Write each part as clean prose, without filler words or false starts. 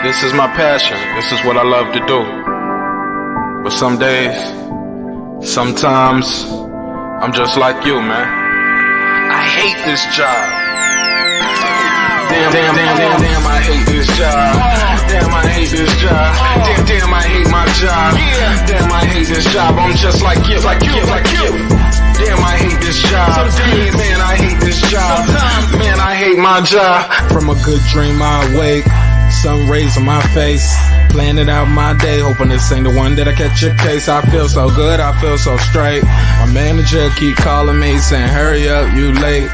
This is my passion. This is what I love to do. But some days, sometimes, I'm just like you, man. I hate this job. Damn, I hate this job. Damn, I hate this job. Damn, I hate my job. Damn, I hate this job. I'm just like you. Damn, I hate this job. Man, I hate this job. Man, I hate my job. From a good dream I awake, sun rays on my face, planning out my day, hoping this ain't the one that I catch a case. I feel so good, I feel so straight. My manager keep calling me saying, hurry up, you late.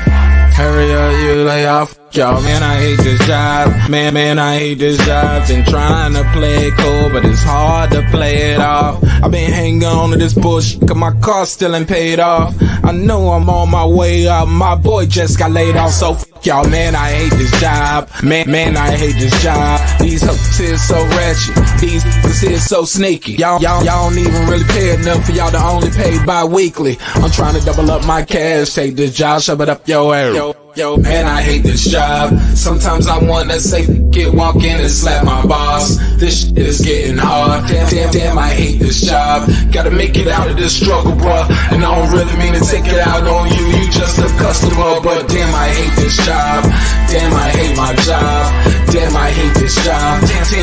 Hurry up, you lay off. Y'all, man, I hate this job. Man, I hate this job. Been trying to play it cool, but it's hard to play it off. I've been hanging on to this bullshit, cause my car still ain't paid off. I know I'm on my way up, my boy just got laid off, so y'all, man, I hate this job. Man, I hate this job. These hoes here so ratchet, these niggas here so sneaky. Y'all don't even really pay enough for y'all to only pay bi-weekly. I'm trying to double up my cash, take this job, shove it up your area. Yo, man, I hate this job. Sometimes I wanna say, walk in and slap my boss. This shit is getting hard. Damn, I hate this job. Gotta make it out of this struggle, bruh. And I don't really mean to take it out on you. You just a customer, but damn, I hate this job. Damn, I hate my job. Damn, I hate this job.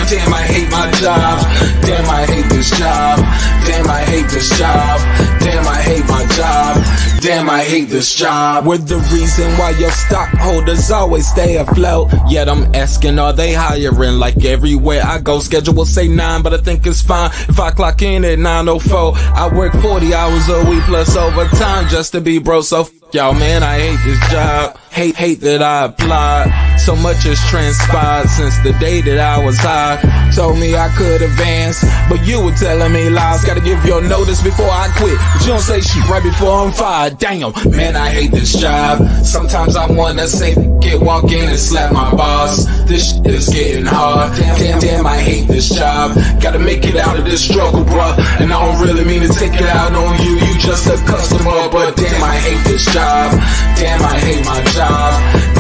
Damn, I hate my job. Damn, I hate this job. Damn, I hate this job. Damn, I hate my job. Damn, I hate this job. We're the reason why your stockholders always stay afloat. Yet I'm asking, are they hiring? Like everywhere I go, schedule will say 9, but I think it's fine if I clock in at 9:04. I work 40 hours a week plus overtime just to be bro. So y'all, man, I hate this job. Hate that I applied. So much has transpired since the day that I was high. Told me I could advance, but you were telling me lies. Gotta give your notice before I quit, but you don't say shit right before I'm fired. Damn, man, I hate this job. Sometimes I wanna say, walk in and slap my boss. This shit is getting hard. Damn, I hate this job. Gotta make it out of this struggle, bruh. And I don't really mean to take it out on you. You just a customer, but damn, I hate this job. Damn, I hate my job.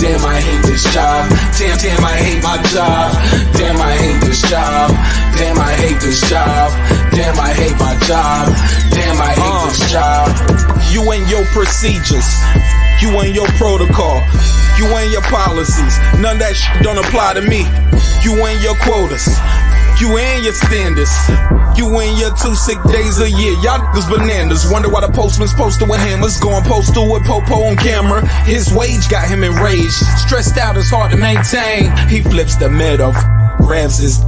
Damn, I hate this job. Damn, I hate my job. Damn, I hate this job. Damn, I hate this job. Damn, I hate my job. Damn, I hate this job. You and your procedures, you and your protocol, you and your policies, none of that shit don't apply to me. You and your quotas, you and your standards, you and your 2 sick days a year. Y'all niggas bananas. Wonder why the postman's posted with hammers, going postal with Popo on camera. His wage got him enraged, stressed out, it's hard to maintain. He flips the middle, grabs his.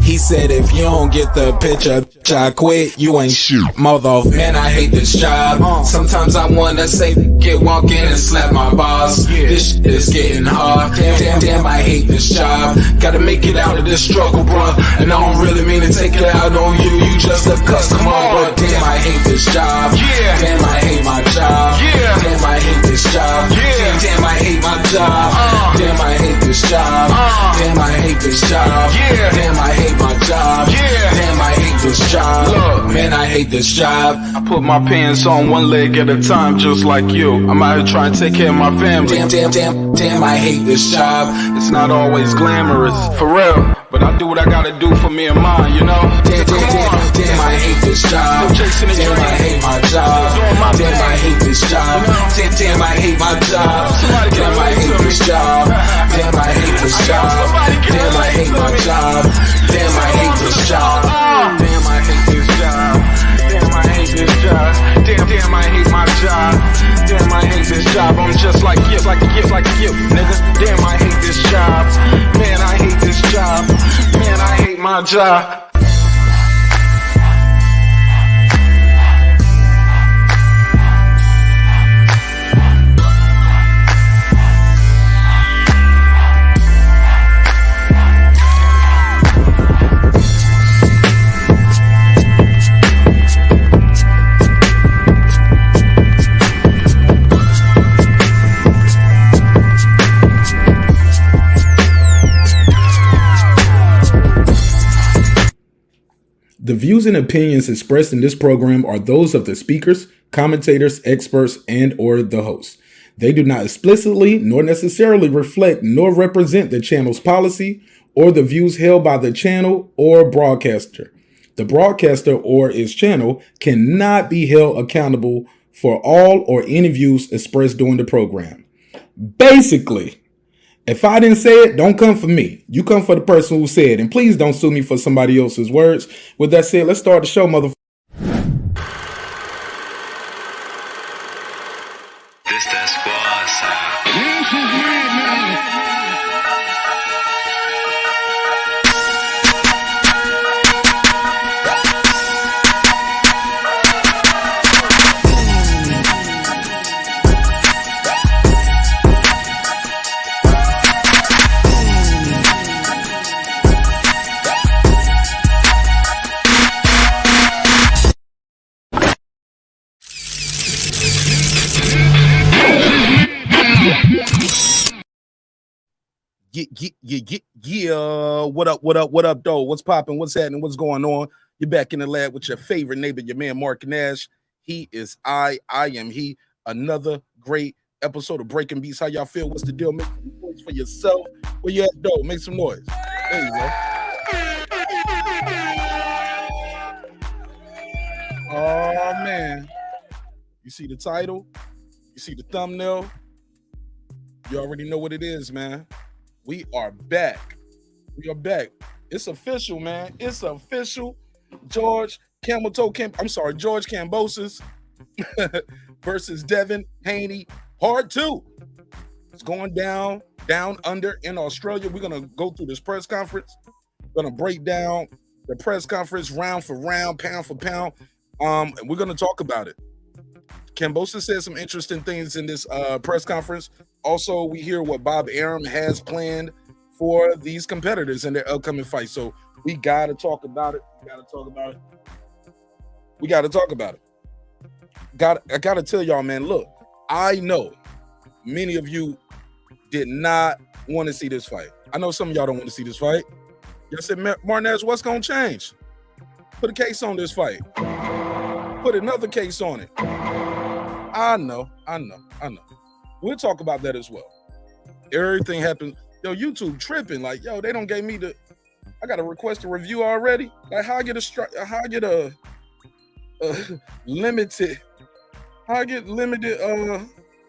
He said, if you don't get the picture, I quit, you ain't shit, mother. Man, I hate this job. Sometimes I wanna say, walk in and slap my boss. This shit is getting hard. Damn, I hate this job. Gotta make it out of this struggle, bruh. And I don't really mean to take it out on you. You just a customer, but damn, I hate this job. Damn, I hate my job. Damn, I hate this job. Damn, I hate my job. Damn, I hate this job. Damn, I hate this job. Damn, I hate my job. Damn, I hate this job. Look, man, I hate this job. I put my pants on one leg at a time, just like you. I'm out here trying to take care of my family. Damn, I hate this job. It's not always glamorous, for real, but I do what I gotta do for me and mine, you know? Damn, I hate this job. Damn, I hate my job. Damn, I hate this job. Damn, I hate my job. Damn, I hate this job. Damn, I hate this job. Damn, I hate my job. Damn, I hate this job. Damn, I hate this job. Damn, I hate this job. Damn, I hate my job. Damn, I hate this job. I'm just like you, nigga. Damn, I hate this job. Man, I hate this job. Man, I hate my job. The views and opinions expressed in this program are those of the speakers, commentators, experts, and/or the host. They do not explicitly nor necessarily reflect nor represent the channel's policy or the views held by the channel or broadcaster. The broadcaster or its channel cannot be held accountable for all or any views expressed during the program. Basically, if I didn't say it, don't come for me. You come for the person who said it. And please don't sue me for somebody else's words. With that said, let's start the show, motherfucker. This that squad side. Yeah. What up, though? What's popping? What's happening? What's going on? You're back in the lab with your favorite neighbor, your man, Mark Nash. He is I am he. Another great episode of Breaking Beats. How y'all feel? What's the deal? Make some noise for yourself. Where you at, though? Make some noise. There you go. Oh, man. You see the title? You see the thumbnail? You already know what it is, man. We are back. We are back. It's official, man. It's official. George Kambosos versus Devin Haney, part 2. It's going down under in Australia. We're going to go through this press conference. We're going to break down the press conference round for round, pound for pound. And we're going to talk about it. Kambosos said some interesting things in this press conference. Also, we hear what Bob Arum has planned for these competitors in their upcoming fight. So we got to talk about it. I got to tell y'all, man, look, I know many of you did not want to see this fight. I know some of y'all don't want to see this fight. Y'all said, Martinez, what's going to change? Put a case on this fight. Put another case on it. I know. We'll talk about that as well. Everything happened. Yo, YouTube tripping. Like, yo, they don't gave me I got to request a review already. Like, how I get limited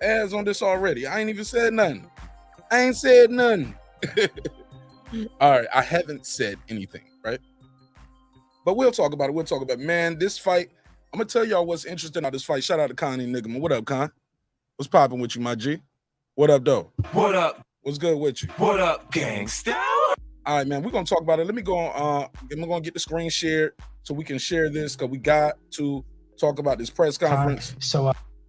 ads on this already? I ain't even said nothing. All right, I haven't said anything, right? But we'll talk about it. Man, this fight, I'm gonna tell y'all what's interesting about this fight. Shout out to Connie Nigga. What up, Con? What's popping with you, my G? What up, though? What up? What's good with you? What up, gangsta? All right, man, we're gonna talk about it. Let me go on. I'm gonna get the screen shared so we can share this, because we got to talk about this press conference.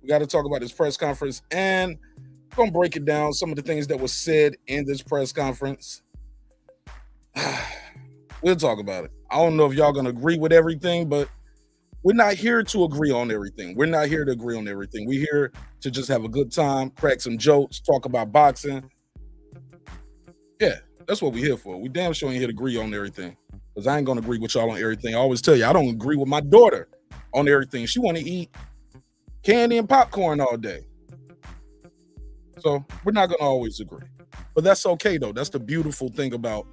We got to talk about this press conference, and we're gonna break it down, some of the things that was said in this press conference. We'll talk about it. I don't know if y'all gonna agree with everything, but we're not here to agree on everything. We're here to just have a good time, crack some jokes, talk about boxing. Yeah, that's what we're here for. We damn sure ain't here to agree on everything, because I ain't going to agree with y'all on everything. I always tell you, I don't agree with my daughter on everything. She want to eat candy and popcorn all day. So we're not going to always agree. But that's okay, though. That's the beautiful thing about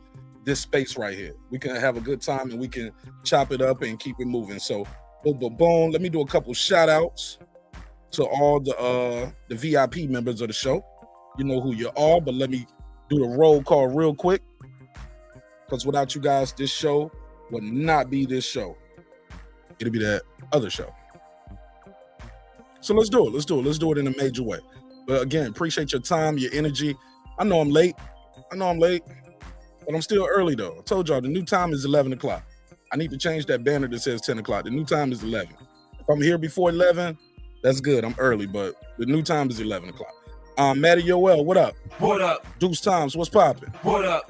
this space right here. We can have a good time, and we can chop it up and keep it moving. So boom. Let me do a couple shout outs to all the VIP members of the show. You know who you are, but let me do the roll call real quick, because without you guys, this show would not be this show. It'll be that other show. So let's do it in a major way. But again, appreciate your time, your energy. I know I'm late, but I'm still early, though. I told y'all the new time is 11 o'clock. I need to change that banner that says 10 o'clock. The new time is 11. If I'm here before 11, that's good. I'm early, but the new time is 11 o'clock. Matty Yoel, what up? What up? Deuce Times, what's popping? What up?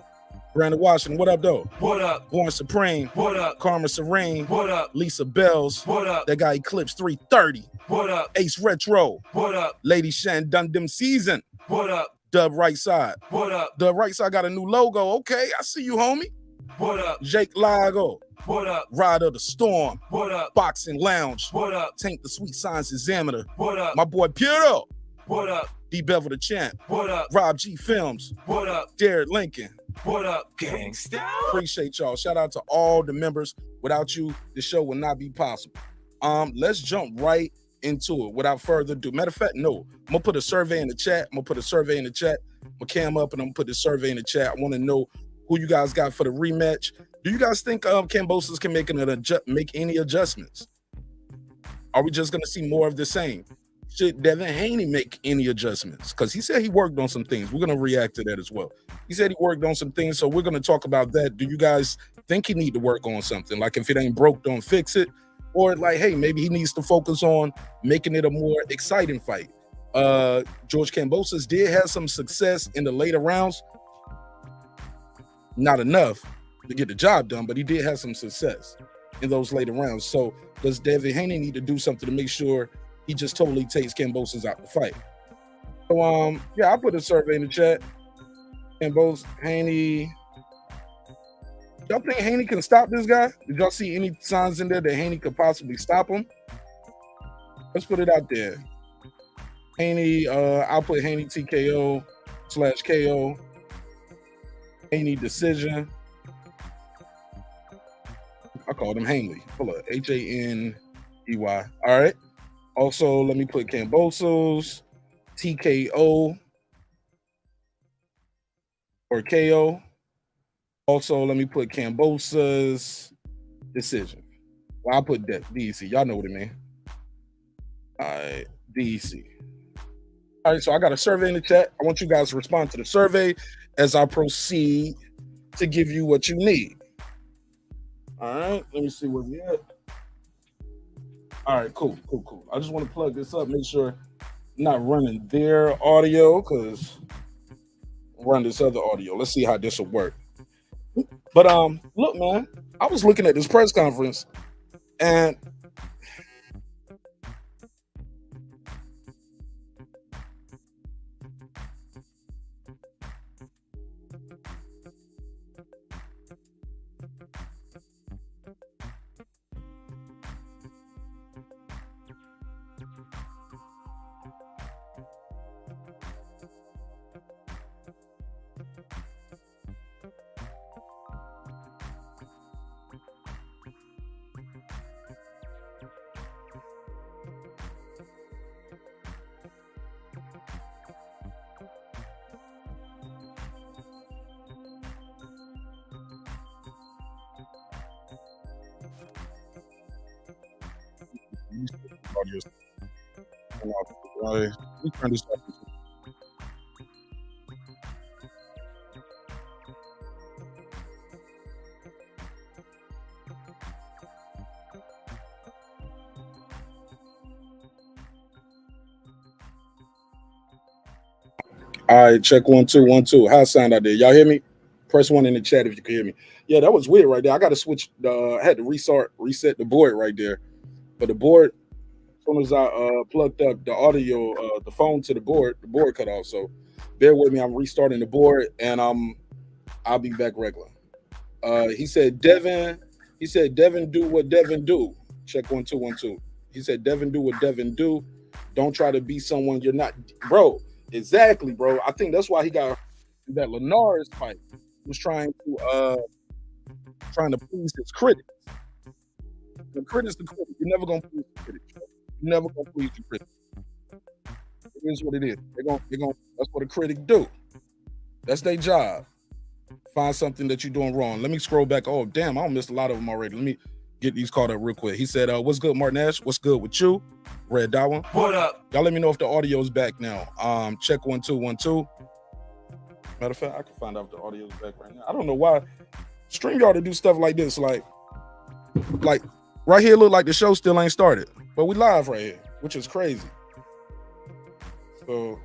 Brandon Washington, what up, though? What up? Born Supreme. What up? Karma Serene. What up? Lisa Bells. What up? That guy Eclipse 330. What up? Ace Retro. What up? Lady Shan Dundum Season. What up? Dub Right Side. What up? Dub Right Side got a new logo. Okay, I see you, homie. What up? Jake Lago. What up? Rider of the Storm. What up? Boxing Lounge. What up? Tank the Sweet Science Examiner. What up? My boy Piero. What up? D Bevel the Champ, What up? Rob G Films, What up? Derek Lincoln. What up, gangsta? Appreciate y'all. Shout out to all the members. Without you, the show would not be possible. Let's jump right into it without further ado. Matter of fact, no, I'm gonna put a survey in the chat. I'm gonna cam up and I'm gonna put the survey in the chat. I want to know who you guys got for the rematch. Do you guys think Kambosos can make any adjustments? Are we just gonna see more of the same? Should Devin Haney make any adjustments? Because he said he worked on some things. We're gonna react to that as well. He said he worked on some things, so we're gonna talk about that. Do you guys think he need to work on something? Like if it ain't broke, don't fix it. Or like, hey, maybe he needs to focus on making it a more exciting fight. George Kambosos did have some success in the later rounds. Not enough to get the job done, but he did have some success in those later rounds. So does Devin Haney need to do something to make sure he just totally takes Kambosos out the fight? So yeah, I put a survey in the chat. Kambosos, Haney. Y'all think Haney can stop this guy? Did y'all see any signs in there that Haney could possibly stop him? Let's put it out there. Haney, I'll put Haney TKO/KO. Haney decision. I called him Haney. Hold up, Haney. All right. Also, let me put Kambosos, TKO or KO. Also, let me put Kambosos decision. Well, I'll put that DEC. Y'all know what I mean. All right, DEC. All right, so I got a survey in the chat. I want you guys to respond to the survey as I proceed to give you what you need. All right, let me see where we at. All right, cool. I just want to plug this up, make sure I'm not running their audio because run this other audio. Let's see how this will work. But look, man, I was looking at this press conference and we turn this up. All right, check 1 2 1 2. How's sound out there? Y'all hear me? Press 1 in the chat if you can hear me. Yeah, that was weird right there. I got to switch. I had to reset the board right there. But the board, as soon as I plugged up the audio, the phone to the board cut off. So bear with me. I'm restarting the board, and I'll be back regular. He said Devin do what Devin do. Check 1 2 1 2. He said Devin do what Devin do. Don't try to be someone you're not, bro. Exactly, bro. I think that's why he got that Linares fight. He was trying to please his critics. The critics, you're never gonna please the critics. You're never gonna please the critics. It is what it is. They're gonna. That's what a critic do. That's their job. Find something that you're doing wrong. Let me scroll back. Oh damn, I missed a lot of them already. Let me get these caught up real quick. He said, "What's good, Martin Ash? What's good with you?" Red Dot one. What up? Y'all let me know if the audio's back now. Check 1 2 1 2. Matter of fact, I can find out if the audio's back right now. I don't know why StreamYard to do stuff like this. Like right here, look like the show still ain't started, but we live right here, which is crazy. So,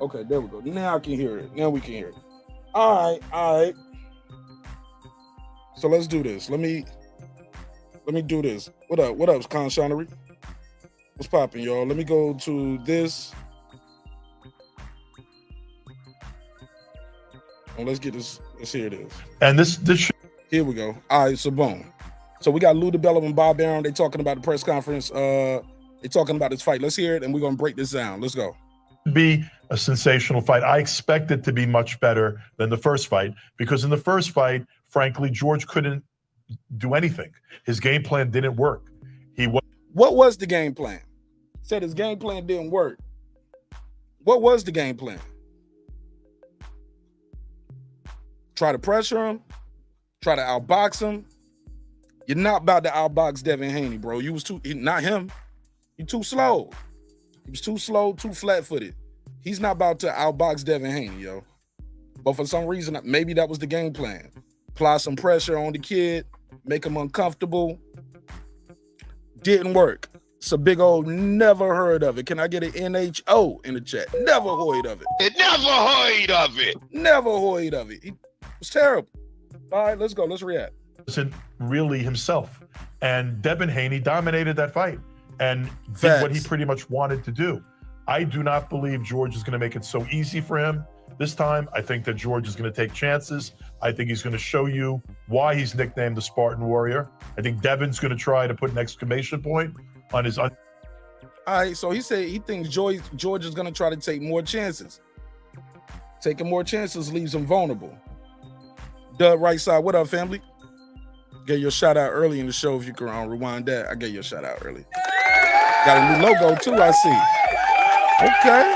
okay, there we go. Now I can hear it. Now we can hear it. All right. So let's do this. Let me do this. What up, Con Shonery? What's popping, y'all? Let me go to this. And let's get this. Let's hear this. And this Here we go. All right, so boom. So we got Lou DeBella and Bob Arum. They talking about the press conference They're talking about this fight. Let's hear it, and we're gonna break this down. Let's go. Be a sensational fight. I expect it to be much better than the first fight, because in the first fight, frankly, George couldn't do anything. His game plan didn't work. What was the game plan? Said his game plan didn't work. What was the game plan? Try to pressure him, try to outbox him. You're not about to outbox Devin Haney, bro. You was not him. You're too slow. He was too slow, too flat-footed. He's not about to outbox Devin Haney, yo. But for some reason, maybe that was the game plan. Apply some pressure on the kid, make him uncomfortable. Didn't work. It's a big old never heard of it. Can I get an NHO in the chat? Never heard of it. Never heard of it. Never heard of it. It was terrible. All right, let's go. Let's react. Wasn't really himself. And Devin Haney dominated that fight and did what he pretty much wanted to do. I do not believe George is going to make it so easy for him this time. I think that George is going to take chances. I think he's going to show you why he's nicknamed the Spartan Warrior. I think Devin's going to try to put an exclamation point on his... All right, so he said he thinks George is going to try to take more chances. Taking more chances leaves him vulnerable. Doug right side, what up, family? Gave you a shout out early in the show. If you can rewind that, I gave you a shout out early. Got a new logo too, I see. Okay.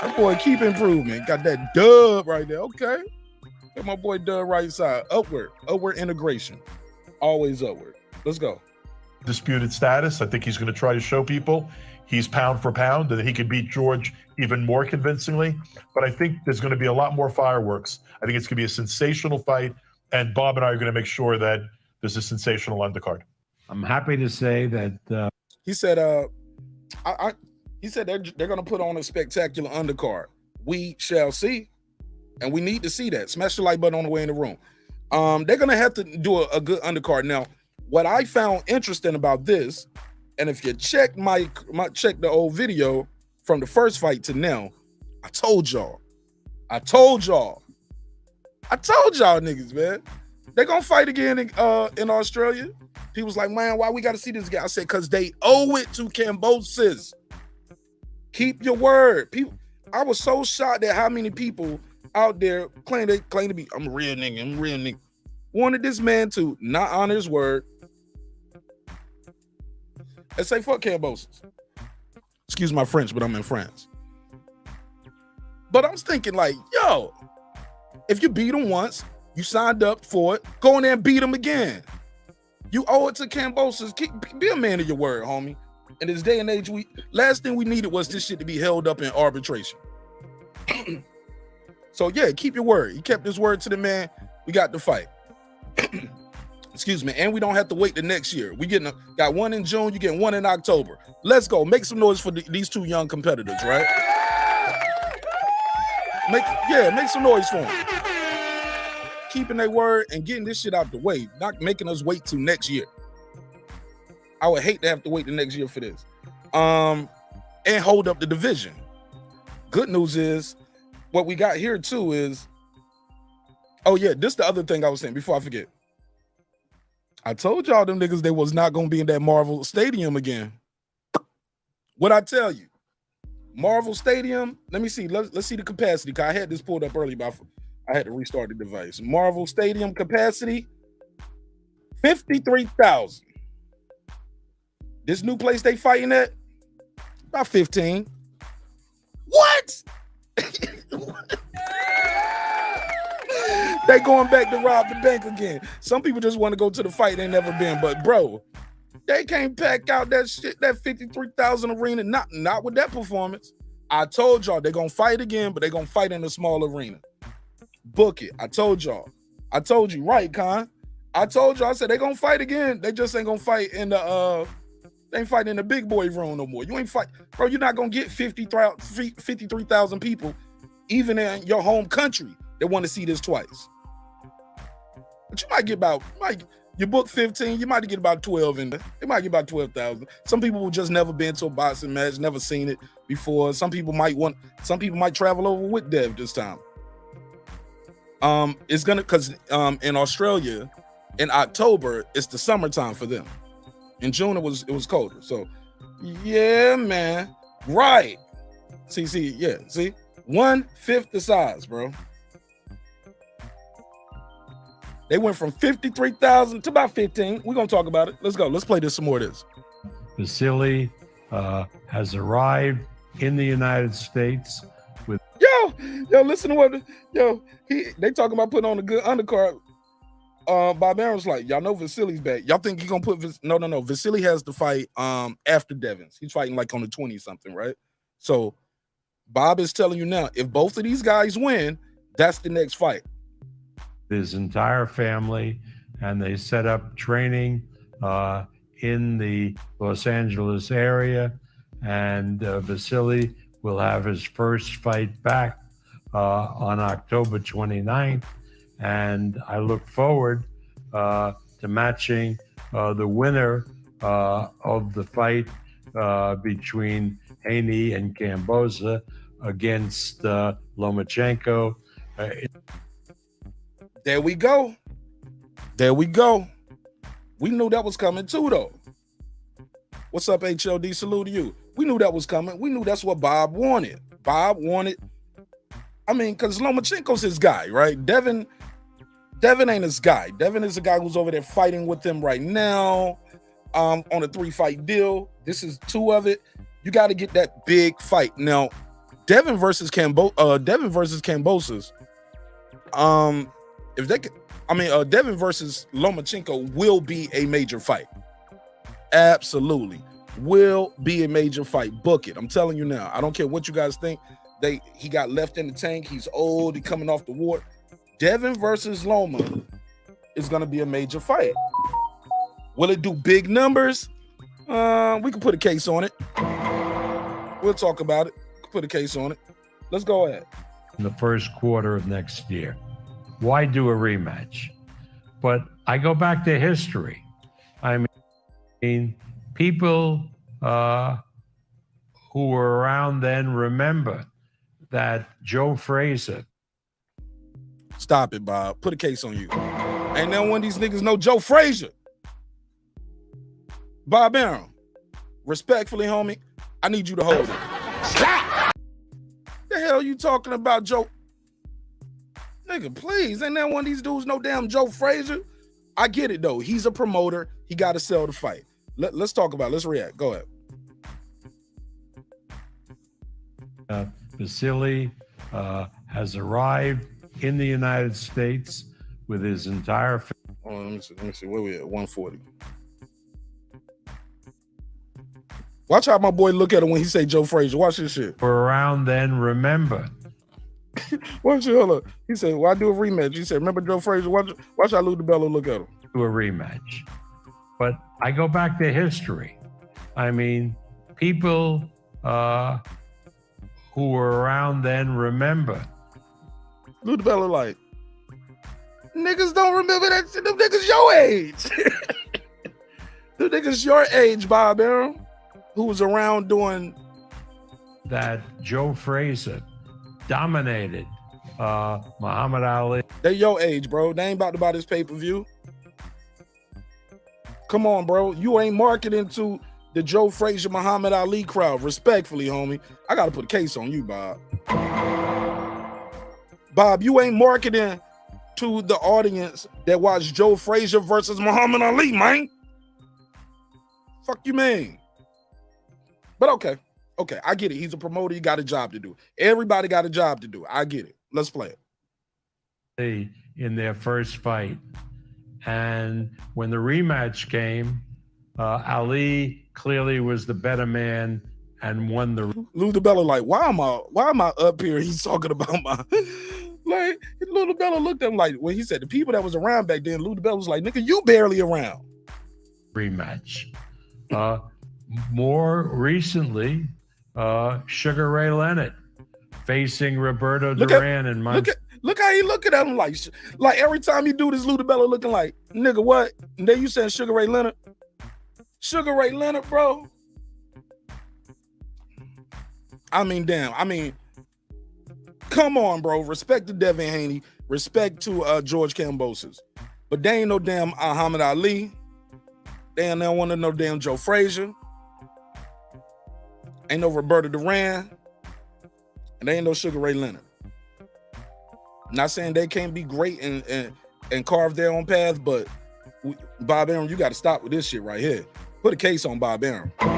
That boy keep improvement. Got that dub right there. Okay. Got my boy Dub right side. Upward integration. Always upward. Let's go. Disputed status. I think he's going to try to show people he's pound for pound, that he could beat George even more convincingly. But I think there's going to be a lot more fireworks. I think it's going to be a sensational fight. And Bob and I are going to make sure that there's a sensational undercard. I'm happy to say that he said he said they're going to put on a spectacular undercard. We shall see, and we need to see that. Smash the like button on the way in the room. They're going to have to do a good undercard. Now, what I found interesting about this, and if you check check the old video from the first fight to now, I told y'all niggas, man. They're gonna fight again in Australia. He was like, man, why we gotta see this guy? I said, because they owe it to Kambosos. Keep your word. People, I was so shocked at how many people out there claim to be, I'm a real nigga. Wanted this man to not honor his word and say, fuck Kambosos. Excuse my French, but I'm in France. But I was thinking like, yo, if you beat him once, you signed up for it, go in there and beat him again. You owe it to Kambosos. Be a man of your word, homie. In this day and age, last thing we needed was this shit to be held up in arbitration. So yeah, keep your word. He kept his word to the man. We got the fight. Excuse me. And we don't have to wait the next year. We got one in June, you get one in October. Let's go. Make some noise for these two young competitors, right? Make some noise for them. Keeping their word and getting this shit out the way, not making us wait till next year. I would hate to have to wait the next year for this. And hold up the division. Good news is, what we got here too is, oh yeah, this the other thing I was saying before I forget. I told y'all them niggas they was not gonna be in that Marvel Stadium again. What'd I tell you? Marvel Stadium, let me see, let's see the capacity, because I had this pulled up early, but I had to restart the device. Marvel Stadium capacity, 53,000. This new place they fighting at, about 15. What? They going back to rob the bank again. Some people just want to go to the fight they never been, but bro, they can't pack out that shit, that 53,000 arena, not with that performance. I told y'all they're gonna fight again, but they're gonna fight in a small arena. Book it. I told y'all. I told you, right, Con? I told y'all, I said they're gonna fight again. They just ain't gonna fight in the they ain't fighting in the big boy room no more. You ain't fight, bro. You're not gonna get 53,000 people, even in your home country, that want to see this twice. But you might get you book 15, you might get about 12 in there. It might get about 12,000. Some people will just never been to a boxing match, never seen it before. Some people might travel over with Dev this time. It's gonna, cause in Australia, in October, it's the summertime for them. In June, it was colder. So Yeah, man. Right. See, yeah. See, 1/5 the size, bro. They went from 53,000 to about 15. We're gonna talk about it. Let's go. Let's play this some more of this. Vasily has arrived in the United States with. Yo, listen to what they talking about putting on a good undercard. Bob Aaron's like, y'all know Vasily's back. Y'all think he gonna put no. Vasily has to fight after Devin's. He's fighting like on the 20 something, right? So Bob is telling you now, if both of these guys win, that's the next fight. His entire family, and they set up training in the Los Angeles area, and Vasily will have his first fight back on October 29th, and I look forward to matching the winner of the fight between Haney and Kambosos against Lomachenko. There we go. We knew that was coming too, though. What's up, HLD? Salute to you. We knew that was coming. We knew that's what Bob wanted. I mean, because Lomachenko's his guy, right? Devin ain't his guy. Devin is the guy who's over there fighting with him right now on a 3-fight deal. This is 2 of it. You got to get that big fight. Now, Devin versus Kambosos. Devin versus Lomachenko will be a major fight. Absolutely. Will be a major fight. Book it. I'm telling you now. I don't care what you guys think. He got left in the tank. He's old. He's coming off the ward. Devin versus Loma is going to be a major fight. Will it do big numbers? We can put a case on it. We'll talk about it. Put a case on it. Let's go ahead. In the first quarter of next year. Why do a rematch? But I go back to history. I mean, people who were around then remember that Joe Frazier. Stop it, Bob. Put a case on you. Ain't none one of these niggas know Joe Frazier. Bob Aaron, respectfully, homie, I need you to hold it. Stop! The hell you talking about, Joe? Nigga, please. Ain't that one of these dudes no damn Joe Frazier? I get it, though. He's a promoter. He got to sell the fight. Let's talk about it. Let's react. Go ahead. Vasily has arrived in the United States with his entire family. Oh, let me see. Where we at? 140. Watch how my boy look at him when he say Joe Frazier. Watch this shit. Were around then remember. Watch it. Hold up. He said, "Why do a rematch?" He said, "Remember Joe Frazier? Watch how Lou DiBello look at him." Do a rematch. But I go back to history. I mean, people who were around then remember. Lou DiBello like, niggas don't remember that shit. Them niggas your age. Them niggas your age, Bob Aaron, who was around doing that. Joe Frazier dominated Muhammad Ali. They your age, bro. They ain't about to buy this pay-per-view. Come on, bro. You ain't marketing to the Joe Frazier, Muhammad Ali crowd. Respectfully, homie. I got to put a case on you, Bob. Bob, you ain't marketing to the audience that watched Joe Frazier versus Muhammad Ali, man. Fuck you, man. But okay, I get it. He's a promoter. He got a job to do. Everybody got a job to do. I get it. Let's play it. In their first fight. And when the rematch came, Ali clearly was the better man and won the. Lou DiBello like, why am I up here? He's talking about my like. Lou DiBello looked at him like when he said the people that was around back then. Lou DiBello was like, nigga, you barely around. Rematch. More recently, Sugar Ray Leonard facing Roberto Duran and Look how he looking at him like every time you do this, Lou DiBello looking like, nigga, what? And then you saying Sugar Ray Leonard? Sugar Ray Leonard, bro. I mean, damn. I mean, come on, bro. Respect to Devin Haney. Respect to George Kambosos. But they ain't no damn Muhammad Ali. They don't want to know damn Joe Frazier. Ain't no Roberto Duran, and there ain't no Sugar Ray Leonard. Not saying they can't be great and carve their own path, but Bob Arum, you got to stop with this shit right here. Put a case on Bob Arum. All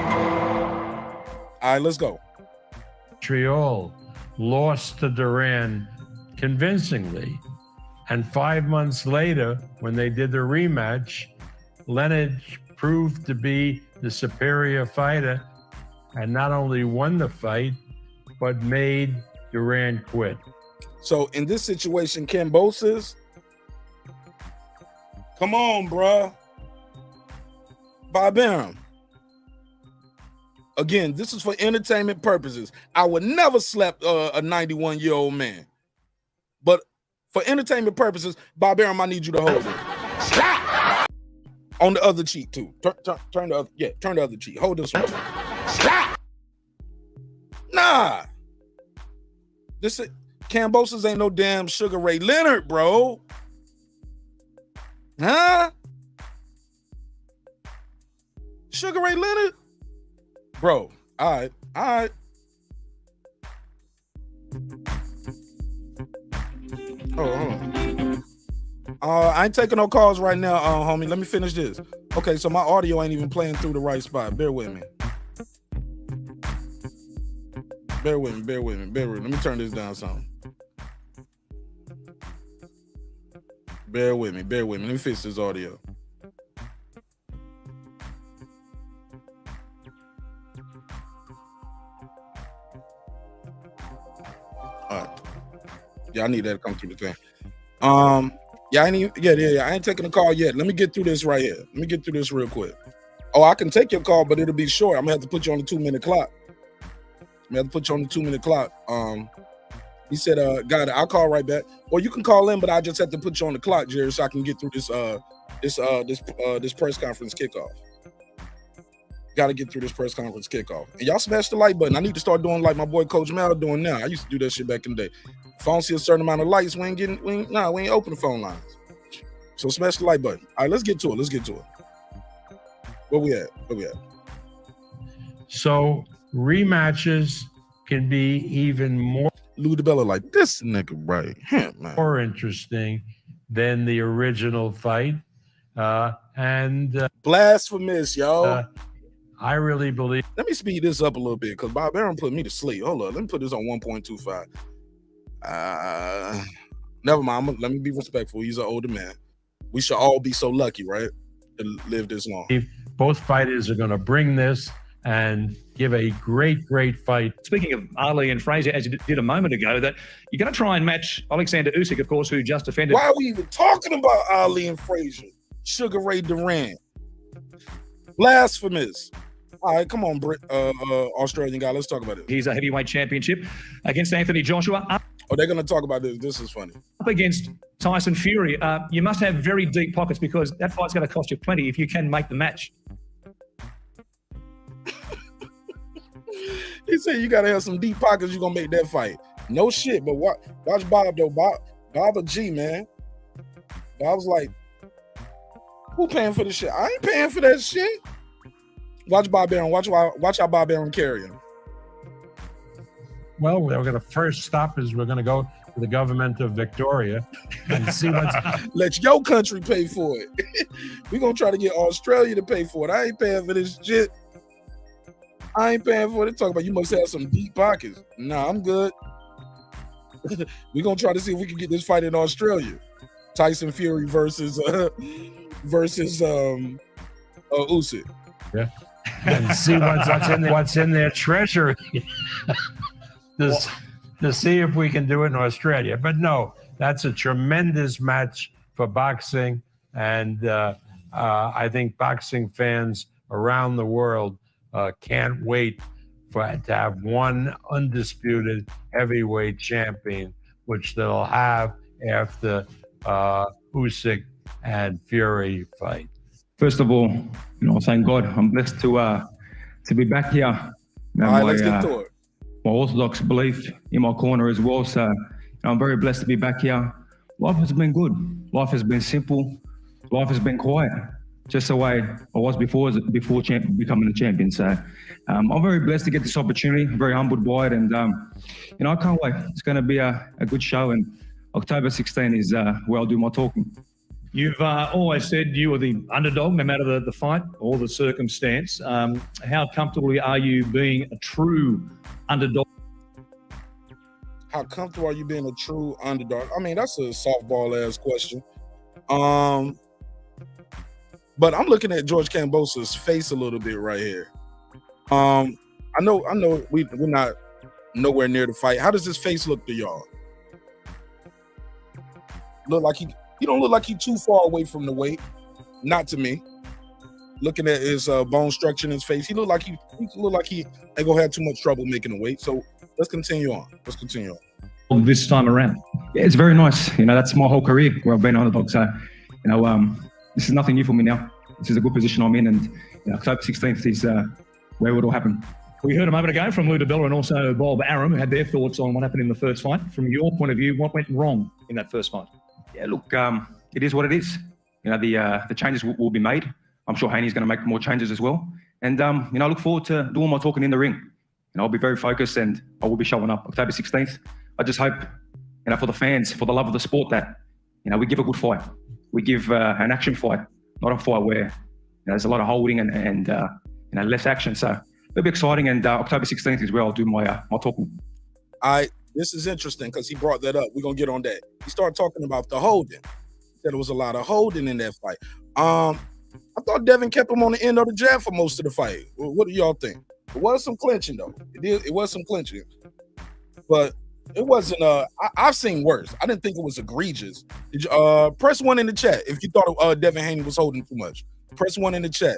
right, let's go. Montreal lost to Duran convincingly. And 5 months later, when they did the rematch, Leonard proved to be the superior fighter and not only won the fight, but made Duran quit. So in this situation, Kambosos, come on, bruh. Bob Arum. Again, this is for entertainment purposes. I would never slap a 91-year-old man. But for entertainment purposes, Bob Arum, I need you to hold it. Slap! On the other cheek, too. Turn the other, yeah, turn the other cheek. Hold this one. Slap! Nah. This Kambosos ain't no damn Sugar Ray Leonard, bro. Huh? Sugar Ray Leonard? Bro, all right. Hold on. I ain't taking no calls right now, homie. Let me finish this. Okay, so my audio ain't even playing through the right spot. Bear with me. Bear with me. Let me turn this down some. Bear with me. Let me fix this audio. All right. Yeah, I need that to come through the thing. Yeah, I ain't taking a call yet. Let me get through this right here. Let me get through this real quick. Oh, I can take your call, but it'll be short. I'm gonna have to put you on the 2-minute clock. He said, got it. I'll call right back. Or you can call in, but I just have to put you on the clock, Jerry, so I can get through this press conference kickoff. Got to get through this press conference kickoff. And y'all smash the like button. I need to start doing like my boy Coach Mel doing now. I used to do that shit back in the day. If I don't see a certain amount of likes, we ain't open the phone lines. So smash the like button. All right, let's get to it. Where we at? So rematches can be even more Lou DeBella like this nigga right here, man. More interesting than the original fight. Blasphemous, yo. I really believe. Let me speed this up a little bit because Bob Arum put me to sleep. Hold on, let me put this on 1.25. Never mind. Let me be respectful. He's an older man. We should all be so lucky, right, to live this long. Both fighters are going to bring this and give a great fight. Speaking of Ali and Frazier, as you did a moment ago, that you're going to try and match Alexander Usyk, of course, who just defended. Why are we even talking about Ali and Frazier? Sugar Ray Duran. Blasphemous. All right, come on, Australian guy. Let's talk about it. He's a heavyweight championship against Anthony Joshua. Oh, they're going to talk about this. This is funny. Up against Tyson Fury. You must have very deep pockets because that fight's going to cost you plenty if you can make the match. He said you got to have some deep pockets. You're going to make that fight. No shit, but watch Bob, though. Bob a G, man. Bob's like, who paying for this shit? I ain't paying for that shit. Watch Bob Arum. Watch how Bob Arum carry him. Well, we're going to first stop is we're going to go to the government of Victoria and see what's. Let your country pay for it. We're going to try to get Australia to pay for it. I ain't paying for this shit. I ain't paying for it. Talk about you must have some deep pockets. Nah, I'm good. We're going to try to see if we can get this fight in Australia. Tyson Fury versus Usyk. Yeah. And see what's in their treasury to see if we can do it in Australia. But no, that's a tremendous match for boxing, and I think boxing fans around the world can't wait to have one undisputed heavyweight champion, which they'll have after Usyk and Fury fight. First of all, thank God I'm blessed to be back here. All right, let's get to it. My Orthodox belief in my corner as well. So I'm very blessed to be back here. Life has been good. Life has been simple. Life has been quiet. just the way I was before becoming a champion. So I'm very blessed to get this opportunity. I'm very humbled by it, and you know, I can't wait. It's going to be a good show, and October 16 is where I'll do my talking. You've always said you were the underdog, no matter the fight or the circumstance. How comfortable are you being a true underdog? How comfortable are you being a true underdog? I mean, that's a softball-ass question. But I'm looking at George Kambosos' face a little bit right here. I know we're not nowhere near the fight. How does his face look to y'all? Look like he don't look like he's too far away from the weight. Not to me. Looking at his bone structure in his face, he look like he ain't gonna have too much trouble making the weight. So let's continue on. This time around. Yeah, it's very nice. You know, that's my whole career where I've been underdog. So, you know, this is nothing new for me now. This is a good position I'm in, and you know, October 16th is where it will all happen. We heard a moment ago from Lou DiBella and also Bob Arum, who had their thoughts on what happened in the first fight. From your point of view, what went wrong in that first fight? Yeah, look, it is what it is. You know, the changes will be made. I'm sure Haney's going to make more changes as well. And, you know, I look forward to doing my talking in the ring. You know, I'll be very focused, and I will be showing up October 16th. I just hope, you know, for the fans, for the love of the sport, that, you know, we give a good fight. We give an action fight, not a fight where, you know, there's a lot of holding and you know, less action. So it'll be exciting, and October 16th is where I'll do my talking. This is interesting because he brought that up. We're gonna get on that. He started talking about the holding. He said there was a lot of holding in that fight. I thought Devin kept him on the end of the jab for most of the fight. What do y'all think? It was some clinching though. It was some clinching, but it wasn't. I've seen worse. I didn't think it was egregious. Press 1 in the chat if you thought Devin Haney was holding too much. Press 1 in the chat.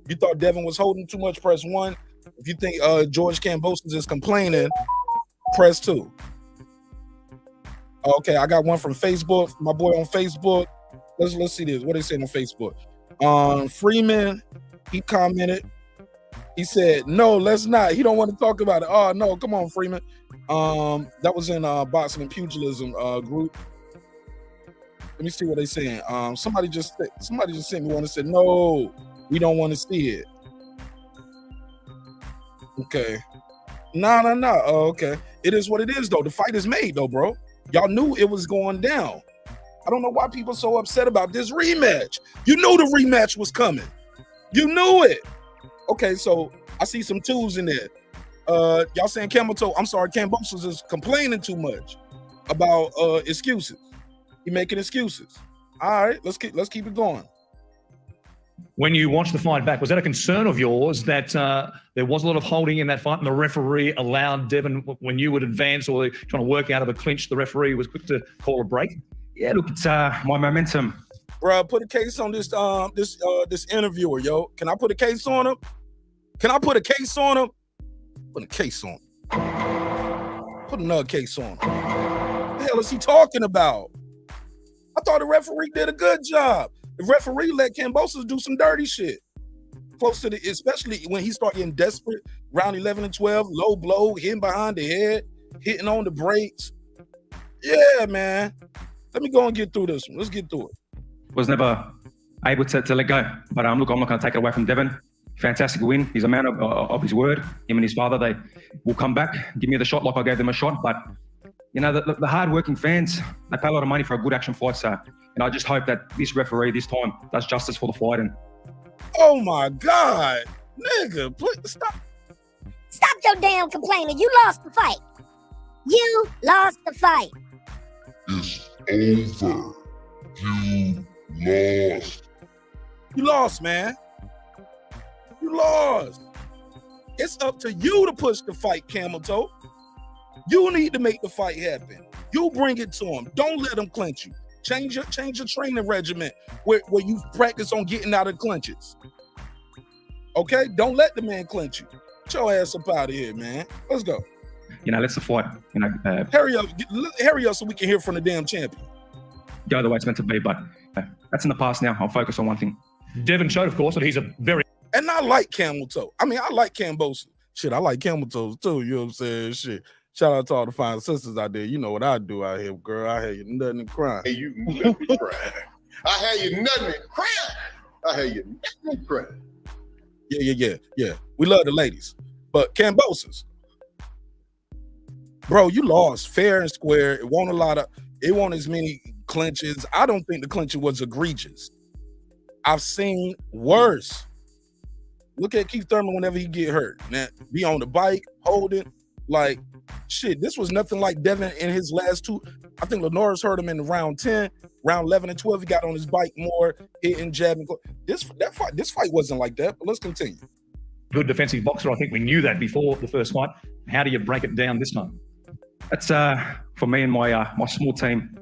If you thought Devin was holding too much, press 1. If you think George Kambosos is complaining, press 2. Okay, I got one from Facebook. My boy on Facebook. Let's see this. What they saying on Facebook? Freeman, he commented. He said, "No, let's not. He don't want to talk about it." Oh no, come on, Freeman. That was in boxing and pugilism group. Let me see what they saying. Somebody just sent me one and said, "No, we don't want to see it." Okay. No. Oh, okay. It is what it is, though. The fight is made, though, bro. Y'all knew it was going down. I don't know why people are so upset about this rematch. You knew the rematch was coming. You knew it. Okay, so I see some twos in there. Y'all saying Kambosos is complaining too much about excuses. He making excuses. All right, let's keep it going. When you watched the fight back, was that a concern of yours that there was a lot of holding in that fight and the referee allowed Devin, when you would advance or trying to work out of a clinch, the referee was quick to call a break? Yeah, look, it's my momentum. Bro, put a case on this this interviewer, yo. Can I put a case on him? Put a case on him. Put another case on him. What the hell is he talking about? I thought the referee did a good job. The referee let Kambosos do some dirty shit. Close to especially when he started getting desperate, round 11 and 12, low blow, hitting behind the head, hitting on the brakes. Yeah, man. Let me go and get through this one. Let's get through it. Was never able to let go. But look, I'm not going to take it away from Devin. Fantastic win. He's a man of his word. Him and his father, they will come back, give me the shot like I gave them a shot. But, you know, the hard-working fans, they pay a lot of money for a good action fight. So, and I just hope that this referee this time does justice for the fight. And oh, my God. Nigga, please stop. Stop your damn complaining. You lost the fight. You lost the fight. It's over. You lost. You lost, man. You lost. It's up to you to push the fight, Camel Toe. You need to make the fight happen. You bring it to him. Don't let him clinch you. Change your training regimen where you practice on getting out of clinches. Okay? Don't let the man clinch you. Get your ass up out of here, man. Let's go. You know, let's the fight. You know, hurry up so we can hear from the damn champion. Go the way it's meant to be, but that's in the past now. I'll focus on one thing. Devin showed, of course, that he's a very... And I like Camel Toe. I mean, I like Kambosos. Shit, I like Camel Toes too. You know what I'm saying? Shit. Shout out to all the fine sisters out there. You know what I do out here, girl. I had you nothing and crying. Hey, you nothing and crying. I had you nothing and crying. I hate you. Credit. Yeah. We love the ladies. But Kambosos, bro, you lost fair and square. It wasn't as many clinches. I don't think the clinching was egregious. I've seen worse. Look at Keith Thurman whenever he get hurt. Now, be on the bike, holding, like, shit, this was nothing like Devin in his last two. I think Lenore's hurt him in round 10, round 11 and 12. He got on his bike more, hitting, jabbing. This fight wasn't like that, but let's continue. Good defensive boxer. I think we knew that before the first fight. How do you break it down this time? That's for me and my small team,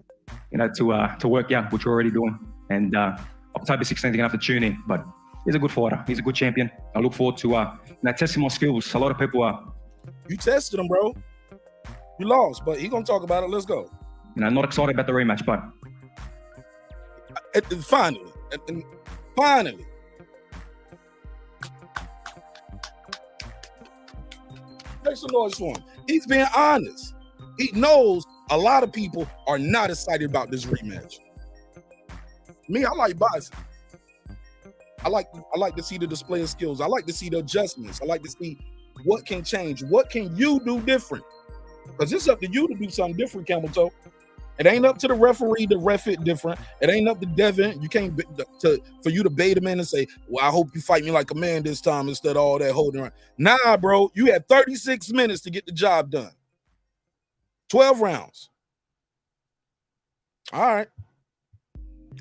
to work out, which we're already doing. And October 16th, you're gonna have to tune in. But he's a good fighter. He's a good champion. I look forward to testing my skills. A lot of people are. You tested him, bro. You lost, but he gonna talk about it. Let's go. Not excited about the rematch, but finally. Make some noise for him. He's being honest. He knows a lot of people are not excited about this rematch. Me, I like boxing. I like to see the display of skills. I like to see the adjustments. I like to see what can change. What can you do different? Because it's up to you to do something different, Camel Toe. It ain't up to the referee to ref it different. It ain't up to Devin. You can't for you to bait him in and say, well, I hope you fight me like a man this time instead of all that holding around. Nah, bro, you had 36 minutes to get the job done. 12 rounds. All right.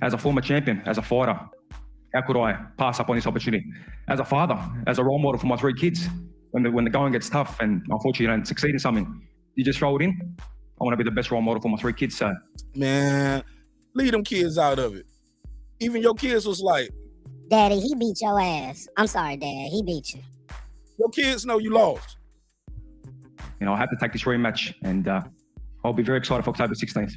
As a former champion, as a fighter, how could I pass up on this opportunity? As a father, as a role model for my 3 kids, when the going gets tough and unfortunately you don't succeed in something, you just throw it in. I want to be the best role model for my 3 kids. So, man, leave them kids out of it. Even your kids was like, Daddy, he beat your ass. I'm sorry, Dad, he beat you. Your kids know you lost. I have to take this rematch, and I'll be very excited for October 16th.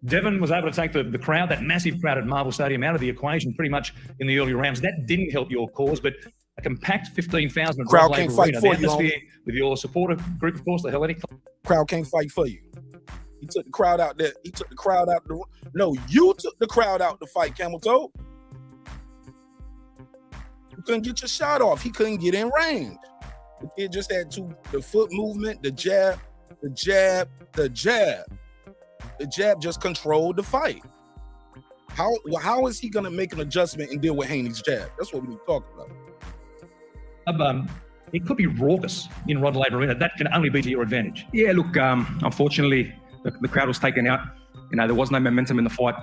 Devin was able to take the crowd, that massive crowd at Marvel Stadium, out of the equation pretty much in the early rounds. That didn't help your cause, but a compact 15,000 crowd can't fight arena, for the you. atmosphere with your supporter group, of course, the Hellenic crowd can't fight for you. He took the crowd out there. He took the crowd out. No, you took the crowd out to fight, Camel Toe. You couldn't get your shot off. He couldn't get in range. The kid just had the foot movement, the jab, the jab, the jab. The jab just controlled the fight. How is he going to make an adjustment and deal with Haney's jab? That's what we need to talk about. It could be raucous in Rod Laver Arena. That can only be to your advantage. Yeah, look, unfortunately, the crowd was taken out. There was no momentum in the fight,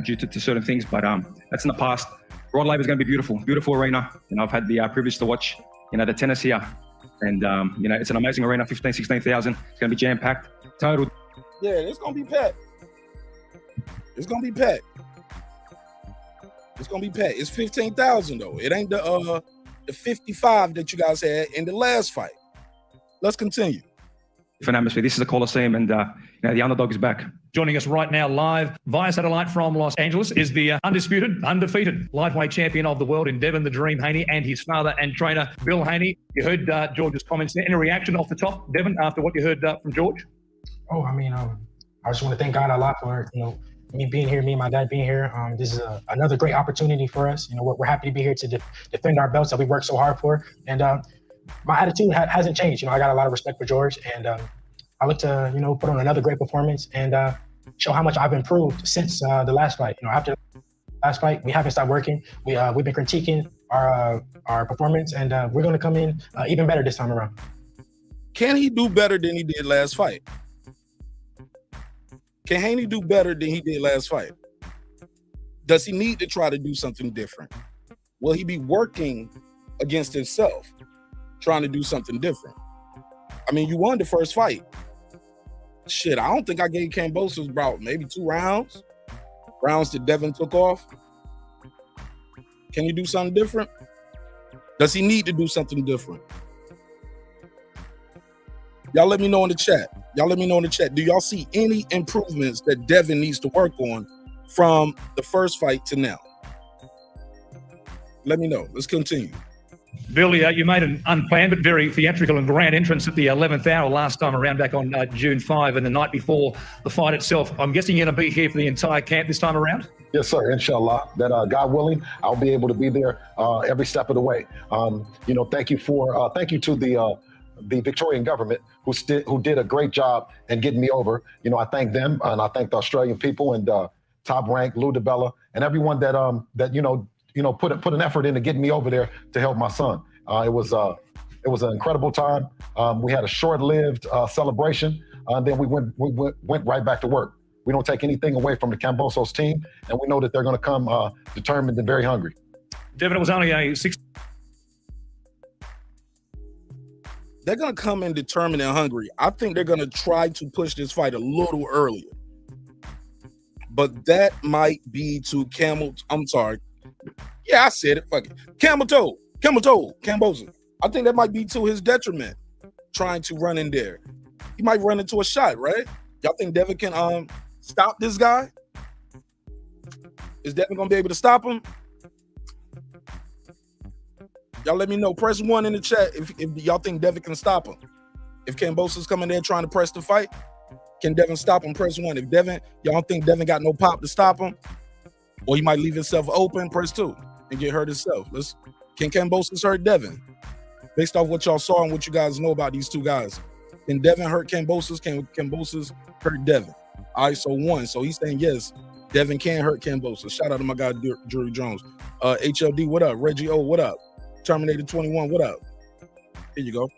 due to certain things. But that's in the past. Rod Laver is going to be beautiful arena. I've had the privilege to watch, the tennis here, and it's an amazing arena. 16,000. It's going to be jam packed. Total. Yeah, it's going to be packed. It's going to be packed. It's going to be packed. It's 15,000 though. It ain't the 55 that you guys had in the last fight. Let's continue. Different atmosphere. This is a Coliseum, and the underdog is back. Joining us right now live via satellite from Los Angeles is the undisputed, undefeated lightweight champion of the world in Devin the Dream Haney and his father and trainer, Bill Haney. You heard George's comments there. Any reaction off the top, Devin, after what you heard from George? Oh, I mean, I just want to thank God a lot for, me being here, me and my dad being here. This is another great opportunity for us. We're happy to be here to defend our belts that we worked so hard for. And my attitude hasn't changed. I got a lot of respect for George, and I look to, put on another great performance and show how much I've improved since the last fight. After the last fight, we haven't stopped working. We've been critiquing our performance, and we're going to come in even better this time around. Can he do better than he did last fight? Can Haney do better than he did last fight? Does he need to try to do something different? Will he be working against himself, trying to do something different? I mean, you won the first fight. Shit, I don't think I gave Kambosos about maybe 2 rounds. Rounds that Devin took off. Can you do something different? Does he need to do something different? Y'all let me know in the chat. Do y'all see any improvements that Devin needs to work on from the first fight to now? Let me know. Let's continue. Billy, you made an unplanned but very theatrical and grand entrance at the 11th hour last time around back on June 5 and the night before the fight itself. I'm guessing you're going to be here for the entire camp this time around? Yes, sir. Inshallah. That God willing, I'll be able to be there every step of the way. Thank you to the Victorian government who did a great job in getting me over. I thank them, and I thank the Australian people and Top Rank, Lou DeBella, and everyone that put an effort into getting me over there to help my son. It was an incredible time. We had a short-lived celebration, and then we went right back to work. We don't take anything away from the Kambosos team, and we know that they're going to come determined and very hungry. Devin, it was only a 6. They're going to come in determined and hungry. I think they're going to try to push this fight a little earlier. But that might be to I'm sorry. Yeah, I said it. Fuck it. Kambosos. I think that might be to his detriment, trying to run in there. He might run into a shot, right? Y'all think Devin can stop this guy? Is Devin gonna be able to stop him? Y'all let me know. Press 1 in the chat if y'all think Devin can stop him. If Kambosos coming there trying to press the fight, can Devin stop him? Press 1. If y'all don't think Devin got no pop to stop him, or he might leave himself open, press 2 and get hurt himself. Can Kambosos hurt Devin? Based off what y'all saw and what you guys know about these two guys. Can Devin hurt Kambosos? Can Kambosos hurt Devin? All right, so 1. So he's saying yes, Devin can hurt Kambosos. Shout out to my guy, Drury Jones. HLD, what up? Reggie O, what up? Terminator 21, what up? Here you go.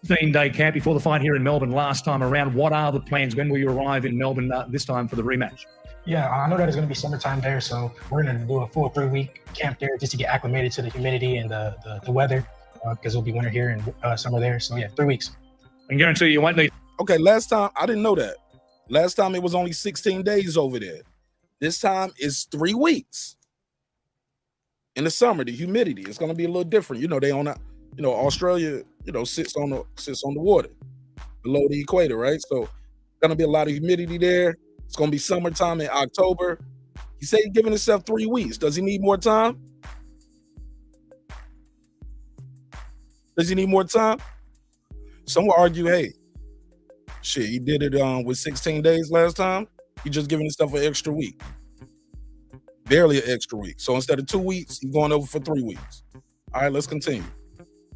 15-day camp before the fight here in Melbourne last time around. What are the plans? When will you arrive in Melbourne this time for the rematch? Yeah, I know that it's going to be summertime there, so we're going to do a full 3-week camp there just to get acclimated to the humidity and the weather, because it'll be winter here and summer there. So yeah, 3 weeks. I can guarantee you won't need. Okay, last time, I didn't know that. Last time it was only 16 days over there. This time it's 3 weeks. In the summer, the humidity, it's going to be a little different. They on Australia, sits on the water below the equator, right? So going to be a lot of humidity there. It's going to be summertime in October. He said he's giving himself 3 weeks. Does he need more time? Does he need more time? Some will argue, hey, shit, he did it with 16 days last time. He just giving himself an extra week. Barely an extra week. So instead of 2 weeks, he's going over for 3 weeks. All right, let's continue.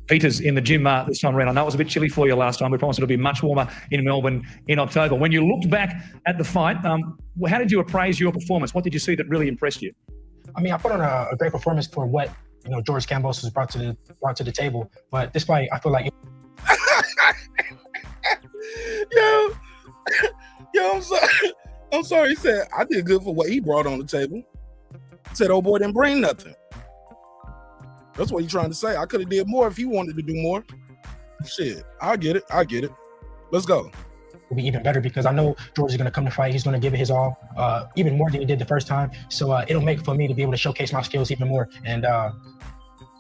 Peter's in the gym this time around. I know it was a bit chilly for you last time. We promised it'll be much warmer in Melbourne in October. When you looked back at the fight, how did you appraise your performance? What did you see that really impressed you? I mean, I put on a great performance for what George Kambosos brought to the table. But this fight, I feel like Yo, I'm sorry. He said I did good for what he brought on the table. He said, "Oh boy, didn't bring nothing." That's what he's trying to say. I could have did more if he wanted to do more. Shit, I get it. Let's go. It'll be even better because I know George is going to come to fight. He's going to give it his all, even more than he did the first time. So it'll make for me to be able to showcase my skills even more, and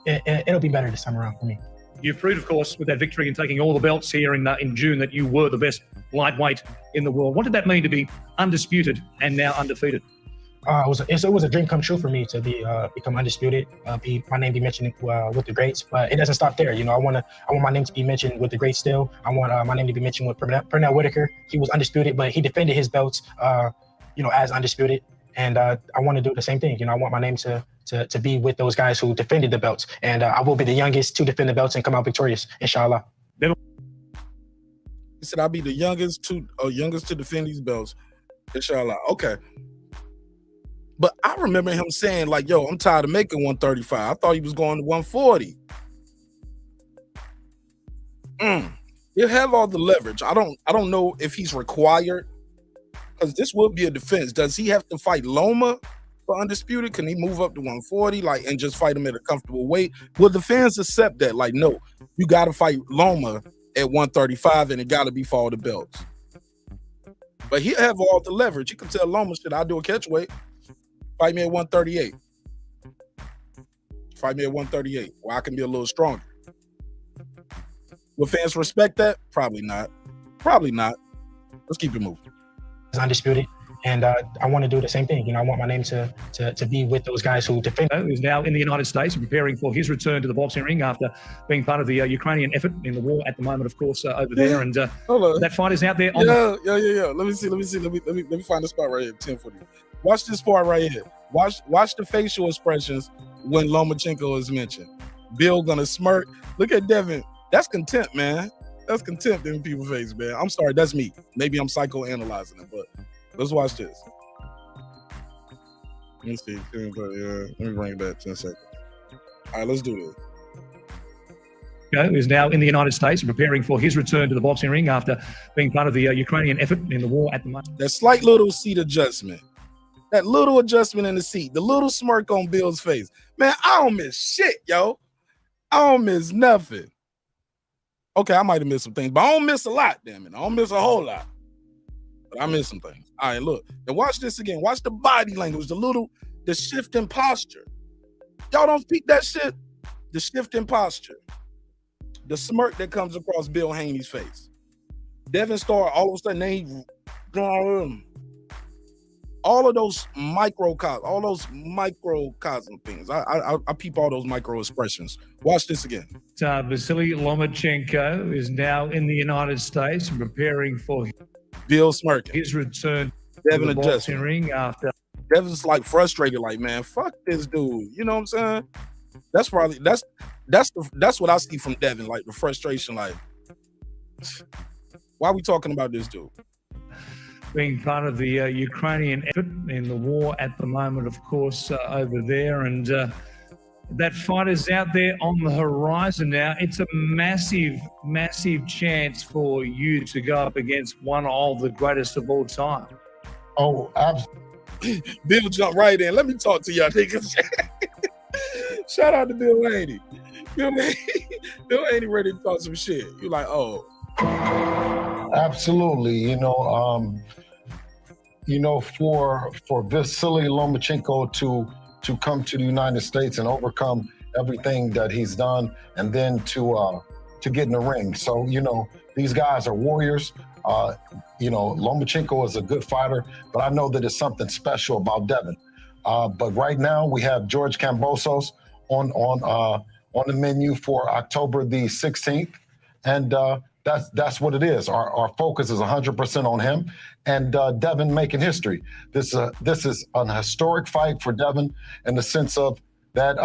it'll be better this time around for me. You've proved, of course, with that victory and taking all the belts here in June that you were the best lightweight in the world. What did that mean to be undisputed and now undefeated? It was a dream come true for me to become undisputed, my name be mentioned with the greats, but it doesn't stop there. I want my name to be mentioned with the greats still. I want my name to be mentioned with Pernell Whitaker. He was undisputed, but he defended his belts, as undisputed, and I want to do the same thing. I want my name to be with those guys who defended the belts, and I will be the youngest to defend the belts and come out victorious, inshallah. He said I'll be the youngest to defend these belts, inshallah. Okay. But I remember him saying, like, yo, I'm tired of making 135. I thought he was going to 140. He'll have all the leverage. I don't know if he's required, because this will be a defense. Does he have to fight Loma for undisputed? Can he move up to 140, and just fight him at a comfortable weight? Will the fans accept that? Like, no, you got to fight Loma at 135, and it got to be for all the belts. But he'll have all the leverage. He can tell Loma, shit, I'll do a catch weight. Fight me at 138. Fight me at 138, where I can be a little stronger. Will fans respect that? Probably not. Let's keep it moving. It's undisputed, And I want to do the same thing. You know, I want my name to be with those guys who defend. Who's now in the United States and preparing for his return to the boxing ring after being part of the Ukrainian effort in the war at the moment, of course, over there. And that fight is out there. On Yeah. Let me see. Let me find the spot right here. 1040. Watch this part right here. Watch the facial expressions when Lomachenko is mentioned. Bill gonna smirk. Look at Devin. That's contempt, man. That's contempt in people's face, man. I'm sorry, that's me. Maybe I'm psychoanalyzing it, but let's watch this. Let me see. Let me bring it back 10 seconds. All right, let's do this. Who's now in the United States and preparing for his return to the boxing ring after being part of the Ukrainian effort in the war at the moment. That slight little seat adjustment. That little adjustment in the seat. The little smirk on Bill's face. Man, I don't miss shit, yo. I don't miss nothing. Okay, I might have missed some things, but I don't miss a lot, damn it. I don't miss a whole lot. But I missed some things. All right, look. And watch this again. Watch the body language, the shift in posture. Y'all don't peek that shit? The shift in posture. The smirk that comes across Bill Haney's face. Devin Starr, all of a sudden, all of those microcosm things. I peep all those micro expressions. Watch this again. Vasily Lomachenko is now in the United States and preparing for Bill smirking. his return Devin to the boxing adjusting. ring after. Devin's like frustrated, like, man, fuck this dude. You know what I'm saying? That's probably that's what I see from Devin, like the frustration, like, why are we talking about this dude? Being part of the Ukrainian effort in the war at the moment, of course, over there. And that fight is out there on the horizon now. It's a massive, massive chance for you to go up against one of the greatest of all time. Oh, absolutely. Bill jumped right in. Let me talk to y'all niggas. Shout out to Bill Haney. Bill Haney ready to talk some shit. You like, oh. Absolutely. For Vasily Lomachenko to come to the United States and overcome everything that he's done, and then to get in the ring. So, these guys are warriors. Lomachenko is a good fighter, but I know that it's something special about Devin. But right now we have George Kambosos on the menu for October the 16th. And that's what it is. Our focus is 100% on him and Devin making history. This is an historic fight for Devin in the sense of that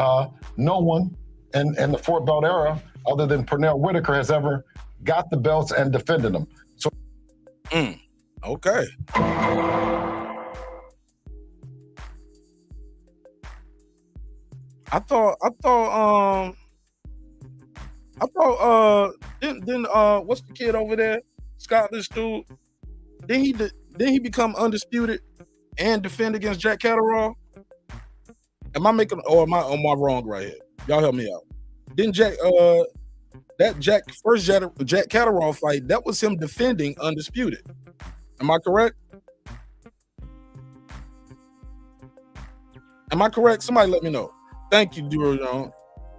no one in the Fort Belt era, other than Pernell Whitaker, has ever got the belts and defended them. So, okay. I thought didn't what's the kid over there, Scottish dude? Didn't he become undisputed and defend against Jack Catterall? Am I wrong right here? Y'all help me out. Didn't Jack Catterall fight, that was him defending undisputed? Am I correct? Am I correct? Somebody let me know. Thank you, Duro.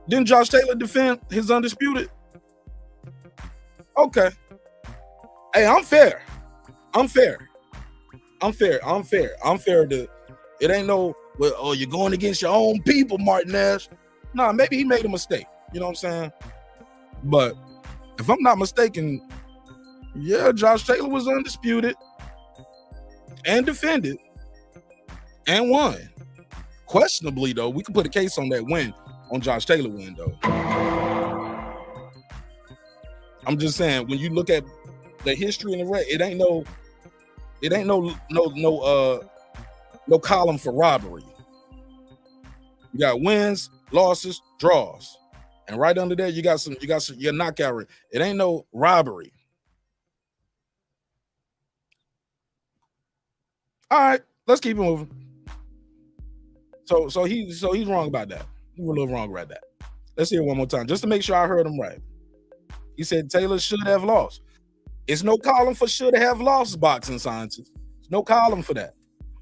Didn't Josh Taylor defend his undisputed? Okay. Hey, I'm fair. It ain't no, well, oh, you're going against your own people, Martinez. Nah, maybe he made a mistake. You know what I'm saying? But if I'm not mistaken, yeah, Josh Taylor was undisputed and defended and won. Questionably, though, we could put a case on that win, on Josh Taylor win, though. I'm just saying, when you look at the history and the record, it ain't no column for robbery. You got wins, losses, draws, and right under there you got your knockout rate. It ain't no robbery. All right, let's keep it moving. So he's wrong about that. He was a little wrong about that. Let's hear it one more time, just to make sure I heard him right. He said Taylor should have lost. It's no column for should have lost, boxing scientists. There's no column for that.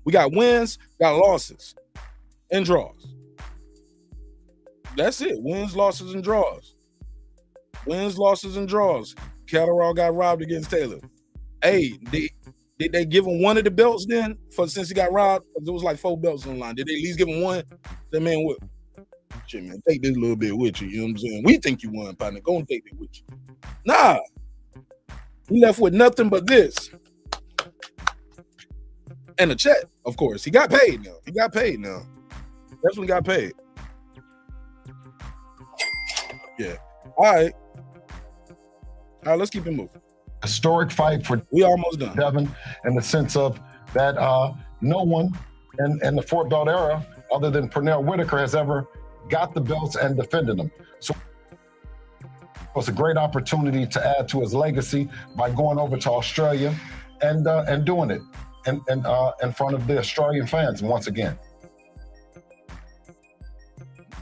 We got wins, got losses, and draws. That's it. Wins, losses, and draws. Wins, losses, and draws. Catterall got robbed against Taylor. Hey, Did they give him one of the belts then? Since he got robbed, there was like 4 belts on the line. Did they at least give him one? That man, what? Shit, man, take this little bit with you. You know what I'm saying? We think you won, partner. Go and take it with you. Nah, he left with nothing but this and a check. Of course, he got paid now. He got paid now. That's when he got paid. Yeah. All right. Let's keep it moving. Historic fight for we almost done. Devin, in the sense of that no one in the 4 belt era, other than Pernell Whitaker, has ever got the belts and defended them. So it's a great opportunity to add to his legacy by going over to Australia and doing it in front of the Australian fans once again.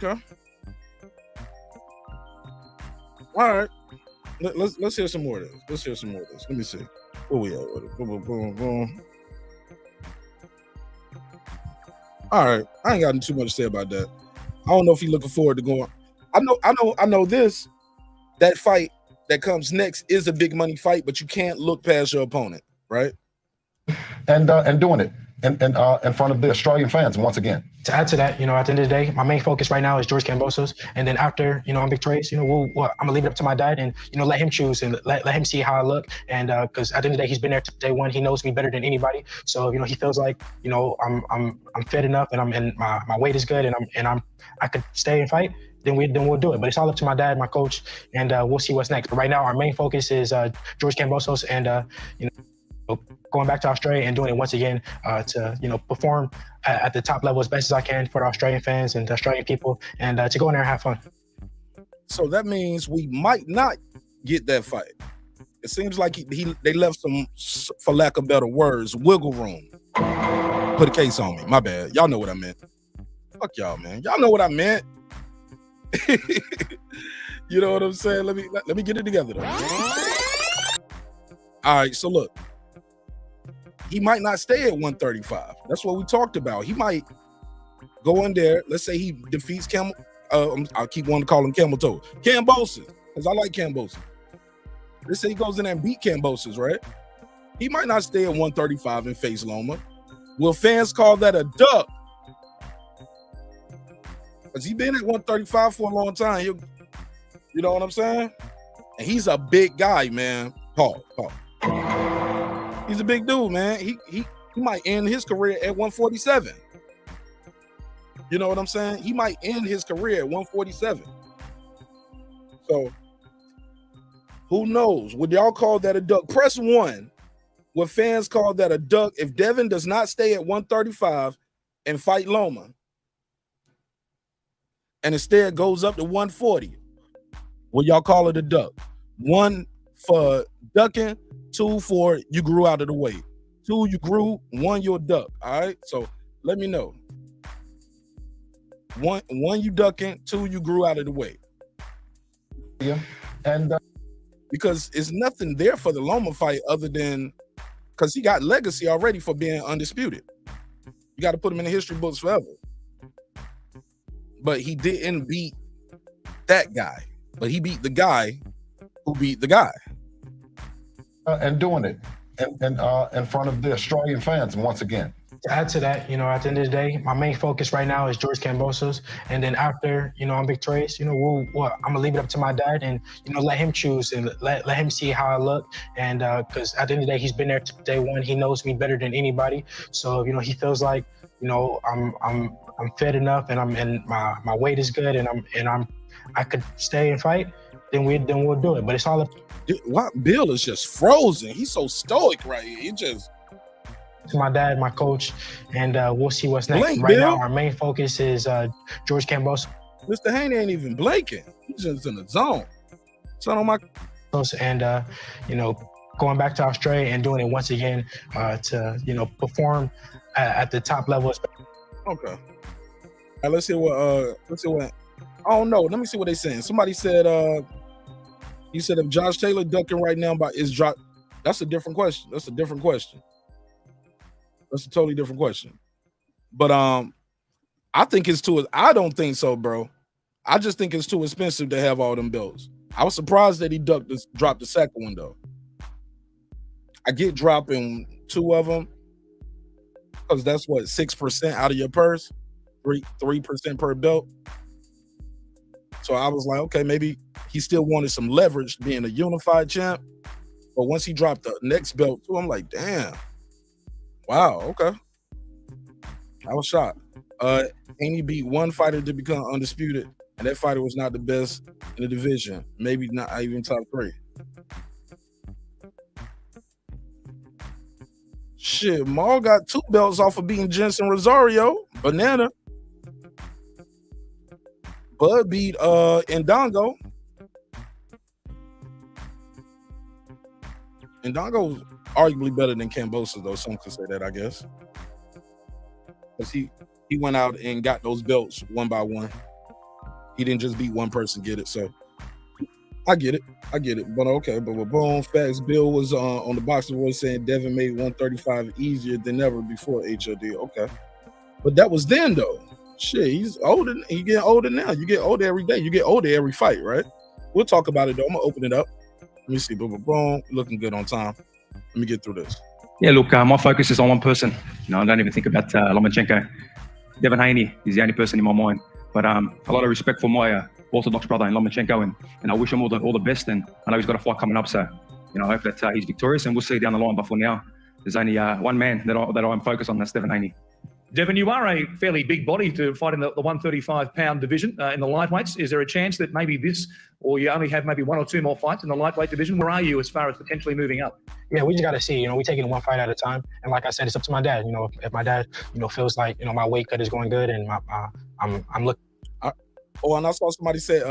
Okay. All right. Let's hear some more of this. Let me see. Where we at with it? Boom, boom, boom, boom. All right. I ain't got too much to say about that. I don't know if he's looking forward to going. I know this. That fight that comes next is a big money fight, but you can't look past your opponent, right? And doing it in front of the Australian fans once again. To add to that, at the end of the day, my main focus right now is George Kambosos. And then after, I'm victorious, I'm gonna leave it up to my dad and, let him choose and let him see how I look. And because at the end of the day, he's been there day one. He knows me better than anybody. So, he feels like, I'm fit enough and my weight is good and I could stay and fight. Then we'll do it. But it's all up to my dad, my coach, and we'll see what's next. But right now, our main focus is George Kambosos and, going back to Australia and doing it once again to perform at the top level as best as I can for the Australian fans and the Australian people, and to go in there and have fun. So that means we might not get that fight. It seems like they left some, for lack of better words, wiggle room. Put a case on me. My bad. Y'all know what I meant. Fuck y'all, man. Y'all know what I meant. You know what I'm saying? Let me get it together though. All right. So look. He might not stay at 135. That's what we talked about. He might go in there. Let's say he defeats I'll keep wanting to call him Kambosos, because I like Kambosos. Let's say he goes in there and beat Kambosos, right? He might not stay at 135 and face Loma. Will fans call that a duck? Because he's been at 135 for a long time. You know what I'm saying? And he's a big guy, man. Paul. He's a big dude, man. He might end his career at 147. You know what I'm saying? He might end his career at 147. So, who knows? Would y'all call that a duck? Press 1. Would fans call that a duck if Devin does not stay at 135 and fight Loma and instead goes up to 140? Would y'all call it a duck? 1 for ducking, 2 for you grew out of the way. 2 you grew, 1 you're a duck. All right. So let me know. 1 you ducking, 2 you grew out of the way. Yeah. And because it's nothing there for the Loma fight other than because he got legacy already for being undisputed. You got to put him in the history books forever. But he didn't beat that guy. But he beat the guy who beat the guy. And doing it in front of the Australian fans once again. To add to that, at the end of the day, my main focus right now is George Kambosos. And then after, I'm victorious, I'm gonna leave it up to my dad and, let him choose and let him see how I look. And because at the end of the day, he's been there day one. He knows me better than anybody. So, he feels like, I'm fit enough and my weight is good and I could stay and fight. Then we'll do it. But it's all up. Bill is just frozen. He's so stoic right here. He just to my dad, my coach, and we'll see what's next. Blink, right Bill. now, our main focus is George Kambosos. Mr. Haney ain't even blinking. He's just in the zone. Son on my and going back to Australia and doing it once again to perform at the top level. Okay. All right, let's see what I don't know. Let me see what they're saying. Somebody said he said if Josh Taylor ducking right now that's a different question. That's a totally different question. But I think it's I don't think so, bro. I just think it's too expensive to have all them belts. I was surprised that he dropped the second one though. I get dropping 2 of them, because that's what 6% out of your purse, 3% per belt. So I was like, okay, maybe he still wanted some leverage being a unified champ. But once he dropped the next belt too, I'm like, damn, wow, okay. I was shocked. Haney beat one fighter to become undisputed, and that fighter was not the best in the division, maybe not even top 3. Shit, Maul got 2 belts off of beating Jensen Rosario. Banana. Bud beat Ndongo. Ndongo's arguably better than Kambosos, though. Some could say that, I guess. Because he went out and got those belts one by one. He didn't just beat one person, get it. So I get it. But okay, but with boom, facts, Bill was on the Boxing Voice saying Devin made 135 easier than ever before HOD. Okay. But that was then, though. Shit, he's older. He getting older now. You get older every day. You get older every fight, right? We'll talk about it, though. I'm going to open it up. Let me see. Boom, looking good on time. Let me get through this. Yeah, look, my focus is on one person. I don't even think about Lomachenko. Devin Haney is the only person in my mind. But a lot of respect for my Orthodox brother in Lomachenko, and I wish him all the best. And I know he's got a fight coming up, so I hope that he's victorious, and we'll see down the line. But for now, there's only one man that I'm focused on. That's Devin Haney. Devin, you are a fairly big body to fight in the 135-pound division in the lightweights. Is there a chance that maybe this, or you only have maybe 1 or 2 more fights in the lightweight division? Where are you as far as potentially moving up? Yeah, we just got to see. We're taking it one fight at a time. And like I said, it's up to my dad. If my dad, feels like, my weight cut is going good and I'm looking. Oh, and I saw somebody say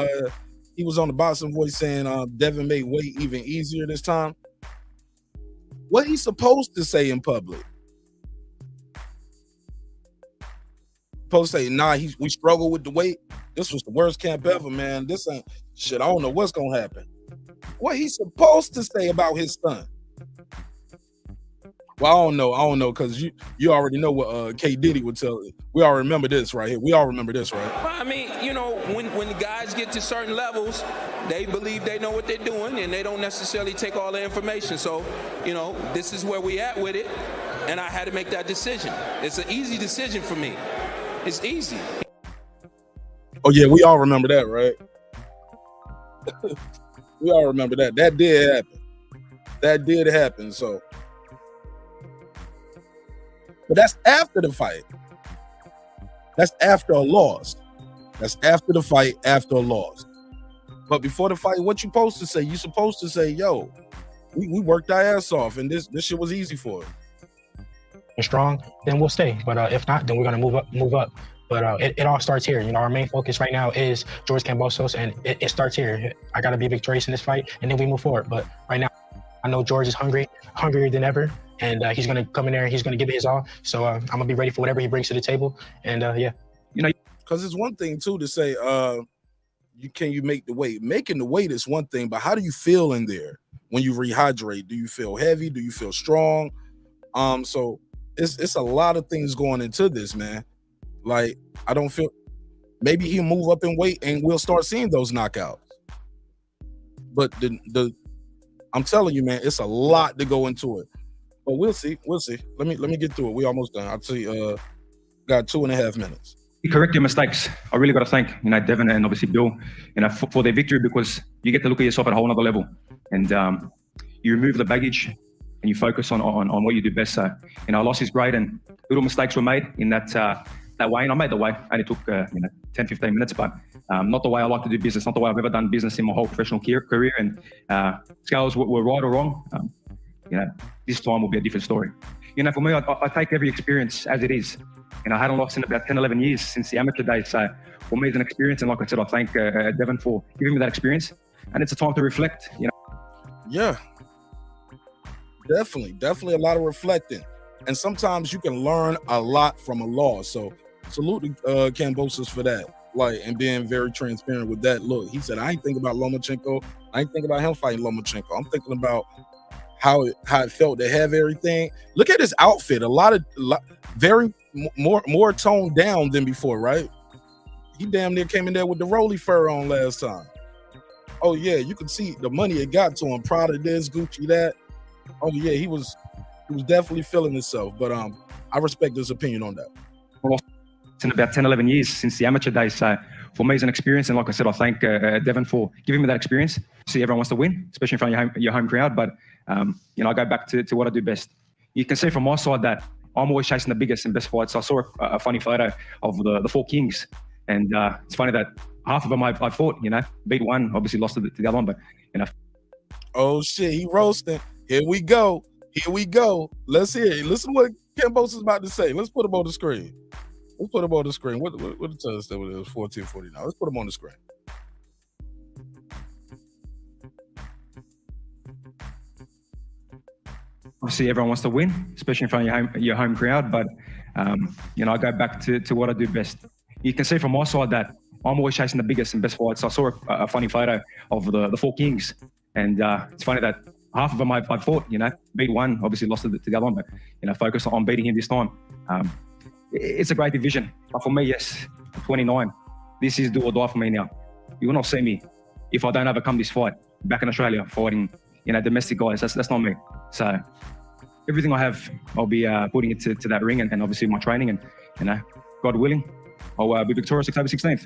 he was on the Boxing Voice saying Devin made weight even easier this time. What he's supposed to say in public? Supposed to say, nah, we struggle with the weight. This was the worst camp ever, man. This ain't shit. I don't know what's gonna happen. What he's supposed to say about his son? Well, I don't know, because you already know what K Diddy would tell you. We all remember this right here. We all remember this, right? Well, I mean, when the guys get to certain levels, they believe they know what they're doing, and they don't necessarily take all the information. So, this is where we at with it, and I had to make that decision. It's an easy decision for me. It's easy. Oh yeah, we all remember that, right? We all remember that. That did happen. That did happen. So, but that's after the fight. That's after a loss. That's after the fight, after a loss. But before the fight, what you supposed to say? You supposed to say, "Yo, we worked our ass off, and this shit was easy for us." Strong, then we'll stay. But if not, then we're gonna move up. But it all starts here. Our main focus right now is George Kambosos, and it starts here. I gotta be victorious in this fight, and then we move forward. But right now, I know George is hungrier than ever, and he's gonna come in there and he's gonna give it his all. So I'm gonna be ready for whatever he brings to the table. And yeah, because it's one thing too to say, can you make the weight? Making the weight is one thing, but how do you feel in there when you rehydrate? Do you feel heavy? Do you feel strong? So it's a lot of things going into this, man. Like, I don't feel, maybe he'll move up in weight and we'll start seeing those knockouts. But I'm telling you, man, it's a lot to go into it. But we'll see. Let me get through it. We almost done. I'll tell you, got 2.5 minutes. You correct your mistakes. I really got to thank Devin and obviously Bill, for their victory, because you get to look at yourself at a whole other level, and you remove the baggage and you focus on what you do best. So, loss is great, and little mistakes were made in that way, and I made the way. Only took 10-15 minutes, but not the way I like to do business, not the way I've ever done business in my whole professional career. And scales were right or wrong. This time will be a different story. For me, I take every experience as it is. I hadn't lost in about 10, 11 years since the amateur days. So for me, it's an experience. And like I said, I thank Devin for giving me that experience. And it's a time to reflect, Yeah, definitely a lot of reflecting. And sometimes you can learn a lot from a loss. So salute to Kambosos for that. And being very transparent with that. Look, he said, I ain't thinking about Lomachenko. I ain't thinking about him fighting Lomachenko. I'm thinking about how it felt to have everything. Look at his outfit. Very more toned down than before, right? He damn near came in there with the Rolly fur on last time. Oh yeah, you could see the money it got to him. Prada this, Gucci that. Oh yeah, he was He was definitely feeling himself, but I respect his opinion on that. Well, it's in about 10, 11 years since the amateur days. So for me, it's an experience. And like I said, I thank Devin for giving me that experience. See, everyone wants to win, especially in front of your home crowd. But, I go back to what I do best. You can see from my side that I'm always chasing the biggest and best fights. I saw a funny photo of the 4 kings. And it's funny that half of them I fought, beat one, obviously lost to the other one, but, Oh, shit, he roasting. Here we go. Let's hear it. Listen to what Kambosos is about to say. Let's put him on the screen. What the touchdown is? 14-49. Let's put him on the screen. Obviously, everyone wants to win, especially in front of your home crowd. But, I go back to what I do best. You can see from my side that I'm always chasing the biggest and best fights. I saw a funny photo of the 4 kings. And it's funny that half of them I fought, beat one, obviously lost to the other one, but, focus on beating him this time. It's a great division. But for me, yes, 29, this is do or die for me now. You will not see me if I don't overcome this fight back in Australia fighting, domestic guys. That's not me. So everything I have, I'll be putting it to that ring and obviously my training and, God willing, I'll be victorious October 16th.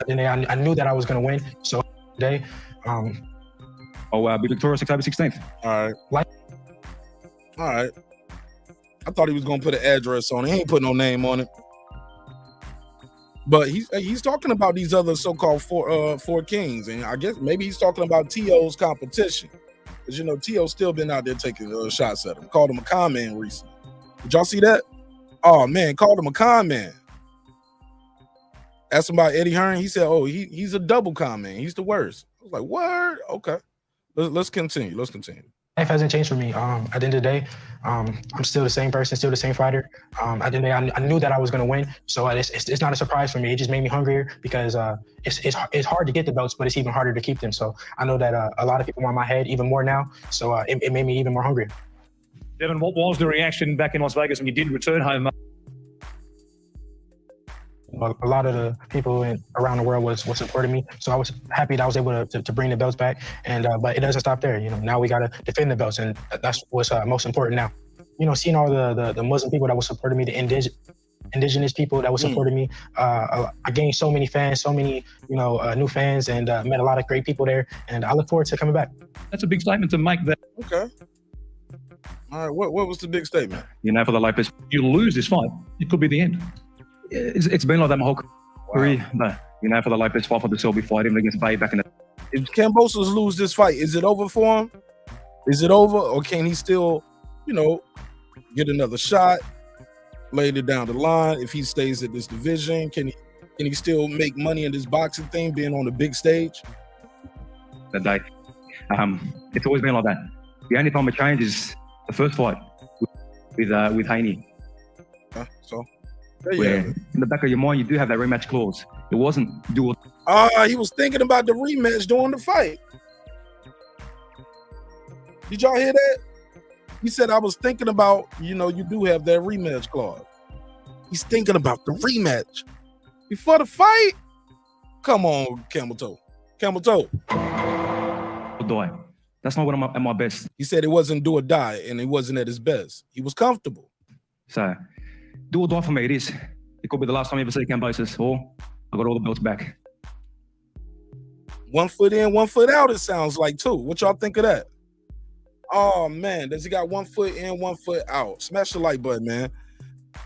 And I knew that I was going to win. So today, I'll be victorious October 16th. All right. I thought he was going to put an address on it. He ain't put no name on it. But he's talking about these other so-called four kings. And I guess maybe he's talking about T.O.'s competition. Because, T.O.'s still been out there taking shots at him. Called him a con man recently. Did y'all see that? Oh, man, called him a con man. Asked him about Eddie Hearn. He said, oh, he's a double con man. He's the worst. I was like, word? Okay. Let's continue. Life hasn't changed for me. At the end of the day, I'm still the same person, still the same fighter. At the end of the day, I knew that I was going to win. So it's not a surprise for me. It just made me hungrier because it's hard to get the belts, but it's even harder to keep them. So I know that a lot of people want my head even more now. So it made me even more hungry. Devin, what was the reaction back in Las Vegas when you did return home? A lot of the people around the world was supporting me, so I was happy that I was able to bring the belts back. And but it doesn't stop there. Now we got to defend the belts, and that's what's most important now. Seeing all the Muslim people that was supporting me, the indigenous people that was supporting me. I gained so many fans, so many new fans, and met a lot of great people there. And I look forward to coming back. That's a big statement to make. That okay. All right. What was the big statement? For the lifers, you lose this fight, it could be the end. It's been like that my whole career. Wow. For the lifers fight for the Selby fight, even against Bay back in the. If Kambosos lose this fight, is it over for him? Is it over, or can he still, get another shot later down the line? If he stays at this division, can he still make money in this boxing thing, being on the big stage? That day, it's always been like that. The only time it changes is the first fight with Haney. So. Where in the back of your mind, you do have that rematch clause. It wasn't dual. He was thinking about the rematch during the fight. Did y'all hear that? He said, I was thinking about, you do have that rematch clause. He's thinking about the rematch before the fight. Come on, Camel Toe. Die. That's not what I'm at my best. He said it wasn't do or die, and he wasn't at his best. He was comfortable. So, do or die for me, it is. It could be the last time you ever see Kambosos, or I got all the belts back. 1 foot in, 1 foot out, it sounds like, too. What y'all think of that? Oh, man, does he got 1 foot in, 1 foot out? Smash the like button, man.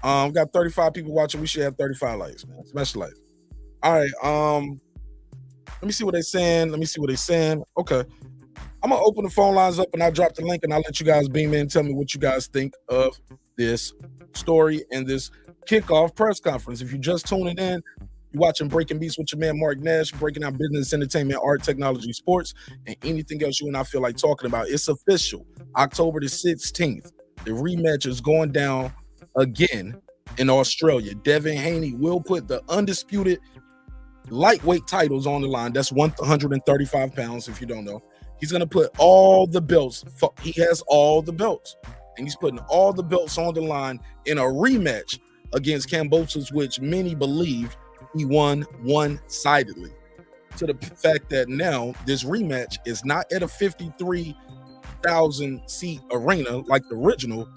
We got 35 people watching. We should have 35 likes, man. Smash the like. All right, let me see what they're saying. Okay. I'm going to open the phone lines up, and I'll drop the link, and I'll let you guys beam in and tell me what you guys think of this story and this kickoff press conference. If you're just tuning in, you're watching Breaking Beats with your man Mark Nash, breaking down business, entertainment, art, technology, sports, and anything else you and I feel like talking about. It's official. October the 16th, the rematch is going down again in Australia. Devin Haney will put the undisputed lightweight titles on the line. That's 135 pounds, if you don't know. He's going to put all the belts. He has all the belts. And he's putting all the belts on the line in a rematch against Kambosos, which many believed he won one-sidedly. To the fact that now this rematch is not at a 53 20,000 seat arena like the original.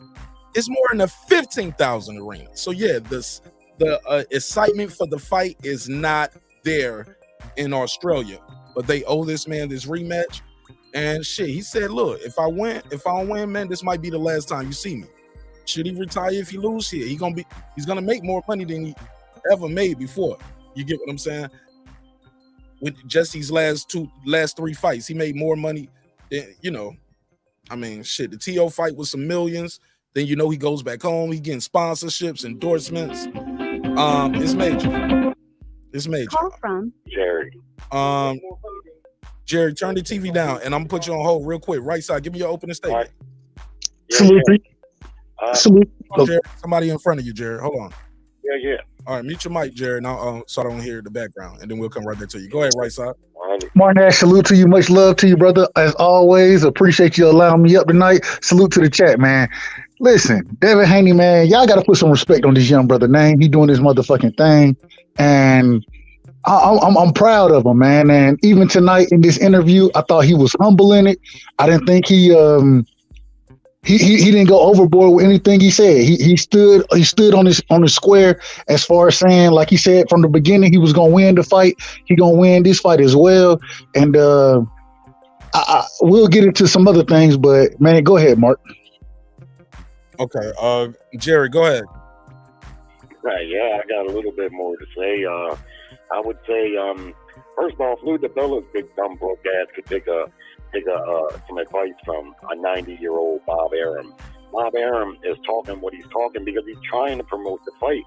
It's more in the 15,000 arena. So yeah, the excitement for the fight is not there in Australia, but they owe this man this rematch. And shit, he said, look, if I don't win, man, this might be the last time you see me. Should he retire if he lose here? He's gonna make more money than he ever made before. You get what I'm saying? With just these last 3 fights, he made more money than, you know. I mean, shit, the TO fight was some millions. Then he goes back home, he getting sponsorships, endorsements. It's major. It's major. Call from Jerry. Jerry, turn the TV down, and I'm gonna put you on hold real quick. Right side, give me your opening statement. Salute. Salute. Jerry, somebody in front of you, Jerry. Hold on. Yeah. All right, mute your mic, Jerry, now, so I don't hear the background, and then we'll come right back to you. Go ahead, right side. Martin, salute to you. Much love to you, brother. As always, appreciate you allowing me up tonight. Salute to the chat, man. Listen, Devin Haney, man, y'all got to put some respect on this young brother name. He doing his motherfucking thing, and I'm proud of him, man. And even tonight in this interview, I thought he was humble in it. I didn't think he didn't go overboard with anything he said. He stood on the square as far as saying, like he said from the beginning, he was gonna win the fight. He gonna win this fight as well. And we'll get into some other things, but man, go ahead, Mark. Okay, Jerry, go ahead. Right, yeah, I got a little bit more to say. I would say, first of all, Lou DiBella's big dumb broke ass could take some advice from a 90-year-old Bob Arum. Bob Arum is talking what he's talking because he's trying to promote the fight.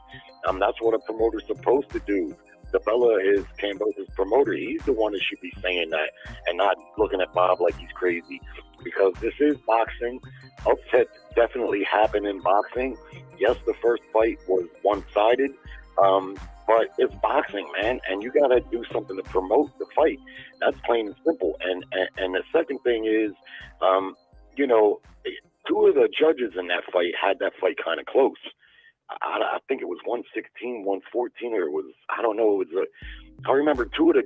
That's what a promoter's supposed to do. DiBella is Kambosos' promoter. He's the one that should be saying that and not looking at Bob like he's crazy, because this is boxing. Upsets definitely happen in boxing. Yes, the first fight was one-sided, but it's boxing, man, and you got to do something to promote the fight. That's plain and simple. And the second thing is, two of the judges in that fight had that fight kind of close. I think it was 116, 114, or it was, I don't know. I remember two of the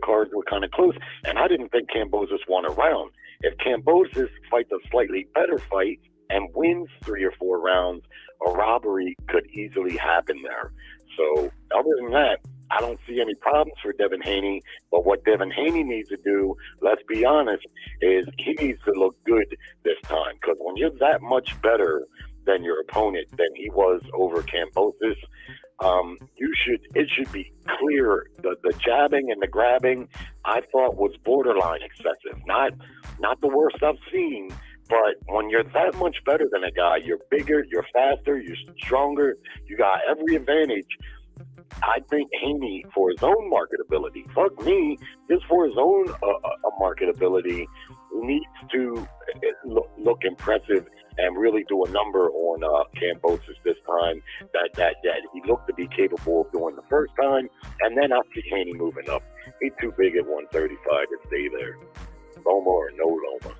cards were kind of close, and I didn't think Kambosos won a round. If Kambosos fights a slightly better fight and wins 3 or 4 rounds, a robbery could easily happen there. So other than that, I don't see any problems for Devin Haney. But what Devin Haney needs to do, let's be honest, is he needs to look good this time. Because when you're that much better than your opponent than he was over Kambosos, it should be clear. The jabbing and the grabbing, I thought, was borderline excessive. Not the worst I've seen. But when you're that much better than a guy, you're bigger, you're faster, you're stronger, you got every advantage. I think Haney, for his own marketability, fuck me, just for his own marketability, needs to look impressive and really do a number on Kambosos this time that he looked to be capable of doing the first time. And then I see Haney moving up. He's too big at 135 to stay there. Loma or no Loma.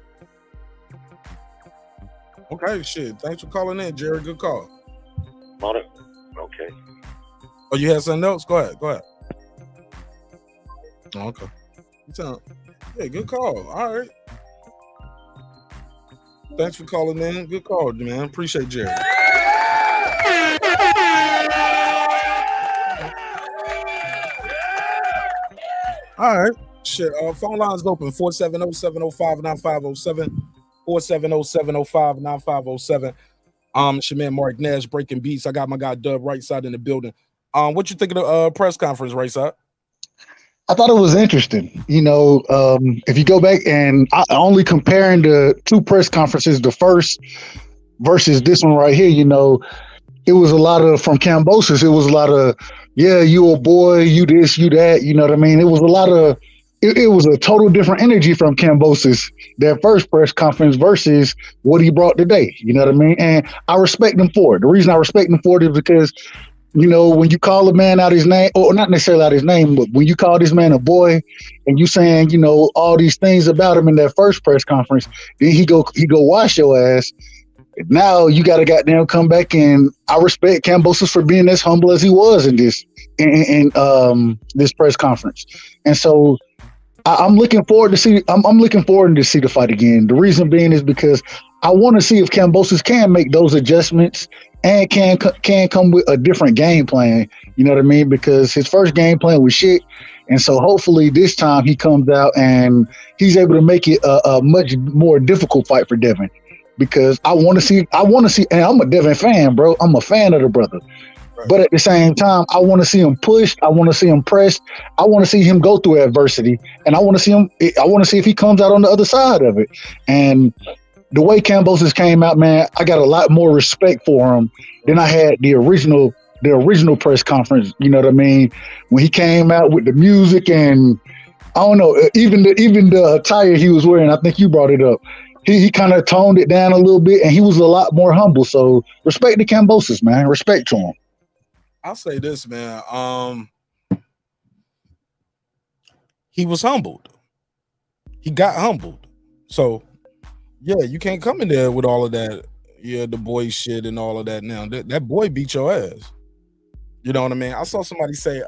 Okay, shit. Thanks for calling in, Jerry. Good call. Okay. Oh, you had something else? Go ahead. Oh, okay. Yeah, good call. All right. Thanks for calling in. Good call, man. Appreciate Jerry. All right. Shit. Phone lines open 470-705-9507. 470-705-9507. It's your man Mark Nash, breaking beats. I got my guy Dub right side in the building. What you think of the press conference, right side? I thought it was interesting. If you go back and I only comparing the 2 press conferences, the first versus this one right here, it was a lot of, from Kambosos, it was a lot of, yeah, you a boy, you this, you that, you know what I mean? It was a lot of, it was a total different energy from Kambosos, their first press conference versus what he brought today. You know what I mean? And I respect him for it. The reason I respect him for it is because, when you call a man out his name, or not necessarily out his name, but when you call this man a boy and you saying, all these things about him in that first press conference, then he go wash your ass. Now you got to goddamn come back, and I respect Kambosos for being as humble as he was in this press conference. And so I'm looking forward to see. I'm looking forward to see the fight again. The reason being is because I want to see if Kambosos can make those adjustments and can come with a different game plan. You know what I mean? Because his first game plan was shit, and so hopefully this time he comes out and he's able to make it a much more difficult fight for Devin. Because I want to see, and I'm a Devin fan, bro. I'm a fan of the brother. But at the same time, I want to see him pushed. I want to see him pressed. I want to see him go through adversity, and I want to see if he comes out on the other side of it. And the way Kambosos came out, man, I got a lot more respect for him than I had the original press conference. You know what I mean? When he came out with the music and I don't know, even the attire he was wearing. I think you brought it up. He kind of toned it down a little bit, and he was a lot more humble. So respect to Kambosos, man. Respect to him. I'll say this, man. He was humbled. He got humbled. So, yeah, you can't come in there with all of that, the boy shit and all of that now. That boy beat your ass. You know what I mean? I saw somebody say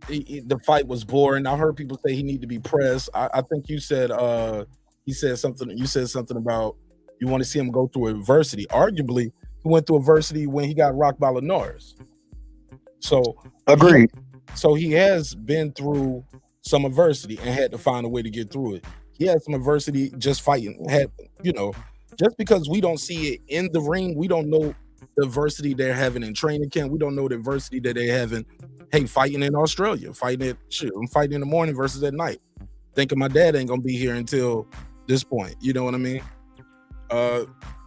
the fight was boring. I heard people say he need to be pressed. I think you said you said something about you want to see him go through adversity. Arguably, he went through adversity when he got rocked by Linares. So agreed. So he has been through some adversity and had to find a way to get through it. He had some adversity just fighting. Just because we don't see it in the ring, we don't know the adversity they're having in training camp. We don't know the adversity that they're having. Hey, fighting in Australia, I'm fighting in the morning versus at night. Thinking my dad ain't gonna be here until this point. You know what I mean?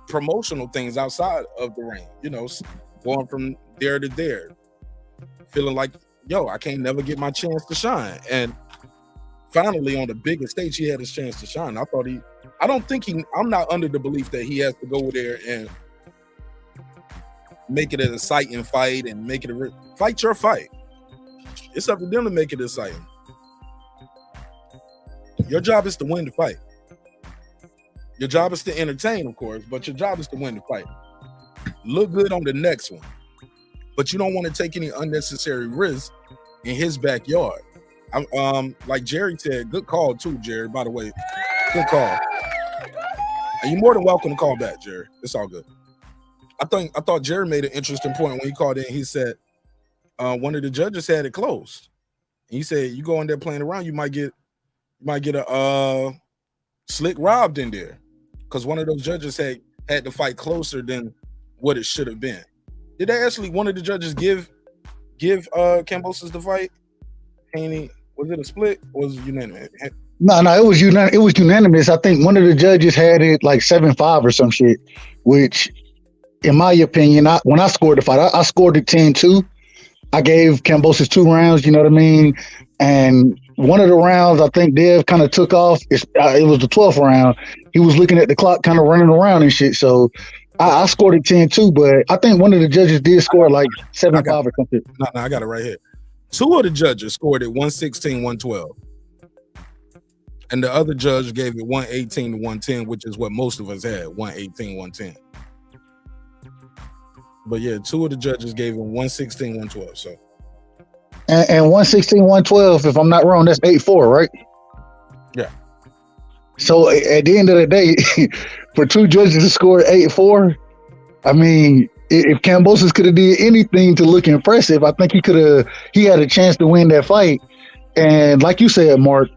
Promotional things outside of the ring, going from there to there, feeling like, I can't never get my chance to shine. And finally, on the biggest stage, he had his chance to shine. I'm not under the belief that he has to go there and make it an exciting fight and make it fight your fight. It's up to them to make it exciting. Your job is to win the fight. Your job is to entertain, of course, but your job is to win the fight. Look good on the next one, but you don't want to take any unnecessary risks in his backyard. Like Jerry said, good call too, Jerry. By the way, good call. And you're more than welcome to call back, Jerry. It's all good. I thought Jerry made an interesting point when he called in. He said one of the judges had it closed. And he said, you go in there playing around, you might get a slick robbed in there. Because one of those judges had the fight closer than what it should have been. Did they actually, one of the judges give Kambosos the fight? Haney, was it a split or was it unanimous? No, it was unanimous. I think one of the judges had it like 7-5 or some shit, which, in my opinion, when I scored the fight, I scored it 10-2. I gave Kambosos 2 rounds, you know what I mean? And one of the rounds, I think Dev kind of took off. It was the 12th round. He was looking at the clock, kind of running around and shit. So I scored it 10-2, but I think one of the judges did score like 7-5 or something. No, I got it right here. 2 of the judges scored it 116-112. And the other judge gave it 118-110, which is what most of us had, 118-110. But yeah, 2 of the judges gave him 116-112. So and 116-112, if I'm not wrong, that's 8-4, right? Yeah. So at the end of the day, for 2 judges to score 8-4, I mean, if Kambosos could have did anything to look impressive, I think he had a chance to win that fight. And like you said, Mark,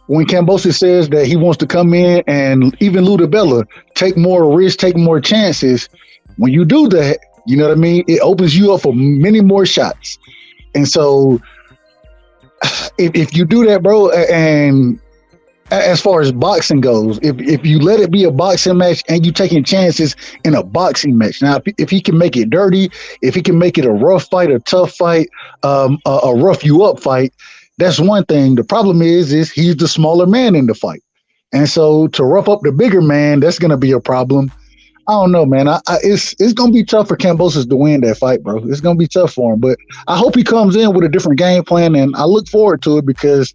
when Kambosos says that he wants to come in and even Ludabella, take more risks, take more chances, when you do that, you know what I mean? It opens you up for many more shots. And so if you do that, bro, and as far as boxing goes, if you let it be a boxing match and you taking chances in a boxing match, now if he can make it dirty, if he can make it a rough fight, a tough fight, a rough you up fight, that's one thing. The problem is he's the smaller man in the fight. And so to rough up the bigger man, that's going to be a problem. I don't know, man. It's going to be tough for Kambosos to win that fight, bro. It's going to be tough for him. But I hope he comes in with a different game plan, and I look forward to it because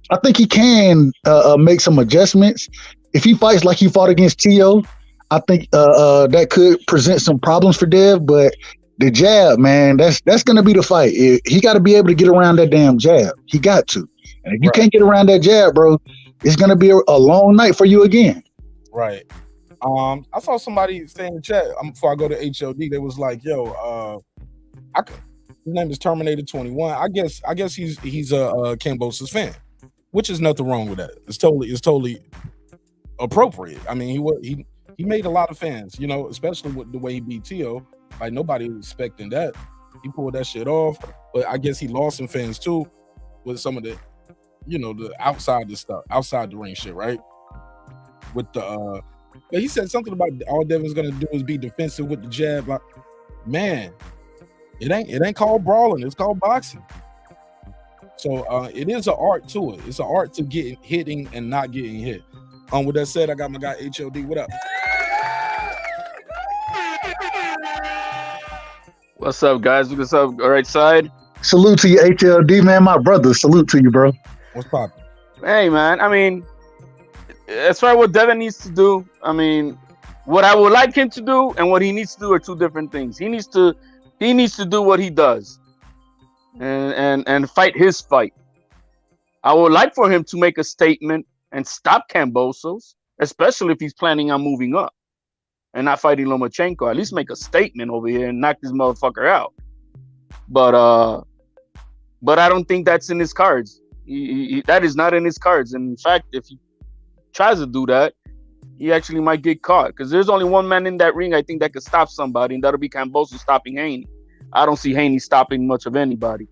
I think he can make some adjustments. If he fights like he fought against Tio, I think that could present some problems for Dev. But the jab, man, that's going to be the fight. He got to be able to get around that damn jab. He got to. And if you can't get around that jab, bro, it's gonna be a long night for you again. Right. I saw somebody say in the chat before I go to HLD. They was like, "Yo, his name is Terminator 21. I guess he's a Kambosos fan, which is nothing wrong with that. It's totally appropriate. I mean, he made a lot of fans, you know, especially with the way he beat Tio. Like nobody was expecting that. He pulled that shit off, but I guess he lost some fans too with some of the, you know, the outside the ring shit, right? With the but he said something about all Devin's gonna do is be defensive with the jab. Like, man, it ain't called brawling, it's called boxing. So it is an art to it. It's an art to hitting and not getting hit. With that said, I got my guy HLD. What up? What's up, guys? What's up? All right side. Salute to you, HLD, man. My brother. Salute to you, bro. What's poppin'? Hey, man. I mean, as far as what Devin needs to do, I mean, what I would like him to do and what he needs to do are two different things. He needs to do what he does and fight his fight. I would like for him to make a statement and stop Kambosos, especially if he's planning on moving up and not fighting Lomachenko. At least make a statement over here and knock this motherfucker out. But I don't think that's in his cards. That is not in his cards. And in fact, if he tries to do that, he actually might get caught. Because there's only one man in that ring, I think, that could stop somebody, and that'll be Kambosos stopping Haney. I don't see Haney stopping much of anybody.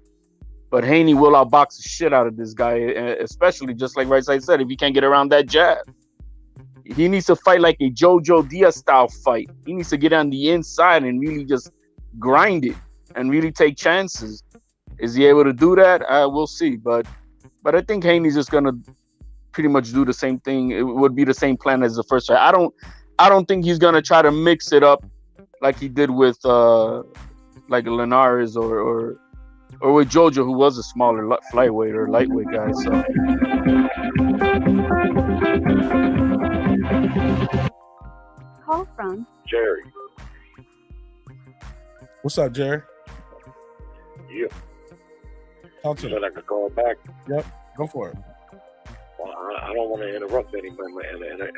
But Haney will outbox the shit out of this guy, especially just like Right Side said, if he can't get around that jab. He needs to fight like a Jojo Diaz style fight. He needs to get on the inside and really just grind it and really take chances. Is he able to do that? We'll see. But I think Haney's just gonna pretty much do the same thing. It would be the same plan as the first fight. I don't think he's gonna try to mix it up like he did with like Linares or with Jojo, who was a smaller flyweight or lightweight guy. So. Call from Jerry. What's up, Jerry? Yeah. Talk to me. I could call back. Yep, go for it. Well, I don't want to interrupt anybody.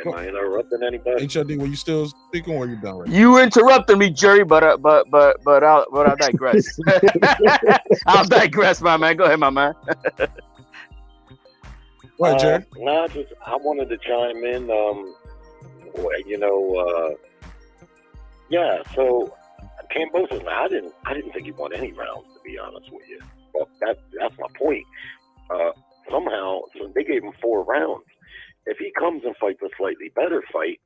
Am I interrupting anybody? HLD, were you still speaking or are you done right now? You interrupted me, Jerry, but I'll digress. I'll digress, my man. Go ahead, my man. Right, Jerry? I wanted to chime in. So Kambosos, I didn't think he won any rounds, to be honest with you. But that's my point. Somehow, so they gave him 4 rounds. If he comes and fights a slightly better fight,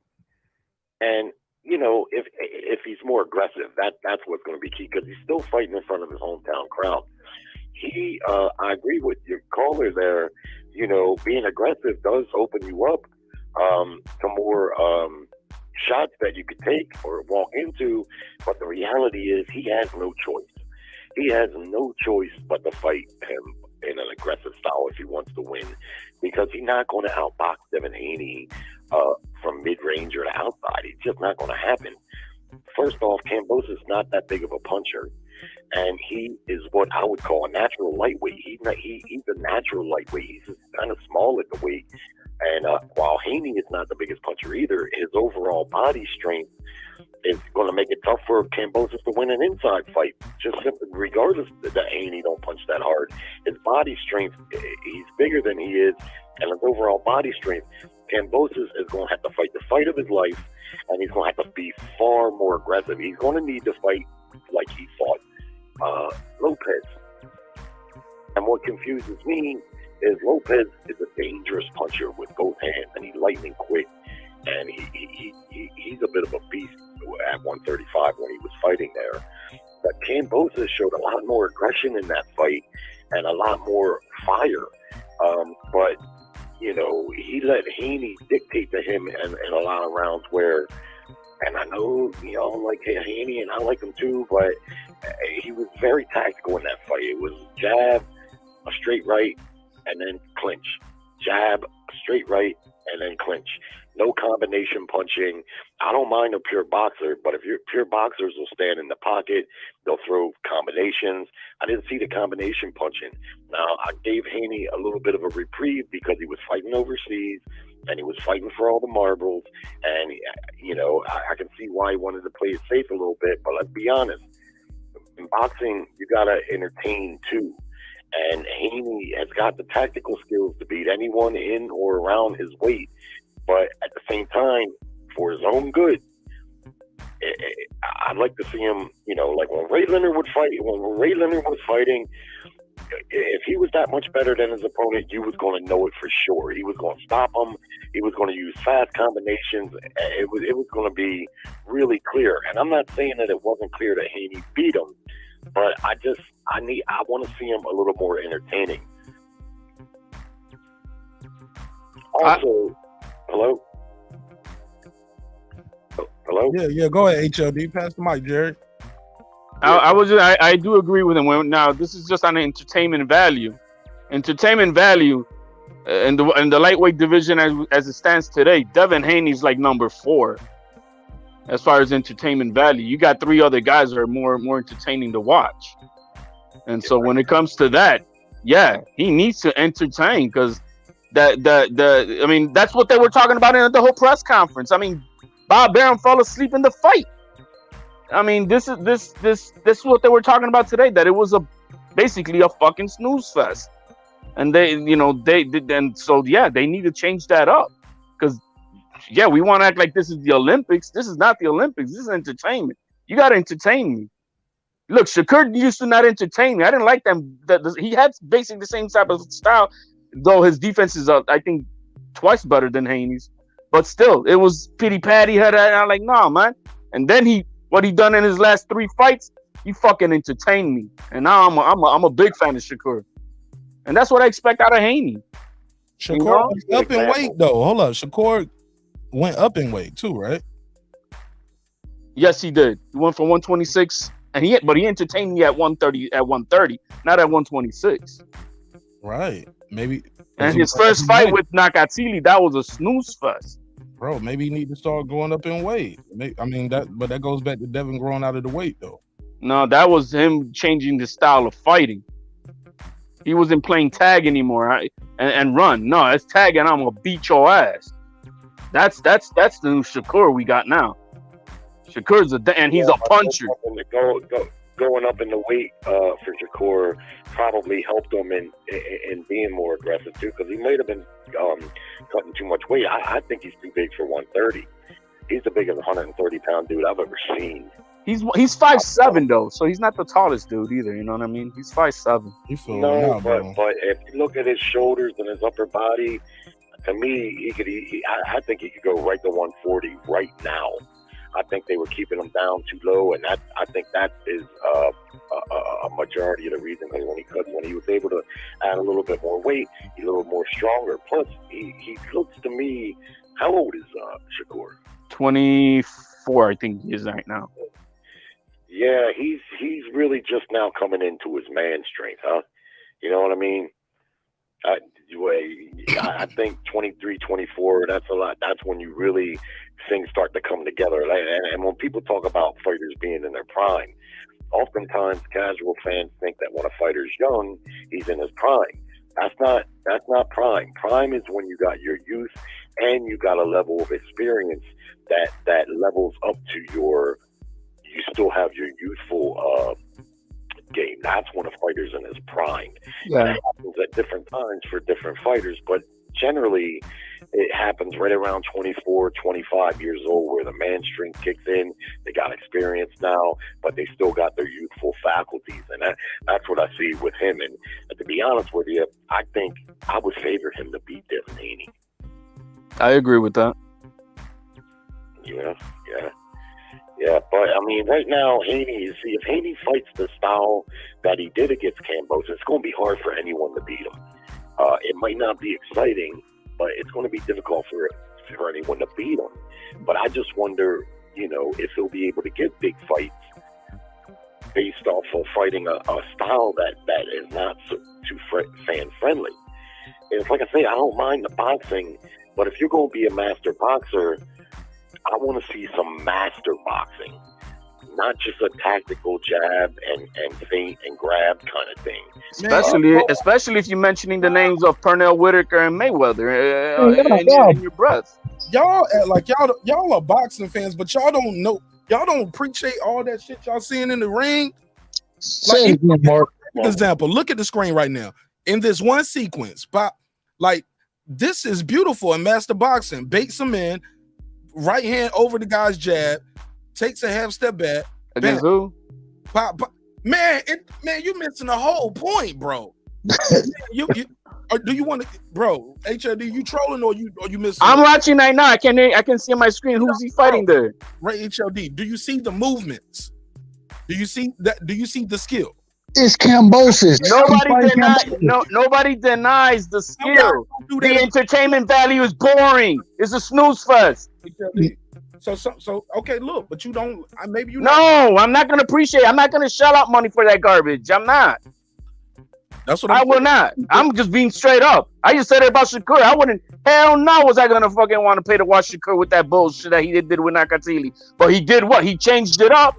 and if he's more aggressive, that's what's going to be key, because he's still fighting in front of his hometown crowd. I agree with your caller there. Being aggressive does open you up to more shots that you could take or walk into, but the reality is he has no choice. He has no choice but to fight him in an aggressive style if he wants to win, because he's not going to outbox Devin Haney from mid-range or to outside. It's just not going to happen. First off, Kambosos is not that big of a puncher, and he is what I would call a natural lightweight. He's a natural lightweight. He's just kind of small at the weight. And while Haney is not the biggest puncher either, his overall body strength is going to make it tough for Kambosos to win an inside fight. Just simply, regardless that Haney don't punch that hard, his body strength, he's bigger than he is, and his overall body strength, Kambosos is going to have to fight the fight of his life, and he's going to have to be far more aggressive. He's going to need to fight like he fought Lopez. And what confuses me is Lopez is a dangerous puncher with both hands, and he's lightning quick, and he's a bit of a beast at 135 when he was fighting there. But Kambosos showed a lot more aggression in that fight and a lot more fire. But he let Haney dictate to him in a lot of rounds where, and I know y'all like Haney and I like him too, but he was very tactical in that fight. It was jab, a straight right, and then clinch. Jab, straight right, and then clinch. no combination punching. I don't mind a pure boxer, but if you're pure boxers will stand in the pocket, they'll throw combinations. I didn't see the combination punching. Now, I gave Haney a little bit of a reprieve because he was fighting overseas and he was fighting for all the marbles. And, you know, I can see why he wanted to play it safe a little bit, but let's be honest. In boxing, you got to entertain too. And Haney has got the tactical skills to beat anyone in or around his weight. But at the same time, for his own good, I'd like to see him, you know, like when Ray Leonard was fighting, if he was that much better than his opponent, you was going to know it for sure. He was going to stop him. He was going to use fast combinations. It was going to be really clear. And I'm not saying that it wasn't clear that Haney beat him, but I want to see him a little more entertaining. Also, hello? Hello? Yeah, go ahead, HLD. Pass the mic, Jared. I do agree with him. Now, this is just on entertainment value. Entertainment value in the lightweight division as it stands today, Devin Haney's like number 4 as far as entertainment value. You got 3 other guys that are more entertaining to watch. And so when it comes to that, yeah, he needs to entertain because I mean, that's what they were talking about in the whole press conference. I mean, Bob Arum fell asleep in the fight. I mean, this is what they were talking about today, that it was basically a fucking snooze fest. And they need to change that up. Because, yeah, we want to act like this is the Olympics. This is not the Olympics. This is entertainment. You got to entertain me. Look, Shakur used to not entertain me. I didn't like them. He had basically the same type of style, though his defense is, I think, twice better than Haney's. But still, it was pity-patty. I'm like, nah, man. And then what he done in his last 3 fights, he fucking entertained me. And now I'm a big fan of Shakur. And that's what I expect out of Haney. Shakur went up in weight, though. Hold up. Shakur went up in weight, too, right? Yes, he did. He went from 126, but he entertained me at 130, not at 126. Right. Maybe. And his first fight with Nakatsili, that was a snooze fest. Bro, maybe he need to start going up in weight. But that goes back to Devin growing out of the weight, though. No, that was him changing the style of fighting. He wasn't playing tag anymore and run. No, it's tag and I'm gonna beat your ass. That's the new Shakur we got now. Shakur's he's a puncher. Going up in the weight for Shakur probably helped him in being more aggressive too, because he might have been cutting too much weight. I think he's too big for 130. He's the biggest 130-pound dude I've ever seen. He's 5'7" though, so he's not the tallest dude either. You know what I mean? He's 5'7". But if you look at his shoulders and his upper body, to me, I think he could go right to 140 right now. I think they were keeping him down too low, and I think that is a majority of the reason. Because when he was able to add a little bit more weight, he's a little more stronger. Plus, he looks to me. How old is Shakur? 24, I think he is right now. Yeah, he's really just now coming into his man strength, huh? You know what I mean? I think 23, 24, that's a lot. That's when you really things start to come together. And when people talk about fighters being in their prime, oftentimes casual fans think that when a fighter's young, he's in his prime. That's not prime. Prime is when you got your youth and you got a level of experience that levels up to you still have your youthful game. That's when a fighter's in his prime. Yeah. That happens at different times for different fighters, but generally it happens right around 24, 25 years old where the man strength kicks in. They got experience now, but they still got their youthful faculties, and that's what I see with him. And to be honest with you, I think I would favor him to beat Devin Haney. I agree with that. Yeah, but I mean, right now, if Haney fights the style that he did against Kambosos, it's going to be hard for anyone to beat him. It might not be exciting, but it's going to be difficult for anyone to beat him. But I just wonder, if he'll be able to get big fights based off of fighting a style that is not too fan friendly. It's like I say, I don't mind the boxing But if you're going to be a master boxer, I want to see some master boxing, not just a tactical jab and feint and grab kind of thing. Especially if you're mentioning the names of Pernell Whitaker and Mayweather in your breath. Y'all act like y'all are boxing fans, but y'all don't know. Y'all don't appreciate all that shit y'all seeing in the ring. Like, example, look at the screen right now. In this one sequence, this is beautiful in master boxing. Baits him in, right hand over the guy's jab, takes a half step back. Against who? Man, you missing the whole point, bro. Or do you want to, bro? HLD, you trolling or you missing? I'm watching right now. I can see on my screen who's he fighting there. Right, HLD. Do you see the movements? Do you see that? Do you see the skill? It's Kambosos. Nobody denies the skill. The entertainment value is boring. It's a snooze fest. So okay, look, but you don't. Maybe you. No, I'm not gonna appreciate. I'm not gonna shell out money for that garbage. I'm not. That's what I will not. I'm just being straight up. I just said it about Shakur. I wouldn't. Hell no, was I gonna fucking want to pay to watch Shakur with that bullshit that he did with Nakatili? But he did what? He changed it up.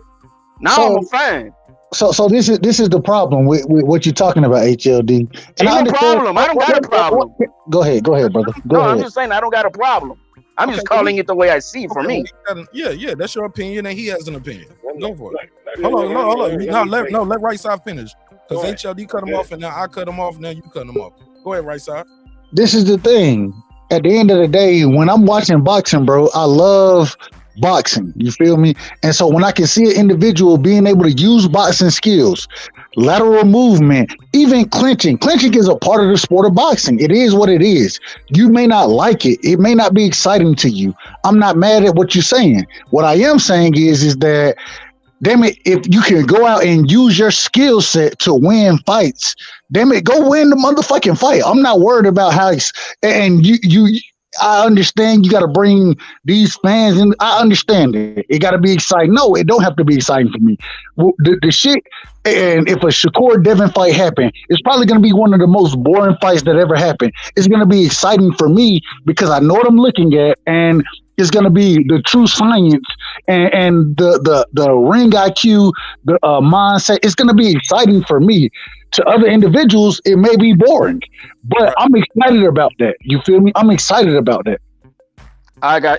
Now I'm a fan. So this is the problem with what you're talking about, HLD. And ain't no problem. I don't got a problem. Go ahead, brother. Go ahead. I'm just saying I don't got a problem. I'm just calling it the way I see it for me. Yeah, that's your opinion, and he has an opinion. Go for it. Hold on. Let right side finish. Because HLD cut him off, and now I cut him off, now you cut him off. Go ahead, right side. This is the thing. At the end of the day, when I'm watching boxing, bro, I love boxing. You feel me? And so when I can see an individual being able to use boxing skills, lateral movement, even clinching is a part of the sport of boxing. It is what it is. You may not like it. It may not be exciting to you. I'm not mad at what you're saying. What I am saying is that, damn it, if you can go out and use your skill set to win fights, damn it, go win the motherfucking fight. I'm not worried about how it's, and I understand you got to bring these fans in. I understand it. It got to be exciting. No, it don't have to be exciting for me. The shit, and if a Shakur Devin fight happened, it's probably going to be one of the most boring fights that ever happened. It's going to be exciting for me because I know what I'm looking at, and it's going to be the true science and the ring IQ, the mindset. It's going to be exciting for me. To other individuals, it may be boring, but I'm excited about that. You feel me? I'm excited about that.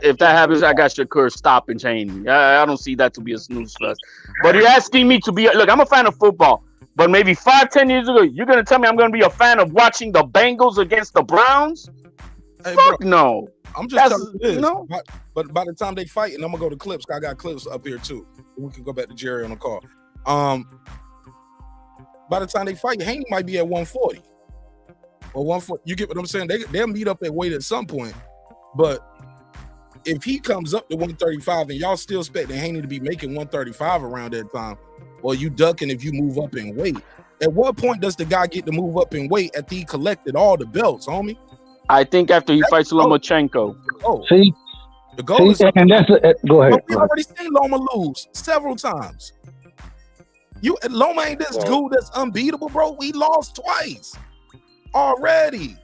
If that happens, I got Shakur stopping Haney. I don't see that to be a snooze fest. But you're asking me to be. Look, I'm a fan of football, but maybe 5-10 years ago, you're gonna tell me I'm gonna be a fan of watching the Bengals against the Browns? Hey, Fuck bro, no. I'm just telling you this. No? But by the time they fight, and I'm gonna go to clips. I got clips up here too. We can go back to Jerry on the call. By the time they fight, Haney might be at 140 or 140. You get what I'm saying? They'll meet up at weight at some point. But if he comes up to 135 and y'all still expecting Haney to be making 135 around that time, well, you ducking if you move up in weight. At what point does the guy get to move up in weight after he collected all the belts, homie? I think after he fights Lomachenko. See? The goal is... And that's go ahead. We already seen Loma lose several times. Loma ain't this dude that's unbeatable, bro. We lost twice already.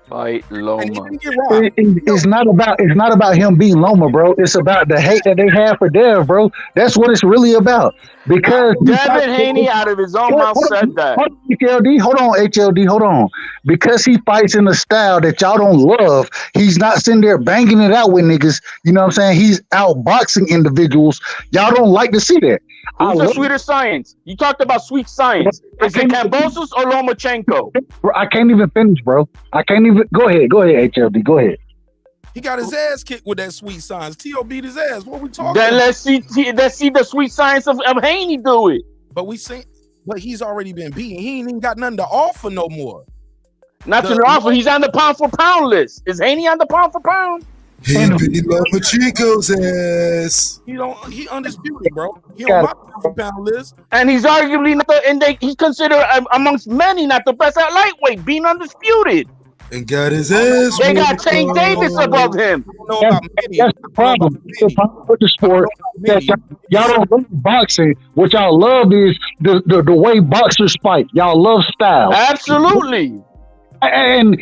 Fight Loma. It's not about him being Loma, bro. It's about the hate that they have for Dev, bro. That's what it's really about. Because Devin Haney out of his own mouth said that. Hold on. Because he fights in a style that y'all don't love, he's not sitting there banging it out with niggas. You know what I'm saying? He's outboxing individuals. Y'all don't like to see that. Who's the sweeter science? You talked about sweet science. Is it Kambosos or Lomachenko? Bro, I can't even finish, bro. I can't even. Go ahead, HLD. Go ahead. He got his ass kicked with that sweet science. T.O. beat his ass. What are we talking then about? Let's see the sweet science of Haney do it. But he's already been beaten. He ain't even got nothing to offer no more. Nothing to offer. He's on the pound for pound list. Is Haney on the pound for pound? He beat Lomachenko's ass. He undisputed, bro. He on my pound for pound list. And he's arguably he's considered amongst many not the best at lightweight, being undisputed. And got his ass. They got Tank Davis above him. That's the problem. The problem with the sport that y'all don't love boxing. What y'all love is the way boxers fight. Y'all love style. Absolutely. and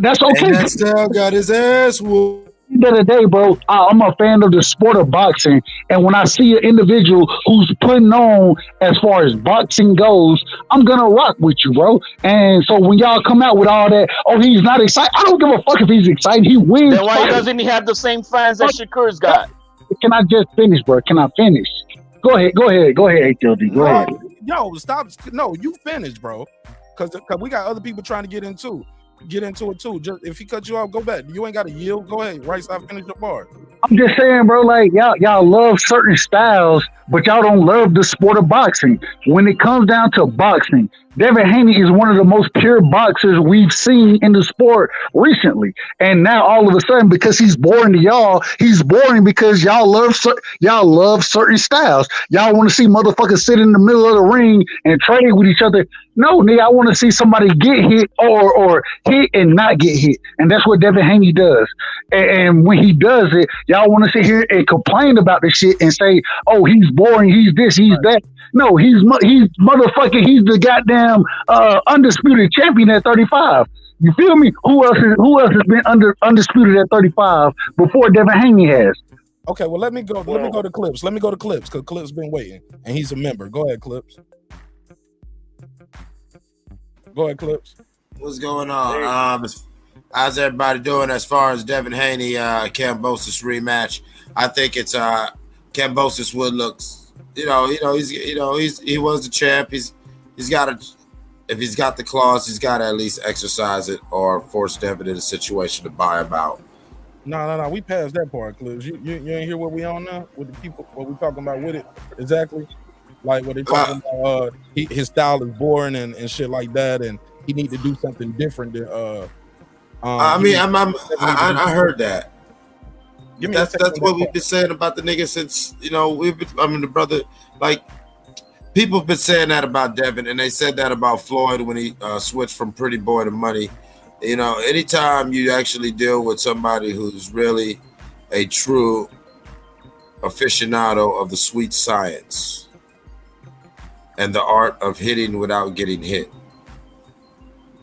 that's okay. And that style got his ass whooped. At the end of the day, bro, I'm a fan of the sport of boxing, and when I see an individual who's putting on as far as boxing goes, I'm gonna rock with you, bro. And so when y'all come out with all that, oh, he's not excited. I don't give a fuck if he's excited. He wins. Then why doesn't he have the same fans that Shakur's got? Can I just finish, bro? Can I finish? Go ahead, HLD. Go ahead. Yo, stop. No, you finished, bro. Because we got other people trying to get into it too. Just if he cut you off, go back. You ain't got to yield. Go ahead. Right side, finish your bar. I'm just saying, bro, like y'all love certain styles, but y'all don't love the sport of boxing. When it comes down to boxing, Devin Haney is one of the most pure boxers we've seen in the sport recently. And now all of a sudden, because he's boring to y'all, he's boring because y'all love certain styles. Y'all want to see motherfuckers sit in the middle of the ring and trade with each other. No, nigga, I want to see somebody get hit or hit and not get hit. And that's what Devin Haney does. And when he does it, y'all want to sit here and complain about the shit and say, oh, he's boring, he's this, he's that. No, he's motherfucking, he's the goddamn undisputed champion at 35. You feel me? Who else has been undisputed at 35 before Devin Haney has? Okay, well let me go to Clips. Let me go to Clips because Clips been waiting and he's a member. Go ahead, Clips. Go ahead, Clips. What's going on? How's everybody doing as far as Devin Haney Kambosos rematch? I think it's Kambosos would looks. He was the champ. He's got to, if he's got the clause, he's got to at least exercise it or force Devin in a situation to buy him out. No. We passed that part, Clips. You ain't hear what we on now with the people. What we talking about with it exactly? Like what they talking about? His style is boring and shit like that, and he need to do something different. Than, I heard that. That's what we've been saying about the nigga since the brother, like people have been saying that about Devin, and they said that about Floyd when he switched from Pretty Boy to Money. Anytime you actually deal with somebody who's really a true aficionado of the sweet science and the art of hitting without getting hit,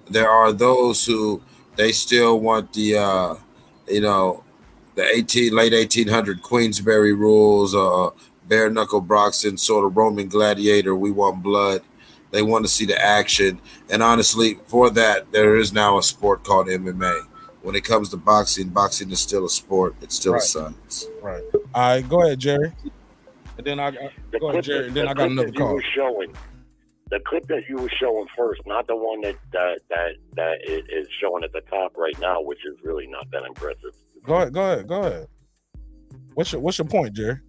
there are those who they still want the late 1800 Queensberry rules, bare knuckle boxing, sort of Roman gladiator. We want blood. They want to see the action. And honestly, for that, there is now a sport called MMA. When it comes to boxing is still a sport. It's still a science. Right. All right, go ahead, Jerry. And then I got another call. The clip that you were showing first, not the one that is showing at the top right now, which is really not that impressive. Go ahead. What's your point, Jerry?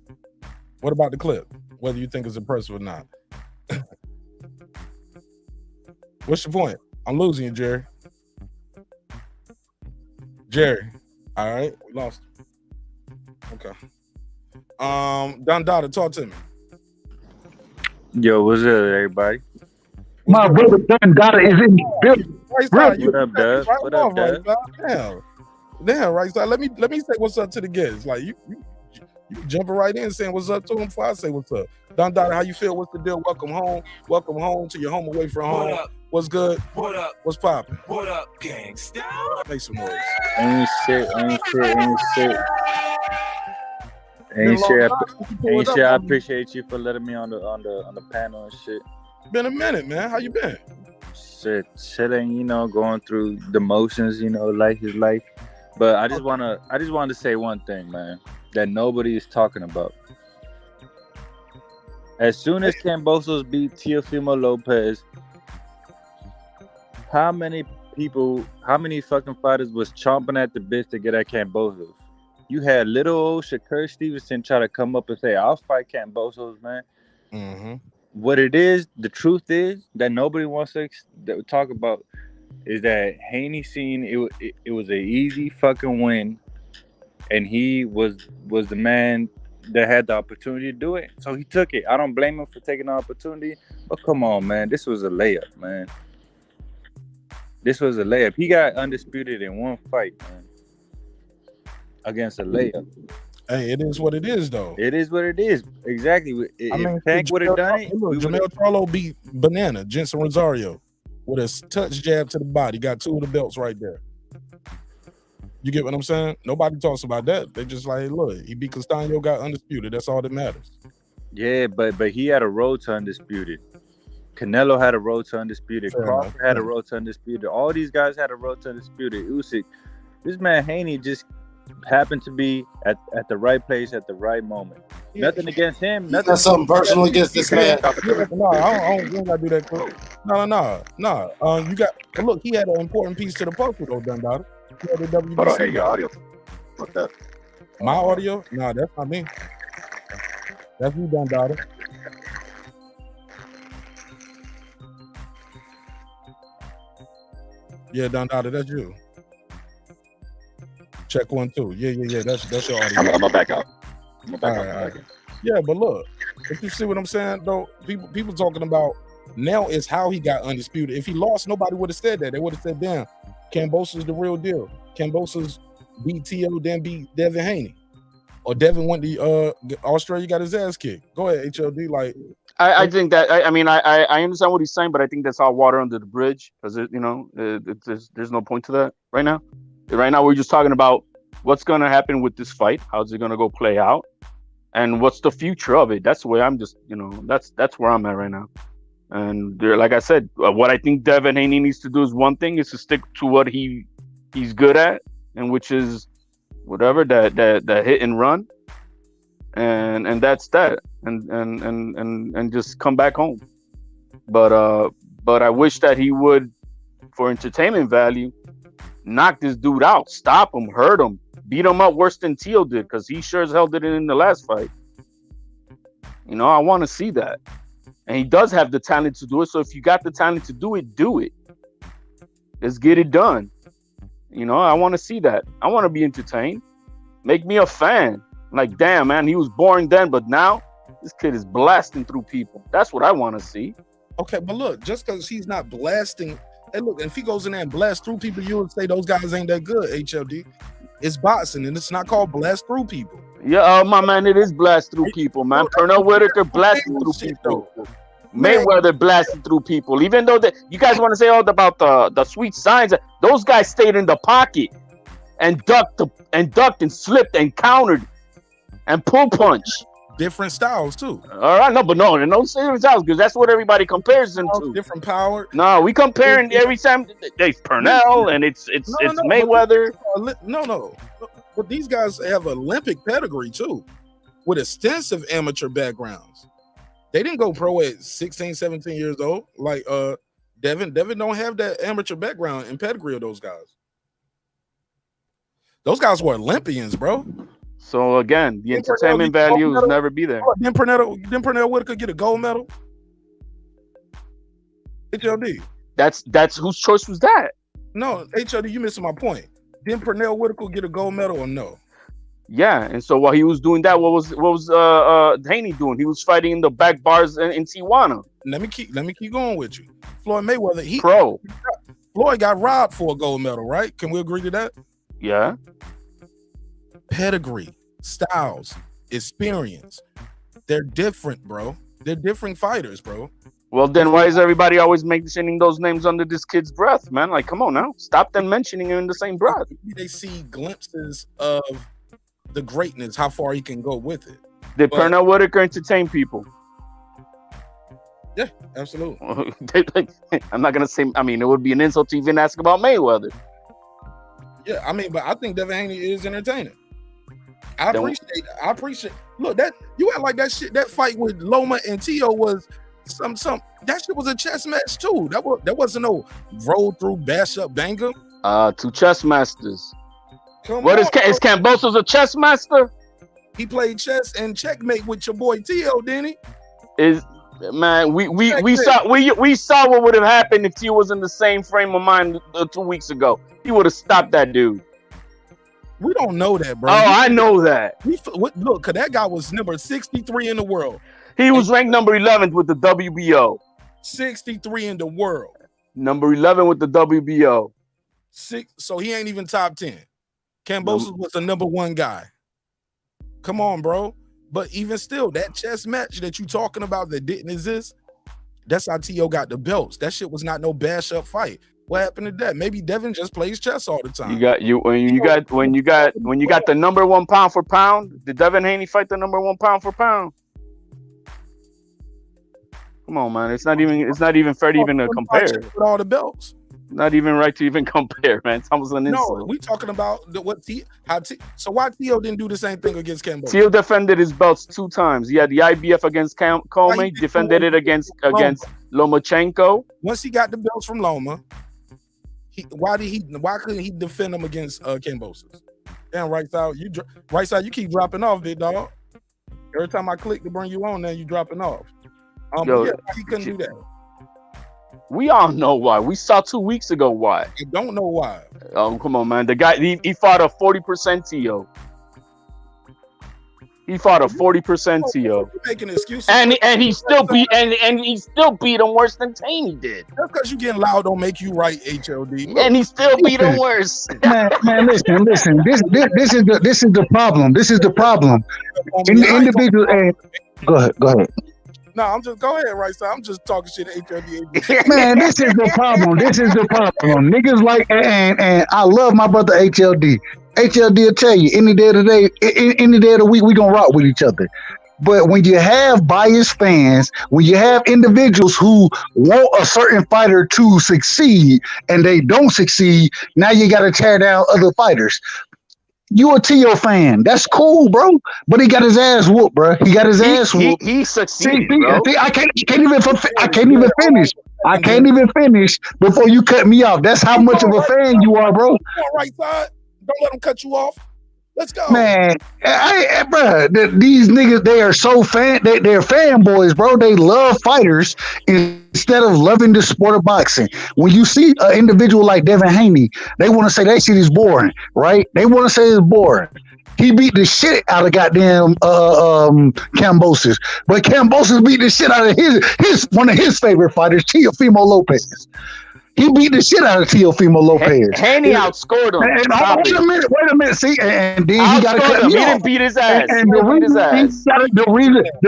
What about the clip? Whether you think it's impressive or not. What's your point? I'm losing you, Jerry. Jerry. All right, we lost. Okay. Don Dada, talk to me. Yo, what's up, everybody? My brother Don Dada is in the building. What up, Dad? What up, Dad? Damn, right side. Let me say what's up to the guests. Like you jumping right in saying what's up to them before I say what's up. Don Dada, how you feel? What's the deal? Welcome home. Welcome home to your home away from home. What's good? What up? What's popping? What up, gangsta? Make some noise. Ain't shit. I appreciate you for letting me on the panel and shit. Been a minute, man. How you been? Shit, chilling, going through the motions, life is life. But I just wanted to say one thing, man, that nobody is talking about. As soon as Kambosos beat Teofimo Lopez, how many fucking fighters was chomping at the bit to get at Kambosos? You had little old Shakur Stevenson try to come up and say, I'll fight Kambosos, man. Mm-hmm. What it is, the truth is, that nobody wants to talk about is that Haney seen it was an easy fucking win, and he was the man that had the opportunity to do it, so he took it. I don't blame him for taking the opportunity, but come on, man, this was a layup, man. This was a layup. He got undisputed in one fight, man, against a layup. Hey, it is what it is, though. It is what it is. Exactly. If Tank would have done it, Jamel Charlo beat Banana, Jensen Rosario. with a touch jab to the body. Got 2 of the belts right there. You get what I'm saying? Nobody talks about that. They just like, look, he beat Castaño, got undisputed. That's all that matters. Yeah, but he had a road to undisputed. Canelo had a road to undisputed. Crawford had a road to undisputed. All these guys had a road to undisputed. Usyk, this man Haney just happened to be at the right place at the right moment. Yeah. Nothing against him. You got something personal against this man? No, I don't gotta do that. No. You got look. He had an important piece to the puzzle though, Dundada. He had the WBC. Hold on, hey, your audio. What's that? My audio? No, that's not me. That's you, Dundada. Yeah, Dundada, that's you. Check 1 2. Yeah. That's your audio. I'm gonna back out. I'm gonna back All out. right. Yeah, but look, if you see what I'm saying, though, people talking about now is how he got undisputed. If he lost, nobody would have said that. They would have said, damn, Kambosos is the real deal. Kambosos beat T.O., then beat Devin Haney. Or Devin went to Australia, got his ass kicked. Go ahead, HLD. Like, I think that I mean I understand what he's saying, but I think that's all water under the bridge because there's no point to that right now. Right now we're just talking about what's gonna happen with this fight, how's it gonna go play out, and what's the future of it. That's the way I'm just that's where I'm at right now. And there, like I said, what I think Devin Haney needs to do is one thing is to stick to what he's good at, and which is whatever that hit and run, and that's that, and just come back home. But I wish that he would, for entertainment value, knock this dude out, stop him, hurt him, beat him up worse than Teal did, because he sure as hell did it in the last fight. I want to see that. And he does have the talent to do it. So if you got the talent to do it, do it. Let's get it done. I want to see that. I want to be entertained. Make me a fan. Like, damn, man, he was boring then, but now this kid is blasting through people. That's what I want to see. Okay, but look, just because he's not blasting, and look, if he goes in there and blasts through people, you would say those guys ain't that good, HLD. It's boxing, and it's not called blast through people. Yeah, my man, it is blast through people, man. Pernell Whitaker blasting through people. Mayweather blasting through people. Even though you guys want to say all about the sweet signs, those guys stayed in the pocket and ducked and slipped and countered and pull punch. Different styles too. All right, no, don't say different styles because that's what everybody compares them to. Different power. No, we comparing every time. It's Pernell and it's Mayweather. No. But these guys have Olympic pedigree too, with extensive amateur backgrounds. They didn't go pro at 16, 17 years old. Like Devin don't have that amateur background and pedigree of those guys. Those guys were Olympians, bro. So again, the entertainment value will never be there. Didn't Pernell Whitaker get a gold medal? HLD. That's whose choice was that? No, HLD, you missing my point. Didn't Pernell Whitaker get a gold medal or no? Yeah, and so while he was doing that, what was Haney doing? He was fighting in the back bars in Tijuana. Let me keep going with you. Floyd Mayweather, Floyd got robbed for a gold medal, right? Can we agree to that? Yeah. Pedigree, styles, experience. They're different, bro. They're different fighters, bro. Well, then why is everybody always mentioning those names under this kid's breath, man? Like, come on now. Stop them mentioning him in the same breath. They see glimpses of the greatness, how far he can go with it. Did Pernell Whitaker entertain people? Yeah, absolutely. I'm not going to say, it would be an insult to even ask about Mayweather. Yeah, but I think Devin Haney is entertaining. I appreciate. Look, that you act like that shit. That fight with Loma and Tio was some. That shit was a chess match too. That wasn't no roll through bash up banger. Two chess masters. Is Kambosos a chess master? He played chess and checkmate with your boy Tio, didn't he? We saw what would have happened if Tio was in the same frame of mind 2 weeks ago. He would have stopped that dude. We don't know that, bro. Oh, I know that. Look, cause that guy was number 63 in the world. He was ranked number 11 with the WBO. 63 in the world. Number 11 with the WBO. So he ain't even top 10. Kambosos was the number 1 guy. Come on, bro. But even still, that chess match that you talking about that didn't exist, That's how T.O. got the belts. That shit was not no bash up fight. What happened to that? Maybe Devin just plays chess all the time. When you got the number one pound for pound. Did Devin Haney fight the number one pound for pound? Come on, man. It's not even fair to even compare. With all the belts. Not even right to even compare, man. It's almost an insult. No, we talking about so why T.O. didn't do the same thing against Kambosos? T.O. defended his belts 2 times. He had the IBF against Comey, defended it against Lomachenko. Once he got the belts from Loma, why couldn't he defend them against Kambosos? Damn, right side, you keep dropping off, big dog. Every time I click to bring you on, then you dropping off. He couldn't do that. We all know why. We saw 2 weeks ago why. You don't know why. Oh, come on, man. The guy he fought a 40% TO. He fought a 40% TO. Making excuses. And he still beat him worse than Haney did. Just because you getting loud don't make you right, HLD. And he still beat him worse. Man, listen. This is the problem. This is the problem. Individual. Go ahead. No, I'm just go ahead, right side. I'm just talking shit to HLD. Man, this is the problem. Niggas like and I love my brother HLD. HLD will tell you any day of the week we gonna rock with each other. But when you have biased fans, when you have individuals who want a certain fighter to succeed and they don't succeed, now you got to tear down other fighters. You a T.O. fan. That's cool, bro. But he got his ass whooped, bro. He got his ass whooped. He succeeded, bro. I can't even finish. I can't even finish before you cut me off. That's how much of a fan you are, bro. Right side. Don't let him cut you off. Let's go. Man, bro, these niggas, they are so they're fanboys, bro. They love fighters instead of loving the sport of boxing. When you see an individual like Devin Haney, they want to say that shit is boring, right? They want to say it's boring. He beat the shit out of goddamn Kambosos. But Kambosos beat the shit out of his one of his favorite fighters, Teofimo Lopez. He beat the shit out of Teofimo Lopez. Haney outscored him. Wait a minute. See, and then he got to cut me off. He didn't beat his ass. The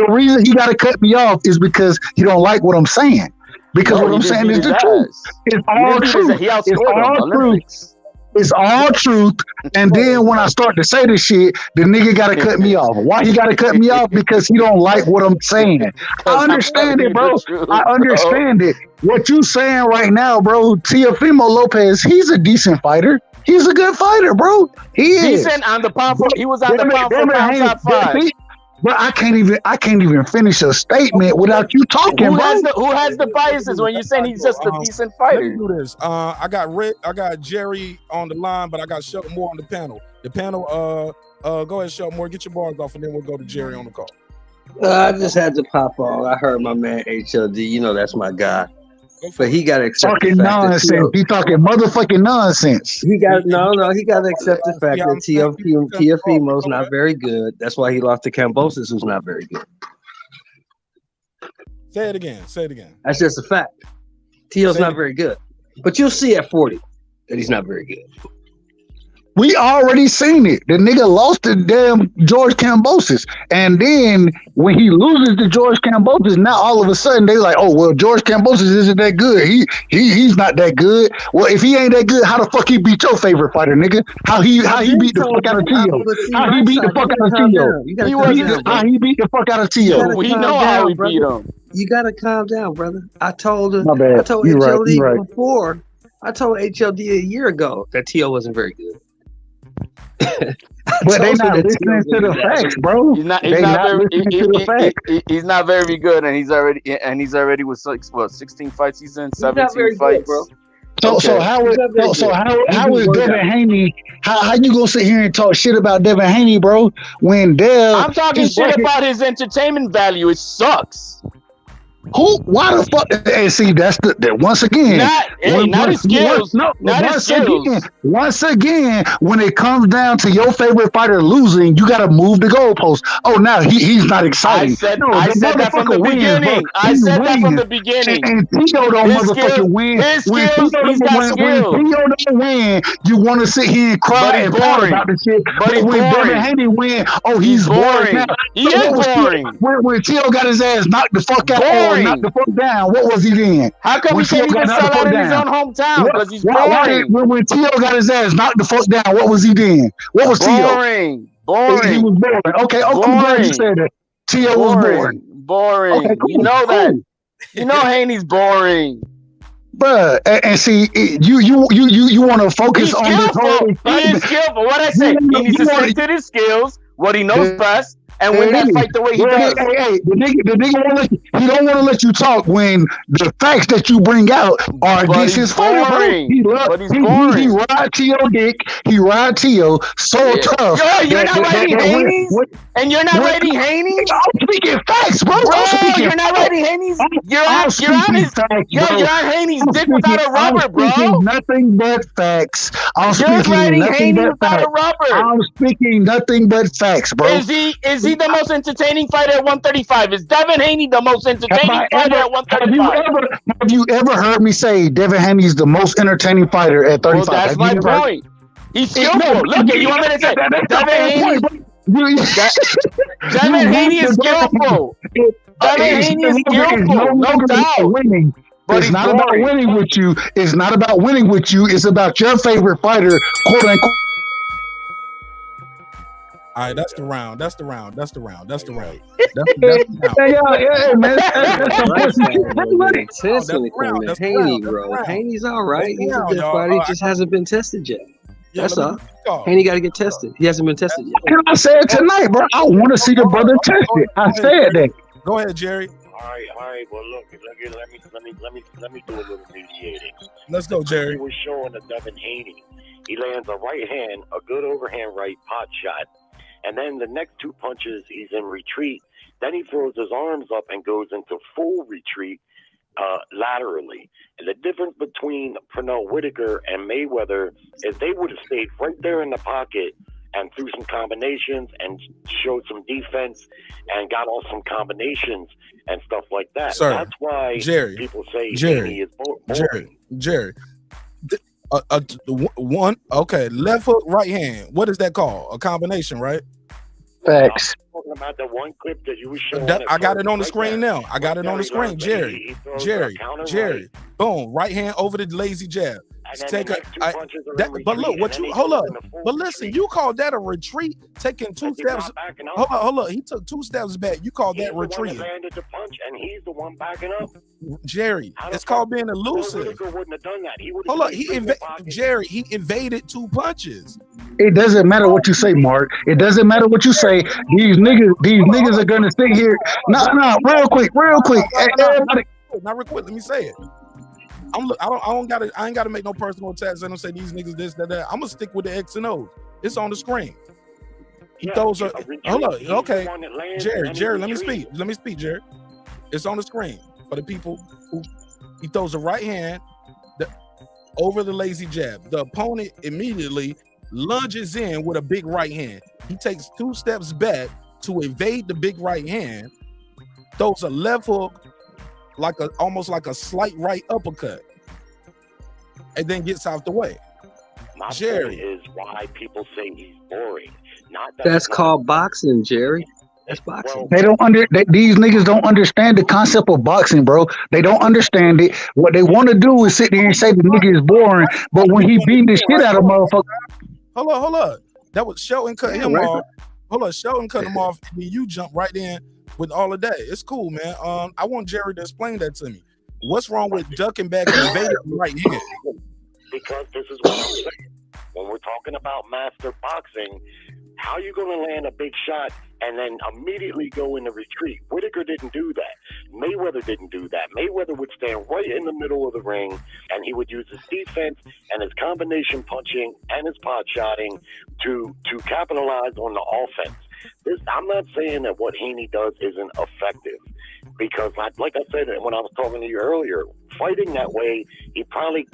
reason he got to cut me off is because he don't like what I'm saying. Because what I'm saying is the truth. It's all truth. It's all truth. And then when I start to say this shit, the nigga got to cut me off. Why he got to cut me off? Because he don't like what I'm saying. I understand it, bro. I understand it. What you saying right now, bro, Teofimo Lopez, he's a decent fighter. He's a good fighter, bro. He is. Decent on the pound for, he was on the pound for pound top 5. But I can't even finish a statement without you talking, who bro. Who has the biases when you're saying he's just a decent fighter? Let's do this. I got Jerry on the line, but I got Shelton Moore on the panel. The panel, go ahead, Shelton Moore, get your bars off, and then we'll go to Jerry on the call. I just had to pop on. I heard my man HLD. You know that's my guy. But he got to accept talking the fact nonsense. He talking motherfucking nonsense. He got He got to accept the fact that Teofimo's not very good. That's why he lost to Kambosos, who's not very good. Say it again. That's just a fact. Teo's not very good. But you'll see at 40 that he's not very good. We already seen it. The nigga lost to damn George Kambosos. And then when he loses to George Kambosos, now all of a sudden they like, oh, well, George Kambosos isn't that good. He's not that good. Well, if he ain't that good, how the fuck he beat your favorite fighter, nigga? How he beat the fuck out of Tio? How he beat the fuck out of Tio? How he beat the fuck out of Tio? We know how he beat him. You gotta calm down, brother. I told HLD right. Before. I told HLD a year ago that Tio wasn't very good. But they not listening to the facts, bro. He's not very good, and he's already with 16 fights. He's in 17 fights, bro. So how is Devin Haney? How you gonna sit here and talk shit about Devin Haney, bro? When I'm talking shit about his entertainment value. It sucks. Who? Why the fuck? And see, that's the once again. Not his skills. Once again, when it comes down to your favorite fighter losing, you got to move the goalpost. Oh, now he's not exciting. I said that from the beginning. I said that from the beginning. And Tio don't motherfucking win. When Tio don't win, you want to sit here and cry and pout about the shit. But when Devin Haney win, oh, he's boring. He is boring. When Tio got his ass knocked the fuck out. knocked the fuck down, what was he then? How come When he can't Tio even got sell knocked the out fuck in his down? own hometown? Because he's When Tio got his ass knocked the fuck down, what was he then? What was Tio? Boring. He was boring. Okay, I'm glad you said that. Tio was boring. Boring. Okay, cool, You know that. cool. You know Haney's boring. Bruh, and see, you want to focus He's on this whole skillful. He is skillful. What I say, he needs to stick to his skills, what he knows best, and win that fight the way he does. Hey, the nigga won't let you, he don't want to let you talk when the facts that you bring out are against his fighter, bro. He ride Tio dick. He ride Tio so tough. Yo, you're not writing Haney's? And you're not writing Haney's? I'm speaking facts, bro. You're not writing Haney's? You're on Haney's dick without a rubber, bro. I'm speaking nothing but facts. I'm You're speaking writing nothing Haney but without facts. a rubber. I'm speaking nothing but facts, bro. Is he the most entertaining fighter at 135? Is Devin Haney the most entertaining fighter at 135? Have you ever heard me say Devin Haney is the most entertaining fighter at 35? Well, that's my point. He's skillful. Look, you want me to say Devin Haney is skillful. Devin Haney is skillful, no doubt. But it's not about winning with you. It's not about winning with you. It's about your favorite fighter, quote unquote. All right, that's the round. That's the round. That's the round. That's the round. Yeah, man. That's Haney, bro. Haney's all right. He's a good fighter. He just hasn't been tested yet. That's all. Haney got to get tested. He hasn't been tested yet. Can I say it tonight, bro? I want to see the brother tested. I said that. Go ahead, Jerry. All right. Well, look, let me do a little mediating. Let's go, Jerry. He was showing a Devin Haney. He lands a right hand, a good overhand right pot shot, and then the next two punches, he's in retreat. Then he throws his arms up and goes into full retreat laterally. And the difference between Pernell Whitaker and Mayweather is they would have stayed right there in the pocket and threw some combinations and showed some defense and got off some combinations and stuff like that. Sir, that's why people say Haney is boring. Jerry. One, okay, left hook, right hand. What is that called? A combination, right? Facts. I'm talking about the one clip that you were showing. I got it on the screen now. I got it on the screen. Jerry. Boom. Right hand over the lazy jab. But look, hold up. But listen, you call that a retreat? Taking 2 steps. Hold up. He took 2 steps back. You call that retreat? Landed the punch, and he's the one backing up. Jerry, it's called being elusive. Wouldn't have done that. Hold up. Jerry, he evaded 2 punches. It doesn't matter what you say, Mark. It doesn't matter what you say. These niggas are gonna sit here. No, real quick. Everybody. Not real quick. Let me say it. I ain't gotta make no personal attacks. I don't say these niggas this, that. I'm gonna stick with the X and O's. It's on the screen. He throws a hold up. Okay, Jerry. Let me speak, Jerry. It's on the screen for the people who he throws a right hand over the lazy jab. The opponent immediately lunges in with a big right hand. He takes 2 steps back to evade the big right hand, throws a left hook, almost like a slight right uppercut, and then gets out the way. My point is why people say he's boring. That's called boxing, Jerry. That's boxing. These niggas don't understand the concept of boxing, bro. They don't understand it. What they want to do is sit there and say the nigga is boring, but when he beat the shit out of motherfucker. Hold up. That was Shelton cut him off. Hold up, Shelton cut him off, and then you jump right in with all of that. It's cool, man. I want Jerry to explain that to me. What's wrong with ducking back and evading right hand? Because this is what I'm saying. When we're talking about master boxing, how are you going to land a big shot and then immediately go into retreat? Whitaker didn't do that. Mayweather didn't do that. Mayweather would stand right in the middle of the ring, and he would use his defense and his combination punching and his pot shotting to capitalize on the offense. I'm not saying that what Haney does isn't effective, because like I said when I was talking to you earlier, fighting that way, he probably,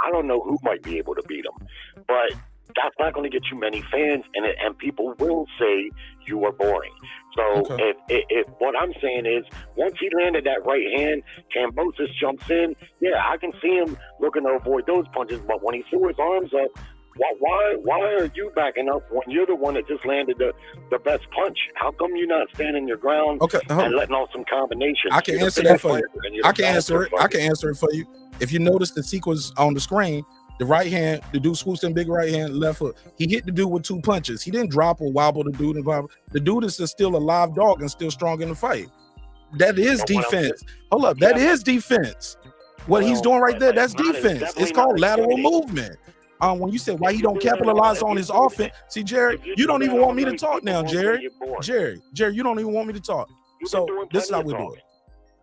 I don't know who might be able to beat him, but that's not going to get you many fans, and people will say you are boring. So if what I'm saying is, once he landed that right hand, Kambosos jumps in. Yeah, I can see him looking to avoid those punches, but when he threw his arms up, Why are you backing up when you're the one that just landed the best punch? How come you're not standing your ground and letting off some combinations? I can answer that for you. I can answer it. I can answer it for you. If you notice the sequence on the screen, the right hand, the dude swoops in big right hand, left hook. He hit the dude with 2 punches. He didn't drop or wobble the dude. The dude is still a live dog and still strong in the fight. That is defense. Hold up. That is defense. What he's doing right there, that's defense. It's called lateral movement. When you said why he don't capitalize on his offense, see, Jerry, you don't even want me to talk now, Jerry. Jerry, you don't even want me to talk. So this is how we do it.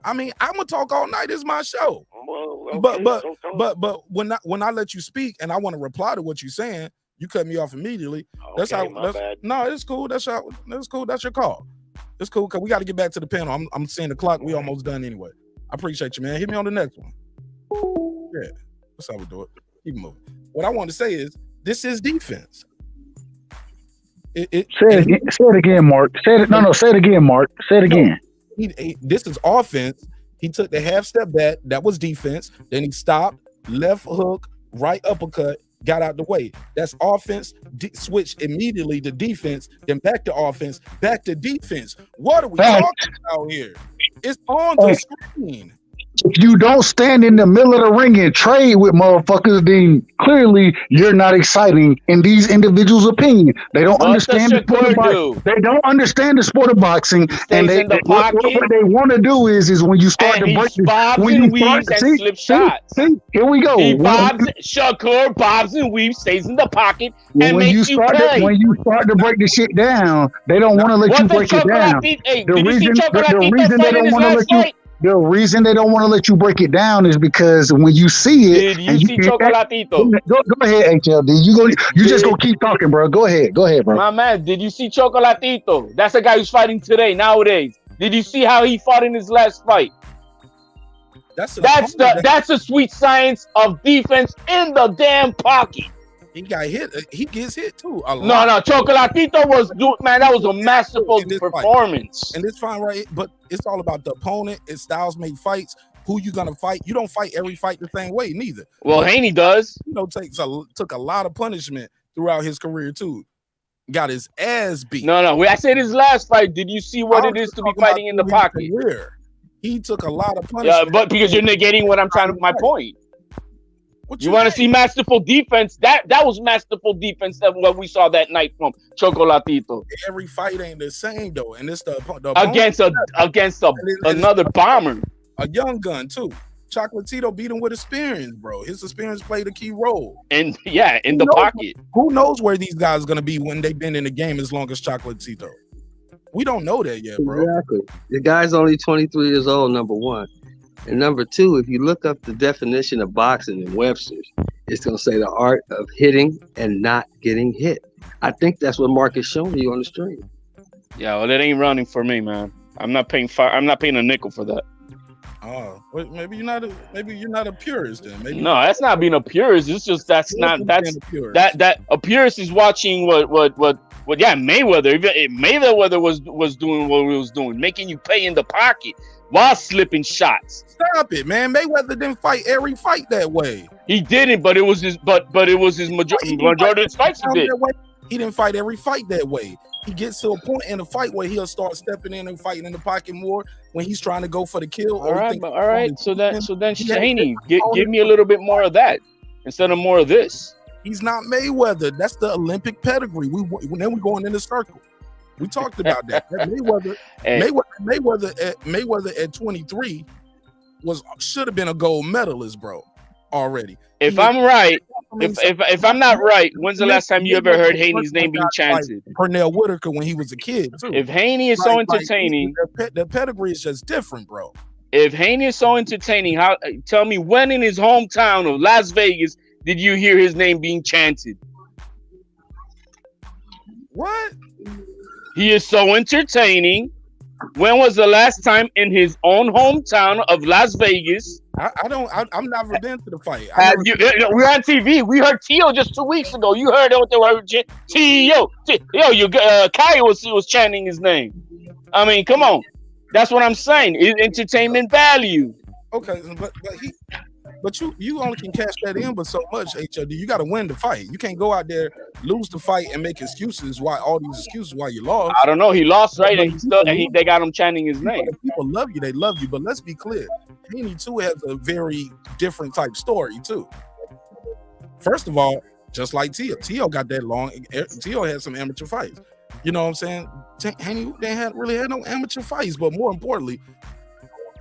I mean, I'm gonna talk all night. It's my show. But when I let you speak and I want to reply to what you're saying, you cut me off immediately. That's how. No, it's cool. That's cool. That's your call. It's cool because we got to get back to the panel. I'm seeing the clock. We almost done anyway. I appreciate you, man. Hit me on the next one. Yeah, that's how we do it. Keep moving. What I want to say is this is defense. Say it again, Mark. Say it again, Mark. Say it again. This is offense. He took the half step back. That was defense. Then he stopped, left hook, right uppercut, got out the way. That's offense. Switched immediately to defense, then back to offense, back to defense. What are we talking about here? It's on the screen. If you don't stand in the middle of the ring and trade with motherfuckers, then clearly you're not exciting in these individuals' opinion. They don't understand the sport of boxing. They don't understand the sport of boxing, and what they want to do is when you start to break this, when you start to slip shots. See, here we go. Shakur bobs and weaves, stays in the pocket, and makes you pay. When you start to break the shit down, they don't want to let you break it down. The reason they don't want to let you break it down is because when you see it, did you see Chocolatito? Go ahead, HLD. You just gonna keep talking, bro. Go ahead, bro. My man, did you see Chocolatito? That's a guy who's fighting today, nowadays. Did you see how he fought in his last fight? That's the sweet science of defense in the damn pocket. He got hit. He gets hit too. No, Chocolatito was, man, that was a masterful performance. And it's fine, right? But it's all about the opponent. It's styles make fights. Who you gonna fight? You don't fight every fight the same way, neither. Well, Haney does. Took a lot of punishment throughout his career too. Got his ass beat. No. I said his last fight. Did you see what it is to be fighting in the pocket? He took a lot of punishment. Yeah, but because you're negating what I'm trying to my point. You want to see masterful defense? That was masterful defense that what we saw that night from Chocolatito. Every fight ain't the same though, and it's the against another bomber, a young gun too. Chocolatito beat him with experience, bro. His experience played a key role. And in the pocket. Who knows where these guys are gonna be when they've been in the game as long as Chocolatito? We don't know that yet, bro. Exactly. The guy's only 23 years old, number one. And number two, if you look up the definition of boxing in Webster's, it's going to say the art of hitting and not getting hit. I think that's what Mark is showing you on the stream. Yeah, well, it ain't running for me, man. I'm not paying a nickel for that. Oh, maybe you're not a purist then. Maybe no, that's not being a purist. It's just that's a purist is watching what Mayweather. Mayweather was doing what he was doing, making you pay in the pocket while slipping shots. Stop it, man. Mayweather didn't fight every fight that way. He didn't, but it was his majority of his fights he did. He didn't fight every fight that way. He gets to a point in the fight where he'll start stepping in and fighting in the pocket more when he's trying to go for the kill. All right. So then Haney, give me a little bit more of that instead of more of this. He's not Mayweather. That's the Olympic pedigree. Then we're going in the circle. We talked about that. Mayweather at 23 should have been a gold medalist, bro. Already. If I'm right, if I'm not right, when's the last time you ever heard Haney's name being chanted? Like Pernell Whitaker when he was a kid, too. If Haney is so entertaining, the pedigree is just different, bro. If Haney is so entertaining, tell me when in his hometown of Las Vegas did you hear his name being chanted? What? He is so entertaining. When was the last time in his own hometown of Las Vegas? I've never been to the fight. We're on TV. We heard Tio just 2 weeks ago. You heard what they were Tio. Kai was chanting his name. I mean, come on. That's what I'm saying. It's entertainment value. Okay, but But you only can cash that in, but so much, HOD. You got to win the fight. You can't go out there, lose the fight, and make excuses why you lost. I don't know. He lost, right? And they got him chanting his name. People love you. They love you. But let's be clear. Haney too has a very different type story too. First of all, just like Tio got that long. Tio had some amateur fights. You know what I'm saying? Haney really had no amateur fights, but more importantly,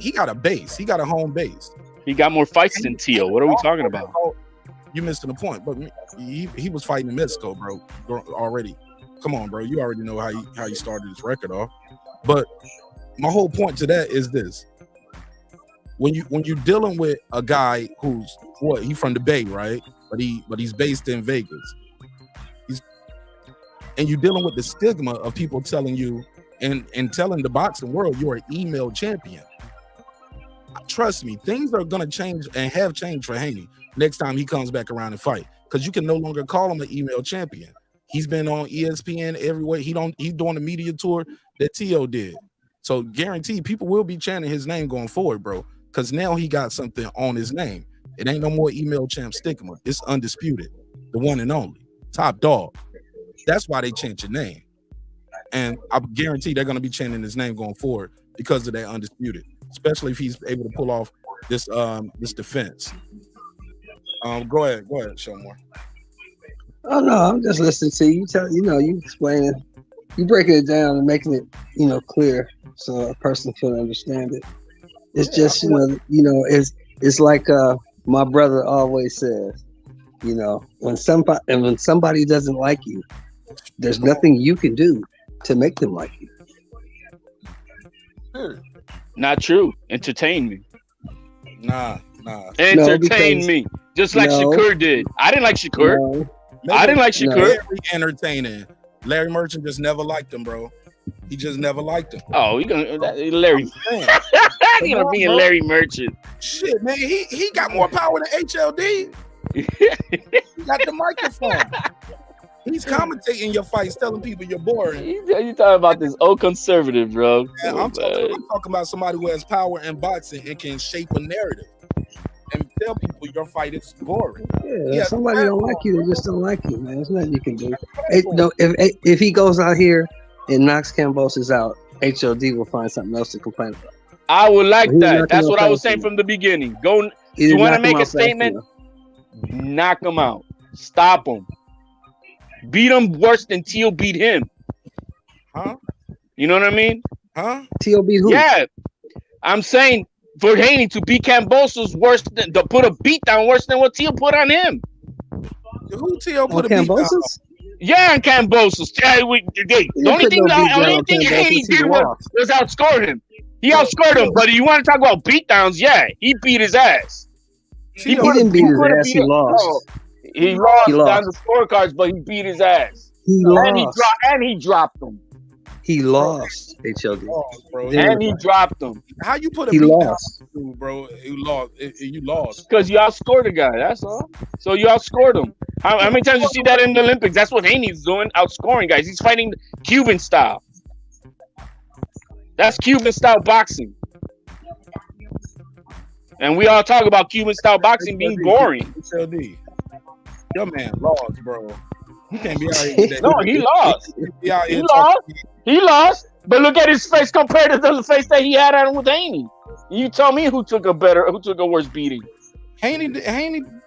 he got a base. He got a home base. He got more fights than Tio. What are we talking about? You missing the point. But he was fighting in Mexico, bro, already. Come on, bro. You already know how he started his record off. But my whole point to that is this. When you're dealing with a guy who's he from the Bay, right? But he's based in Vegas. And you're dealing with the stigma of people telling you and telling the boxing world you're an email champion. Trust me, things are gonna change and have changed for Haney next time he comes back around and fight. Because you can no longer call him an email champion. He's been on ESPN everywhere. He's doing the media tour that Tio did. So guaranteed people will be chanting his name going forward, bro. Because now he got something on his name. It ain't no more email champ stigma. It's undisputed, the one and only top dog. That's why they chant your name. And I guarantee they're gonna be chanting his name going forward because of that undisputed. Especially if he's able to pull off this defense. Go ahead, show more. Oh no, I'm just listening to you. You explaining, you breaking it down and making it, clear so a person can understand it. It's just, it's like my brother always says, when somebody doesn't like you, there's nothing you can do to make them like you. Not true. Entertain me. Nah. Entertain me. Just like Shakur did. I didn't like Shakur. No. I didn't like Shakur. Very entertaining. Larry Merchant just never liked him, bro. He just never liked him. Oh, you gonna Larry? You gonna be a Larry Merchant? Shit, man. He got more power than HLD. He got the microphone. He's commentating your fights, telling people you're boring. You talking about this old conservative, bro? Yeah, I'm talking about somebody who has power in boxing and can shape a narrative and tell people your fight is boring. Yeah, if somebody don't like you, they just don't like you, man. There's nothing you can do. If he goes out here and knocks Kambosos out, HOD will find something else to complain about. I would like that. That's what I was saying from the beginning. Go. You want to make a statement? Knock him out. Stop him. Beat him worse than Tio beat him. Huh? You know what I mean? Huh? Tio beat who? Yeah. I'm saying for Haney to beat Kambosos worse than to put a beat down worse than what Tio put on him. Who Tio put a beat down? Yeah, and Kambosos. The only thing Haney did was outscore him. He outscored him, but you want to talk about beatdowns? Yeah, he beat his ass. He didn't beat his ass. He lost. No, he lost down the scorecards, but he beat his ass. He lost. And he dropped him. He lost. HLD. And he dropped him. How you put a he beat lost, down, bro? You lost. You lost because you outscored the guy. That's all. So you outscored him. How many times you see that in the Olympics? That's what Haney's doing, outscoring guys. He's fighting Cuban style. That's Cuban style boxing. And we all talk about Cuban style boxing being boring. HLD. Your man lost, bro. You can't be out here. No, he lost. He lost. But look at his face compared to the face that he had on with Haney. You tell me who took a worse beating. Haney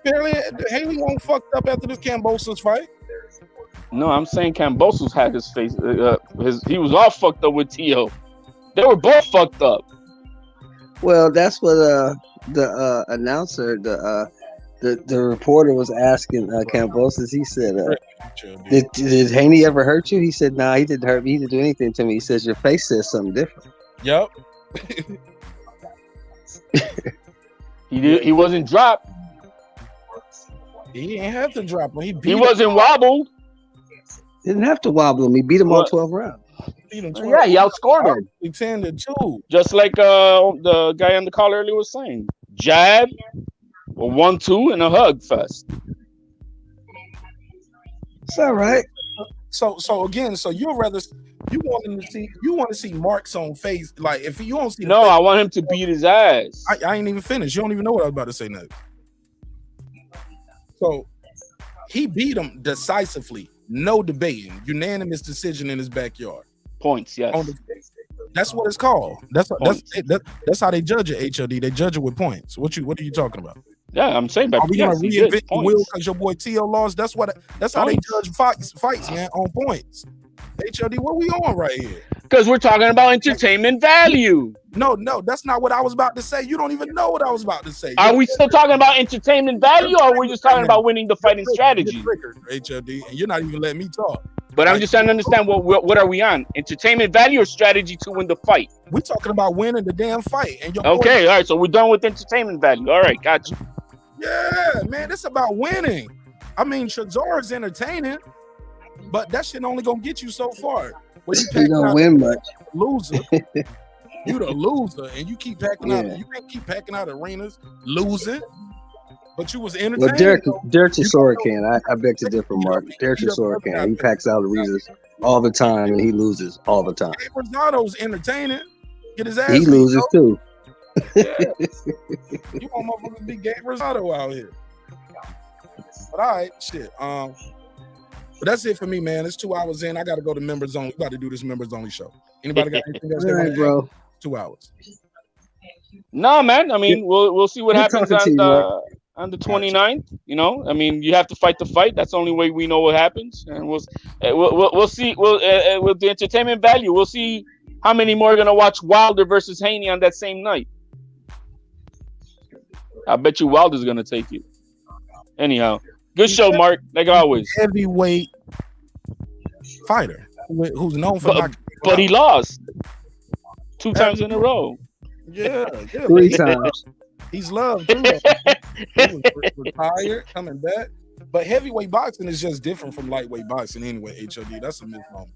won't fucked up after this Kambosos fight. No, I'm saying Kambosos had his face. He was all fucked up with Tio. They were both fucked up. Well, that's what the announcer, the reporter was asking Kambosos. He said, did Haney ever hurt you? He said, nah, he didn't hurt me. He didn't do anything to me. He says, your face says something different. Yep. He wasn't dropped. He didn't have to drop him. He wasn't wobbled. Didn't have to wobble him. He beat him on 12 rounds. Yeah, he outscored him. 10-2. Just like the guy on the call earlier was saying. Jab, a 1-2, and a hug fest. It's all right. So you want to see marks on face, like if you don't see. No, I want him to beat his ass. I ain't even finished. You don't even know what I was about to say next. So he beat him decisively, no debating, unanimous decision in his backyard. Points, yes. That's what it's called. That's how they judge it. HLD. They judge it with points. What are you talking about? Yeah, I'm saying that. Are we gonna reinvent the wheel because your boy T.O. lost? That's how they judge fights, man, on points. HLD, what we on right here? Because we're talking about entertainment value. No, that's not what I was about to say. You don't even know what I was about to say. Are we still talking about entertainment value, or are we just talking about winning the fighting strategy? HLD, and you're not even letting me talk. But I'm just trying to understand what are we on? Entertainment value or strategy to win the fight? We're talking about winning the damn fight. And okay, all right. So we're done with entertainment value. All right, got you. Yeah, man, it's about winning. I mean, Shazar is entertaining, but that shit only gonna get you so far. You don't win much. Loser. You the loser, and you keep packing out. You can't keep packing out arenas losing. But you was entertaining. Well, Derek Chisora can. I beg to differ, Mark. Derek Chisora can. He packs out arenas all the time, and he loses all the time. Gabe Rosado's entertaining. Get his ass. He loses too. Yeah. You want motherfuckers to be Gabe Rosado out here. But all right, shit. But that's it for me, man. It's 2 hours in. I got to go to members only. We got to do this members only show. Anybody got anything else? All right, bro. 2 hours. No, man. I mean, we'll see what happens on the 29th. You know, I mean, you have to fight the fight. That's the only way we know what happens, and we'll see. With the entertainment value, we'll see how many more are gonna watch Wilder versus Haney on that same night. I bet you Wilder's gonna take you. Anyhow, good show, Mark. Like always. Heavyweight fighter who's known for but he lost 2 times in a row. Yeah, 3 times. He's loved too. He was retired, coming back. But heavyweight boxing is just different from lightweight boxing anyway, HOD. That's a misnomer.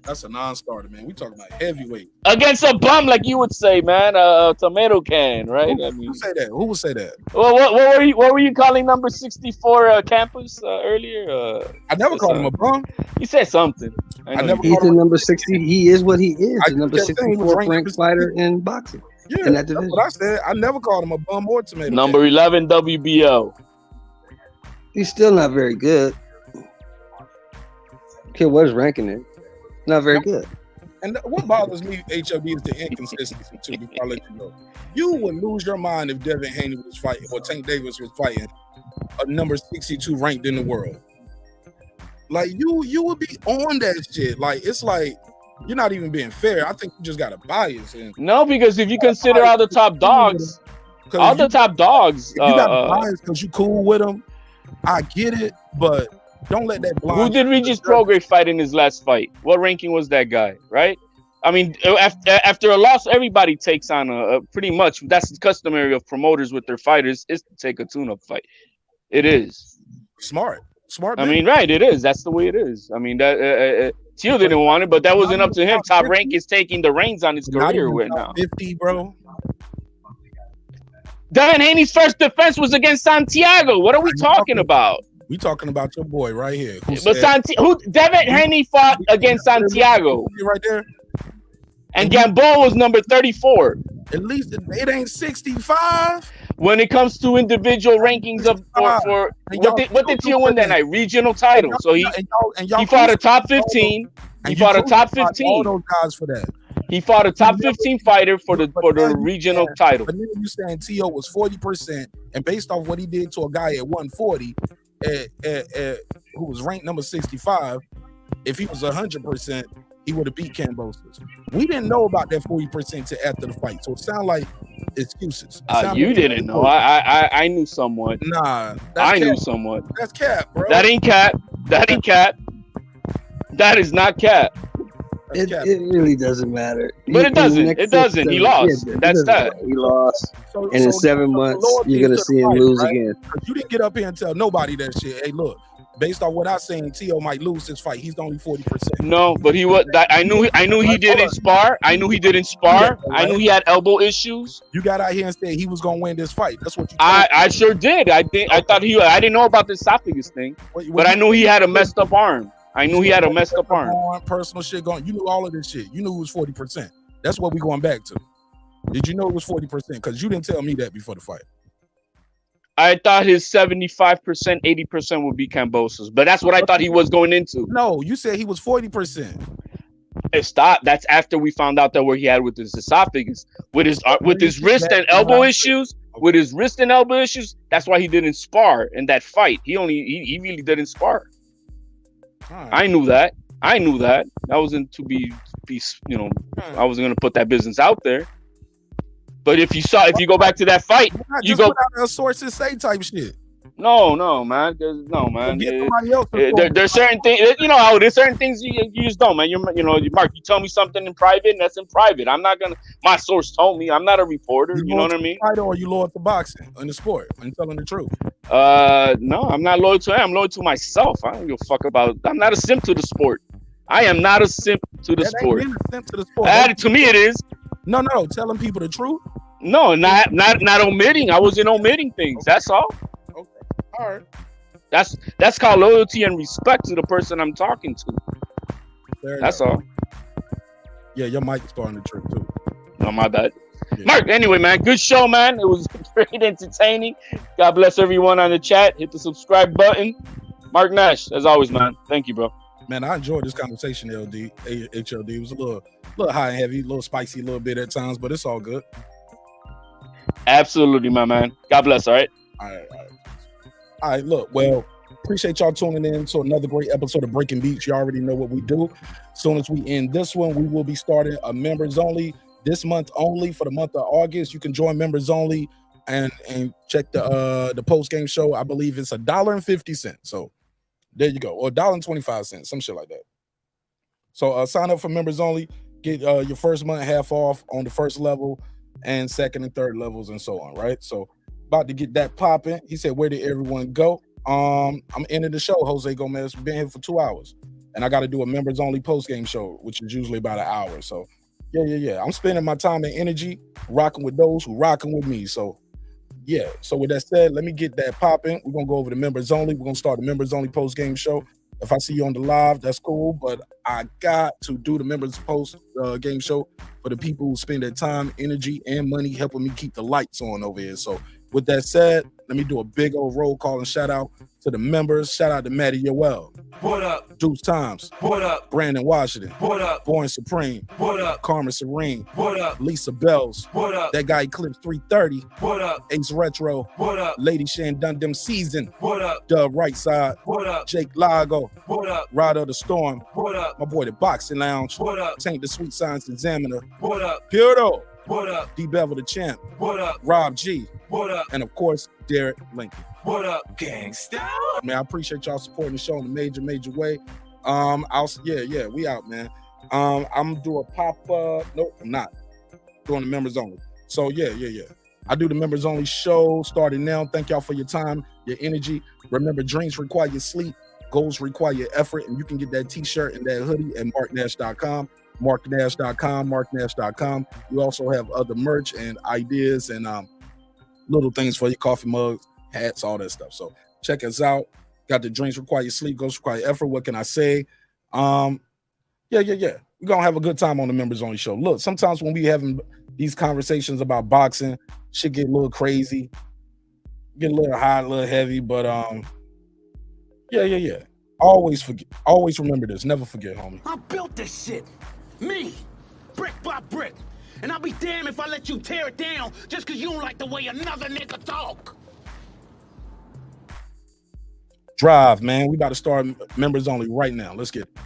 That's a non-starter, man. We talking about heavyweight. Against a bum, like you would say, man. A tomato can, right? Who would say that? Who would say that? Well, what were you calling number 64 Campus earlier? I never called him a bum. You said something. He's the number 60. He is what he is. The number 64 ranked fighter in boxing. Yeah, in that that's division. what I said. I never called him a bum or tomato. Number 11 WBO. He's still not very good. Okay, what his ranking is? Not very good. And what bothers me, HOD, is the inconsistency too. Before I let you go, you would lose your mind if Devin Haney was fighting or Tank Davis was fighting a number 62 ranked in the world. Like you would be on that shit. Like it's like you're not even being fair. I think you just got a bias. No, because if you consider all the top dogs, you got a bias because you cool with them. I get it, but don't let that blind. Who did Regis Prograis fight in his last fight? What ranking was that guy, right? I mean, after a loss, everybody takes on a pretty much. That's customary of promoters with their fighters is to take a tune-up fight. It is. Smart. I mean, right, it is. That's the way it is. I mean, that Teal didn't want it, but that wasn't up to him. Top Rank is taking the reins on his career right now. 50, bro. Devin Haney's first defense was against Santiago. What are we talking about? We talking about your boy right here. Devin Haney fought against Santiago. Right there. And Gamboa was number 34. At least it ain't 65. When it comes to individual rankings of for what did Teal win that night? Regional title. So he fought a top 15. He fought a top 15. All those guys for that. He fought a top 15 fighter for the regional title. But then you saying T.O. was 40%, and based off what he did to a guy at 140, who was ranked number 65, if he was 100%, he would have beat Kambosos. We didn't know about that 40% till after the fight, so it sounded like excuses. You didn't know. I knew someone. Nah, I knew someone. That's cap, bro. That ain't cap. That ain't cap. That is not cap. It really doesn't matter. But it doesn't. It doesn't. He lost. That's that. He lost. And in 7 months, you're going to see him lose again. You didn't get up here and tell nobody that shit. Hey, look, based on what I'm saying, T.O. might lose this fight. He's only 40%. No, but he was. I knew he didn't spar. I knew he didn't spar. I knew he had elbow issues. You got out here and said he was going to win this fight. That's what you. I sure did. I thought he. I didn't know about the esophagus thing, but I knew he had a messed up arm. I knew he had a messed up arm. Personal shit going. You knew all of this shit. You knew it was 40%. That's what we going back to. Did you know it was 40%? Because you didn't tell me that before the fight. I thought his 75%, 80% would be Kambosos, but that's what I thought he was going into. No, you said he was 40%. Stop. That's after we found out that what he had with his esophagus, with his wrist and elbow issues. With his wrist and elbow issues, that's why he didn't spar in that fight. He really didn't spar. Right. I knew that. That wasn't to be I wasn't gonna put that business out there. But if you go back to that fight, you go out sources say type shit. No, man. There's certain things. There's certain things you just don't, man. Mark, you tell me something in private, and that's in private. I'm not gonna. My source told me. I'm not a reporter. You know what I mean? Or you loyal to boxing in the sport? I'm telling the truth. No, I'm not loyal to him. I'm loyal to myself. I don't give a fuck about. I'm not a simp to the sport. I am not a simp to the sport. Ain't a simp to the sport. To me, it is. No, telling people the truth. No, not omitting. I wasn't omitting things. That's all. All right. That's called loyalty and respect to the person I'm talking to. That's all. Yeah, your mic is starting to trip too. No, my bad. Yeah. Mark, anyway, man, good show, man. It was very entertaining. God bless everyone on the chat. Hit the subscribe button. Mark Nash, as always, man. Thank you, bro. Man, I enjoyed this conversation, HLD. It was a little high and heavy, a little spicy, a little bit at times, but it's all good. Absolutely, my man. God bless, all right? All right, look, well, appreciate y'all tuning in to another great episode of Breaking Beats. You already know what we do. As soon as we end this one, we will be starting a members only this month only for the month of August. You can join members only and check the post-game show. I believe it's $1.50. So there you go. Or $1.25, some shit like that. So sign up for members only. Get your first month half off on the first level and second and third levels and so on, right? So about to get that popping. He said, where did everyone go? I'm ending the show, Jose Gomez. We've been here for 2 hours. And I got to do a members only post-game show, which is usually about an hour. So yeah. I'm spending my time and energy rocking with those who rocking with me. So yeah. So with that said, let me get that popping. We're going to go over the members only. We're going to start the members only post-game show. If I see you on the live, that's cool. But I got to do the members post game show for the people who spend their time, energy, and money helping me keep the lights on over here. So with that said, let me do a big old roll call and shout out to the members. Shout out to Matty Yoel. What up? Deuce Times. What up? Brandon Washington. What up? Born Supreme. What up? Carmen Serene. What up? Lisa Bells. What up? That guy Eclipse 330. What up? Ace Retro. What up? Lady Shan Dundam Season. What up? Dub Right Side. What up? Jake Lago. What up? Rod of the Storm. What up? My boy the Boxing Lounge. What up? Tank the Sweet Science Examiner. What up? Puro. What up? D Bevel the Champ. What up? Rob G. What up? And of course, Derek Lincoln. What up, gangsta? Man, I appreciate y'all supporting the show in a major way. We out, man. I'm gonna do a pop-up. Nope, I'm not doing the members only. So yeah. I do the members only show starting now. Thank y'all for your time, your energy. Remember, dreams require your sleep, goals require your effort, and you can get that t-shirt and that hoodie at marknash.com. marknash.com. We also have other merch and ideas and little things for your coffee mugs, hats, all that stuff. So check us out. Got the dreams require your sleep, goals require effort. What can I say? Yeah. We're gonna have a good time on the members only show. Look, sometimes when we having these conversations about boxing, shit get a little crazy, get a little high, a little heavy, but yeah. Always remember this. Never forget, homie. I built this shit. Me. Brick by brick. And I'll be damned if I let you tear it down just because you don't like the way another nigga talk. Drive, man. We about to start members only right now. Let's get it.